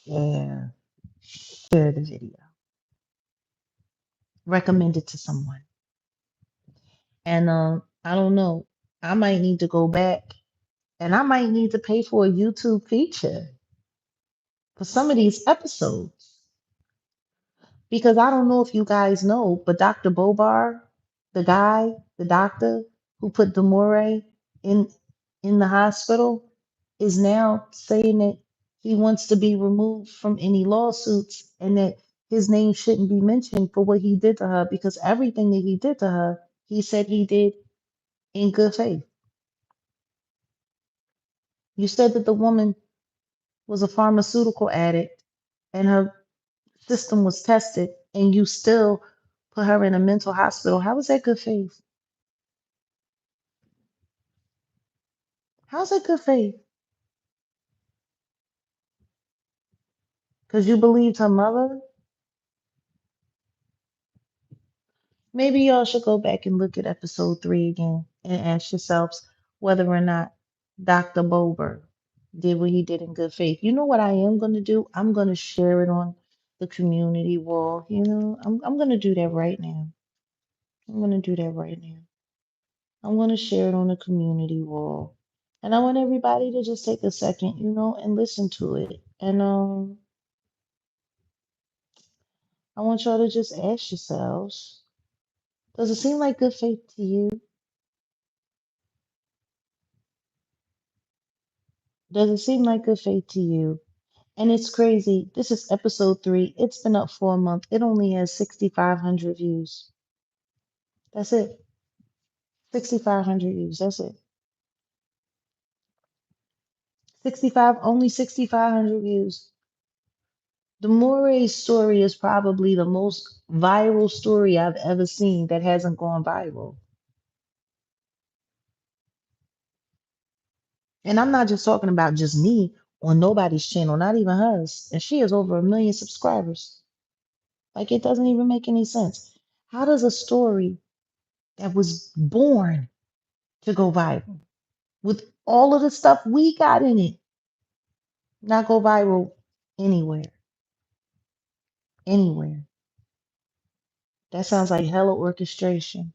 share, share the video. Recommend it to someone. And I don't know, I might need to go back and I might need to pay for a YouTube feature for some of these episodes because I don't know if you guys know, but Dr. Bobar, the doctor who put Deore in in the hospital, is now saying that he wants to be removed from any lawsuits and that his name shouldn't be mentioned for what he did to her because everything that he did to her, he said he did in good faith. You said that the woman was a pharmaceutical addict and her system was tested and you still put her in a mental hospital. How is that good faith? How's it good faith? Because you believed her mother? Maybe y'all should go back and look at episode 3 again and ask yourselves whether or not Dr. Bober did what he did in good faith. You know what I am going to do? I'm going to share it on the community wall. I'm going to do that right now. I'm going to do that right now. I'm going to share it on the community wall. And I want everybody to just take a second, and listen to it. And I want y'all to just ask yourselves, does it seem like good faith to you? Does it seem like good faith to you? And it's crazy. This is episode 3. It's been up for a month. It only has 6,500 views. That's it. 6,500 views. That's it. only 6,500 views. The Moray story is probably the most viral story I've ever seen that hasn't gone viral. And I'm not just talking about just me on nobody's channel, not even hers. And she has over 1 million subscribers. Like, it doesn't even make any sense. How does a story that was born to go viral with all of the stuff we got in it not go viral anywhere? Anywhere. That sounds like hella orchestration.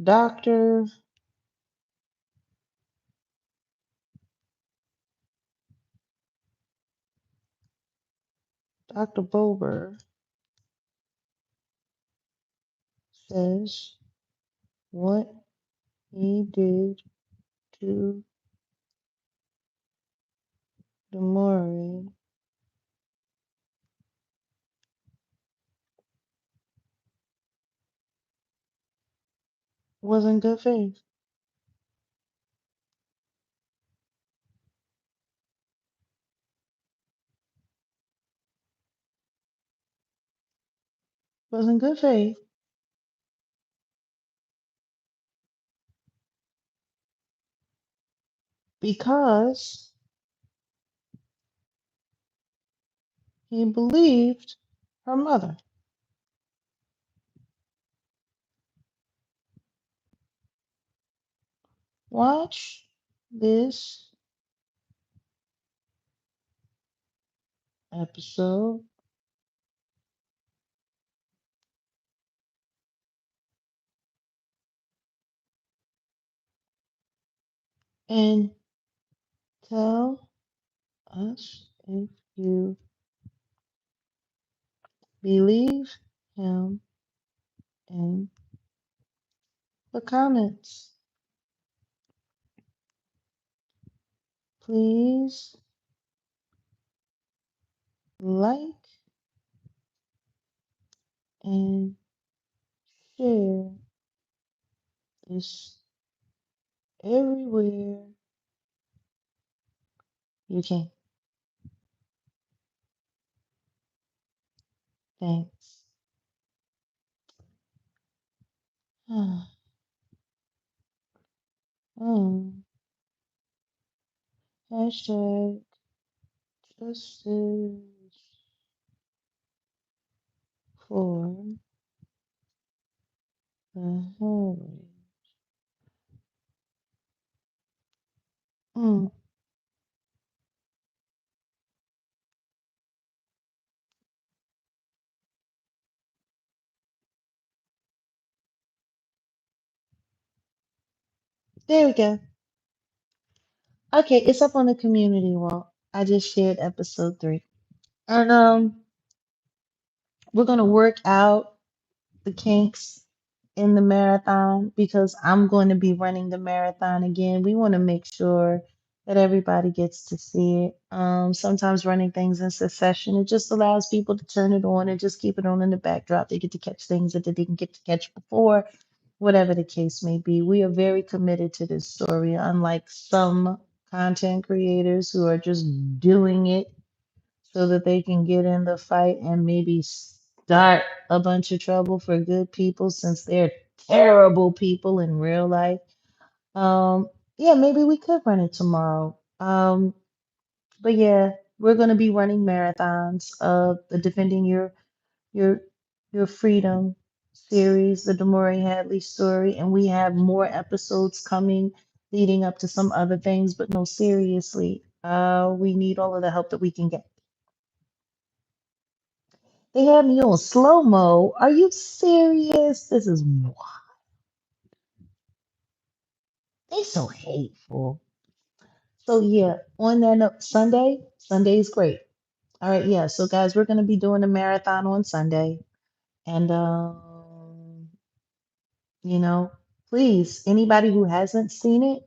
Dr. Dr. Bober says what he did to Demore wasn't good faith. Wasn't good faith because he believed her mother. Watch this episode and tell us if you believe him in the comments. Please like and share this everywhere you can. Thanks. um, hashtag justice for the Harry. Mm, there we go. Okay, it's up on the community wall. I just shared episode 3. And we're gonna work out the kinks in the marathon because I'm going to be running the marathon again. We want to make sure that everybody gets to see it. Sometimes running things in succession, it just allows people to turn it on and just keep it on in the backdrop. They get to catch things that they didn't get to catch before, whatever the case may be. We are very committed to this story, unlike some content creators who are just doing it so that they can get in the fight and maybe start a bunch of trouble for good people since they're terrible people in real life. Yeah, maybe we could run it tomorrow. But yeah, we're gonna be running marathons of the Defending Your Your Freedom series, the Deore Hadley story, and we have more episodes coming leading up to some other things. But no, seriously, we need all of the help that we can get. They have me on slow mo. Are you serious? This is they so hateful. So yeah, on that note, Sunday is great. All right, yeah. So guys, we're gonna be doing a marathon on Sunday, and you know, please, anybody who hasn't seen it,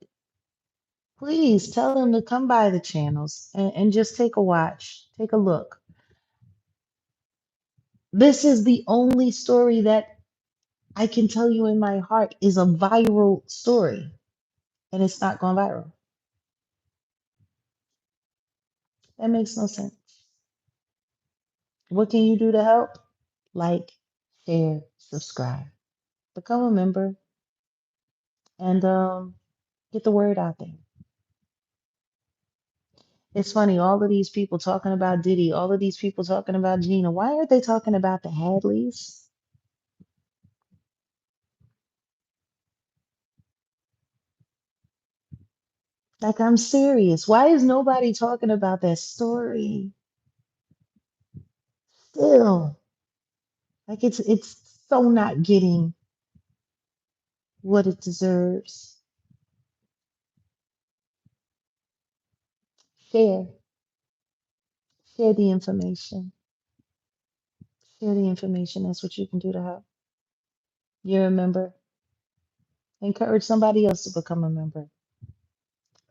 please tell them to come by the channels and just take a watch, take a look. This is the only story that I can tell you in my heart is a viral story, and it's not gone viral. That makes no sense. What can you do to help? Like, share, subscribe, become a member, and get the word out there. It's funny, all of these people talking about Diddy, all of these people talking about Gina. Why aren't they talking about the Hadleys? Like, I'm serious. Why is nobody talking about that story still? Like, it's so not getting what it deserves. Share, share the information. Share the information. That's what you can do to help. You're a member. Encourage somebody else to become a member.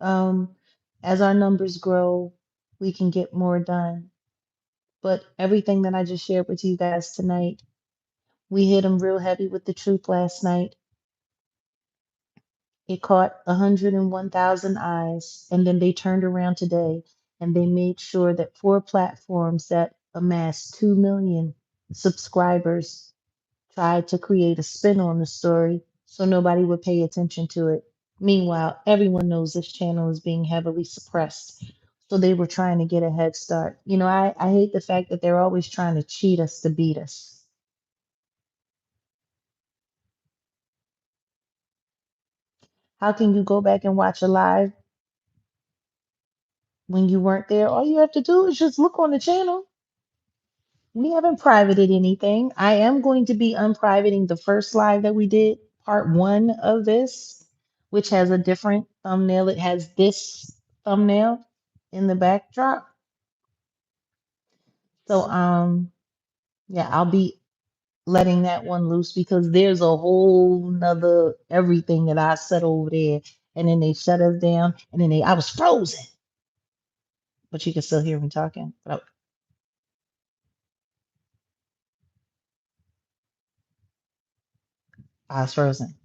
Um, as our numbers grow, we can get more done. But everything that I just shared with you guys tonight, we hit them real heavy with the truth last night. It caught 101,000 eyes, and then they turned around today and they made sure that four platforms that amassed 2 million subscribers tried to create a spin on the story so nobody would pay attention to it. Meanwhile, everyone knows this channel is being heavily suppressed. So they were trying to get a head start. You know, I hate the fact that they're always trying to cheat us to beat us. How can you go back and watch a live when you weren't there? All you have to do is just look on the channel. We haven't privated anything. I am going to be unprivating the first live that we did, part one of this, which has a different thumbnail. It has this thumbnail in the backdrop. So yeah, I'll be letting that one loose because there's a whole nother everything that I said over there. And then they shut us down and then I was frozen. But you can still hear me talking. But I was frozen.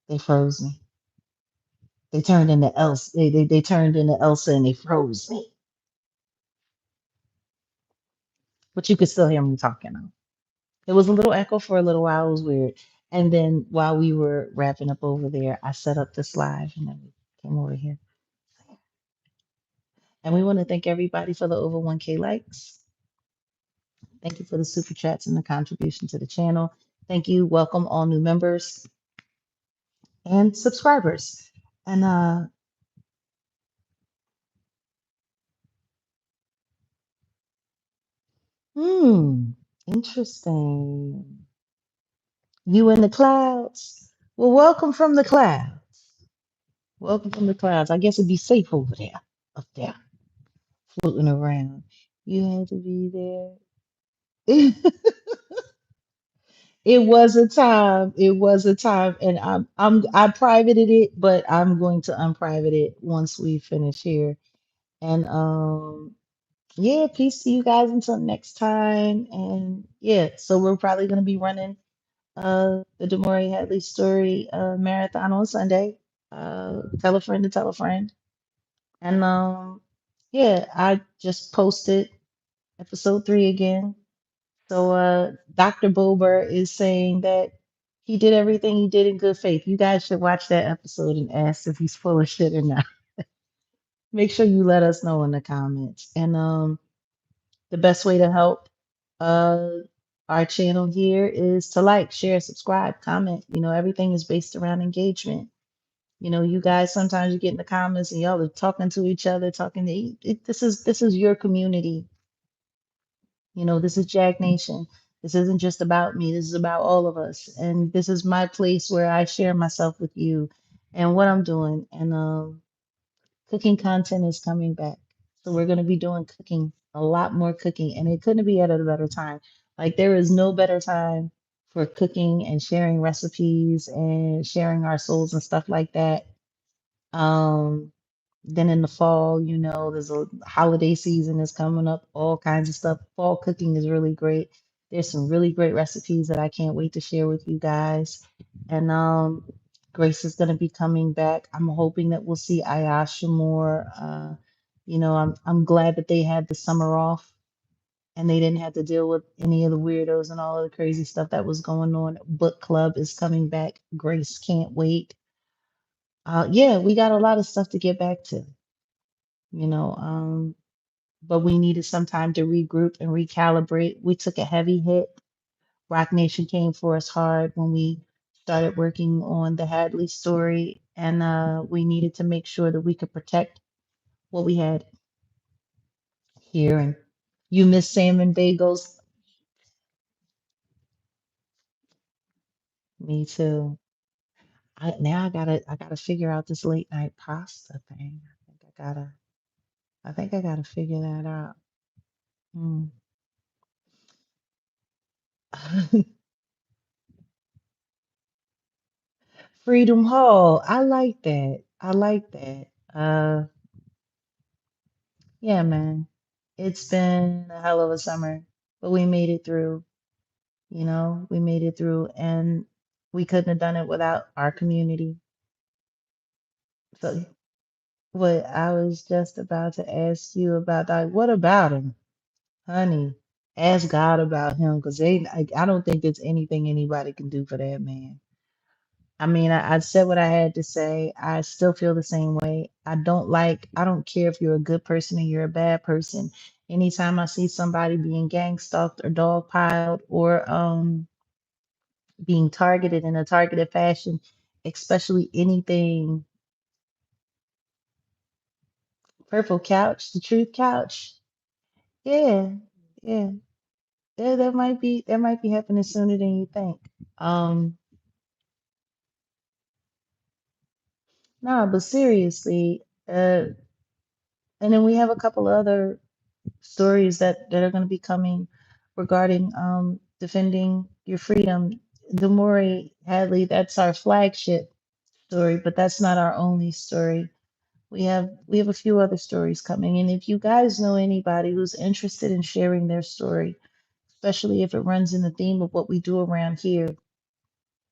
They froze me. They turned into Elsa. They turned into Elsa and they froze me. But you could still hear me talking though. It was a little echo for a little while. It was weird. And then while we were wrapping up over there, I set up this live and then we came over here. And we want to thank everybody for the over 1K likes. Thank you for the super chats and the contribution to the channel. Thank you. Welcome all new members and subscribers. And hmm, interesting. You in the clouds? Well, welcome from the clouds. Welcome from the clouds. I guess it'd be safe over there, up there, floating around. You had to be there. It was a time. It was a time, and I privated it, but I'm going to unprivate it once we finish here. And yeah, peace to you guys until next time. And yeah, so we're probably gonna be running the Deore Hadley story marathon on Sunday. Tell a friend to tell a friend. And yeah, I just posted episode 3 again. So Dr. Bober is saying that he did everything he did in good faith. You guys should watch that episode and ask if he's full of shit or not. Make sure you let us know in the comments. And the best way to help uh our channel here is to like, share, subscribe, comment. You know, everything is based around engagement. You know, you guys sometimes you get in the comments and y'all are talking to each other, talking to this is your community. You know, this is Jag Nation. This isn't just about me. This is about all of us. And this is my place where I share myself with you and what I'm doing. And cooking content is coming back. So we're going to be doing cooking, a lot more cooking. And it couldn't be at a better time. Like there is no better time for cooking and sharing recipes and sharing our souls and stuff like that. Um, then in the fall, you know, there's a holiday season is coming up, all kinds of stuff. Fall cooking is really great. There's some really great recipes that I can't wait to share with you guys. And Grace is going to be coming back. I'm hoping that we'll see Ayasha more. You know, I'm glad that they had the summer off and they didn't have to deal with any of the weirdos and all of the crazy stuff that was going on. Book club is coming back. Grace can't wait. Yeah, we got a lot of stuff to get back to, you know. But we needed some time to regroup and recalibrate. We took a heavy hit. Rock Nation came for us hard when we started working on the Hadley story, and we needed to make sure that we could protect what we had here. And you miss salmon bagels? Me too. I gotta figure out this late night pasta thing. I think I gotta figure that out. Mm. Freedom Hall. I like that. I like that. Yeah, man. It's been a hell of a summer, but we made it through. You know, we made it through, and we couldn't have done it without our community. So, what I was just about to ask you about, like, what about him, honey? Ask God about him, because I don't think there's anything anybody can do for that man. I mean, I said what I had to say. I still feel the same way. I don't care if you're a good person or you're a bad person. Anytime I see somebody being gang stalked or dogpiled or being targeted in a targeted fashion, especially anything, Purple Couch, the Truth Couch. Yeah, yeah. That might be happening sooner than you think. Um, no, but seriously, and then we have a couple other stories that are going to be coming regarding defending your freedom. Deore Hadley, that's our flagship story, but that's not our only story. We have a few other stories coming, and if you guys know anybody who's interested in sharing their story, especially if it runs in the theme of what we do around here,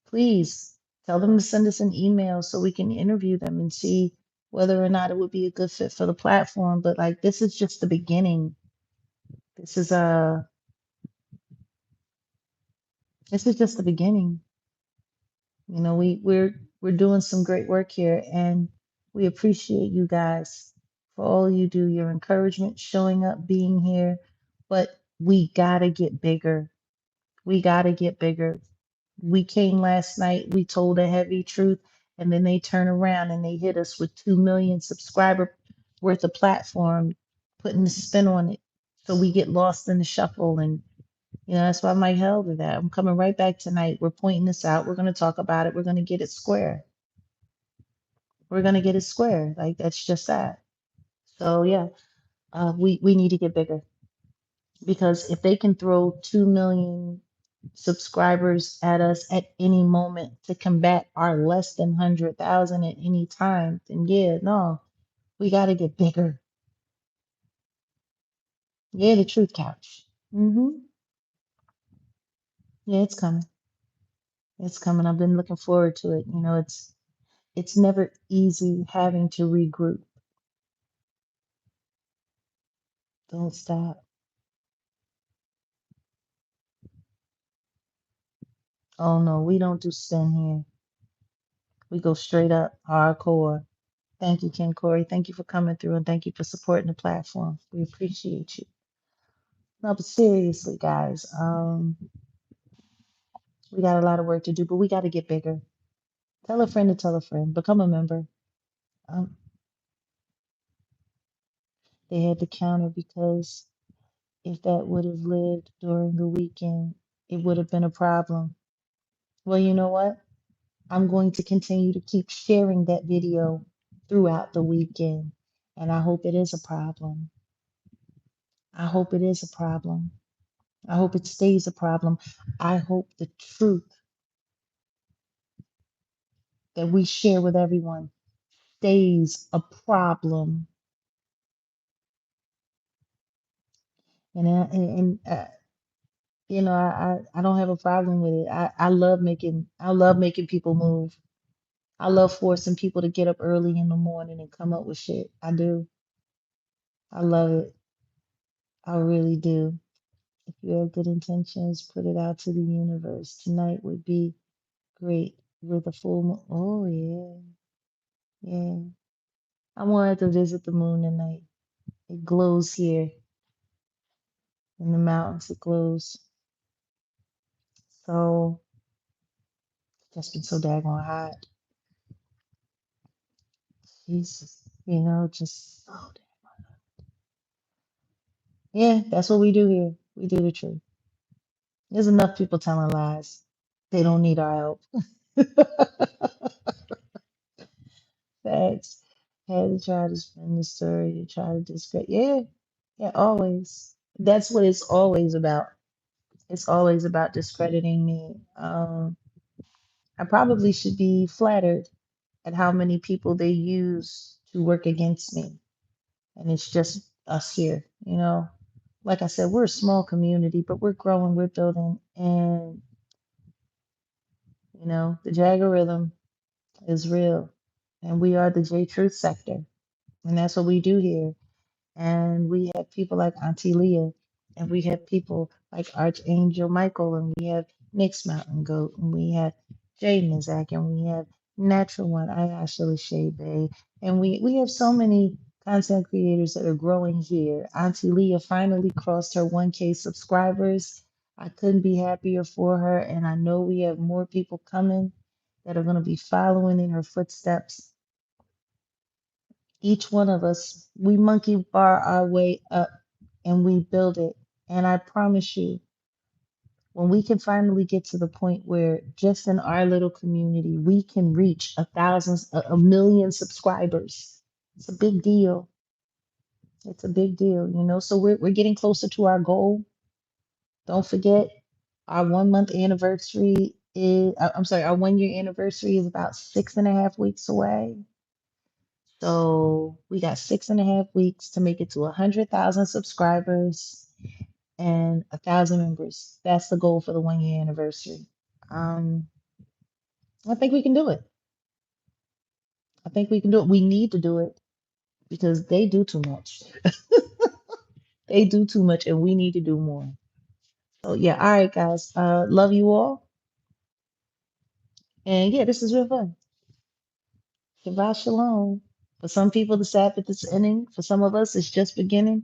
please tell them to send us an email so we can interview them and see whether or not it would be a good fit for the platform. But like this is just the beginning. This is a This is just the beginning. You know, we're doing some great work here, and we appreciate you guys for all you do, your encouragement, showing up, being here. But we gotta get bigger. We gotta get bigger. We came last night, we told a heavy truth, and then they turn around and they hit us with 2 million subscriber worth of platform, putting the spin on it. So we get lost in the shuffle, and you know, that's why I'm like, hell to that. I'm coming right back tonight. We're pointing this out. We're going to talk about it. We're going to get it square. We're going to get it square. Like, that's just that. So, yeah, we need to get bigger because if they can throw 2 million subscribers at us at any moment to combat our less than 100,000 at any time, then yeah, no, we got to get bigger. Yeah, the truth couch. Yeah, it's coming. It's coming. I've been looking forward to it. You know, it's never easy having to regroup. Don't stop. Oh no, we don't do sin here. We go straight up hardcore. Thank you, Ken Corey. Thank you for coming through and thank you for supporting the platform. We appreciate you. No, but seriously, guys, we got a lot of work to do, but we got to get bigger. Tell a friend to tell a friend. Become a member. Um, they had to counter because if that would have lived during the weekend, it would have been a problem. Well, you know what? I'm going to continue to keep sharing that video throughout the weekend, and I hope it is a problem. I hope it is a problem. I hope it stays a problem. I hope the truth that we share with everyone stays a problem. And you know, I don't have a problem with it. I love making people move. I love forcing people to get up early in the morning and come up with shit. I do. I love it. I really do. If you have good intentions, put it out to the universe. Tonight would be great with a full moon. Oh yeah, yeah. I wanted to visit the moon tonight. It glows here in the mountains. It glows. So just been so daggone hot. Jesus, you know, just oh, yeah. That's what we do here. We do the truth. There's enough people telling lies. They don't need our help. Facts. Had to try to spin the story, to try to discredit. Yeah, yeah, always. That's what it's always about. It's always about discrediting me. I probably should be flattered at how many people they use to work against me. And it's just us here, you know. Like I said, we're a small community, but we're growing, we're building, and you know, the Jaguar is real. And we are the J Truth sector. And that's what we do here. And we have people like Auntie Leah, and we have people like Archangel Michael, and we have Nick's Mountain Goat, and we have Jay Nizak, and we have Natural One, Ayasha Shea Bay, and we have so many content creators that are growing here. Auntie Leah finally crossed her 1K subscribers. I couldn't be happier for her, and I know we have more people coming that are going to be following in her footsteps. Each one of us, we monkey bar our way up and we build it. And I promise you, when we can finally get to the point where just in our little community, we can reach a million subscribers. It's a big deal. It's a big deal, you know. So we're getting closer to our goal. Don't forget, our 1 month anniversary is, I'm sorry, our 1 year anniversary is about 6.5 weeks away. So we got 6.5 weeks to make it to 100,000 subscribers and 1,000 members. That's the goal for the 1 year anniversary. Um, I think we can do it. I think we can do it. We need to do it because they do too much. They do too much, and we need to do more. So yeah, all right, guys. Love you all, and yeah, this is real fun. Shabbat shalom. For some people, the Sabbath is ending. For some of us, it's just beginning.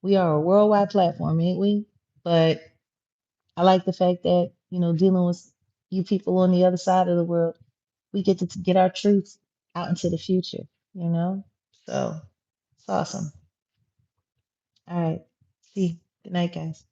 We are a worldwide platform, ain't we? But I like the fact that, you know, dealing with you people on the other side of the world, we get to get our truth out into the future, you know? So it's awesome. All right. See you. Good night, guys.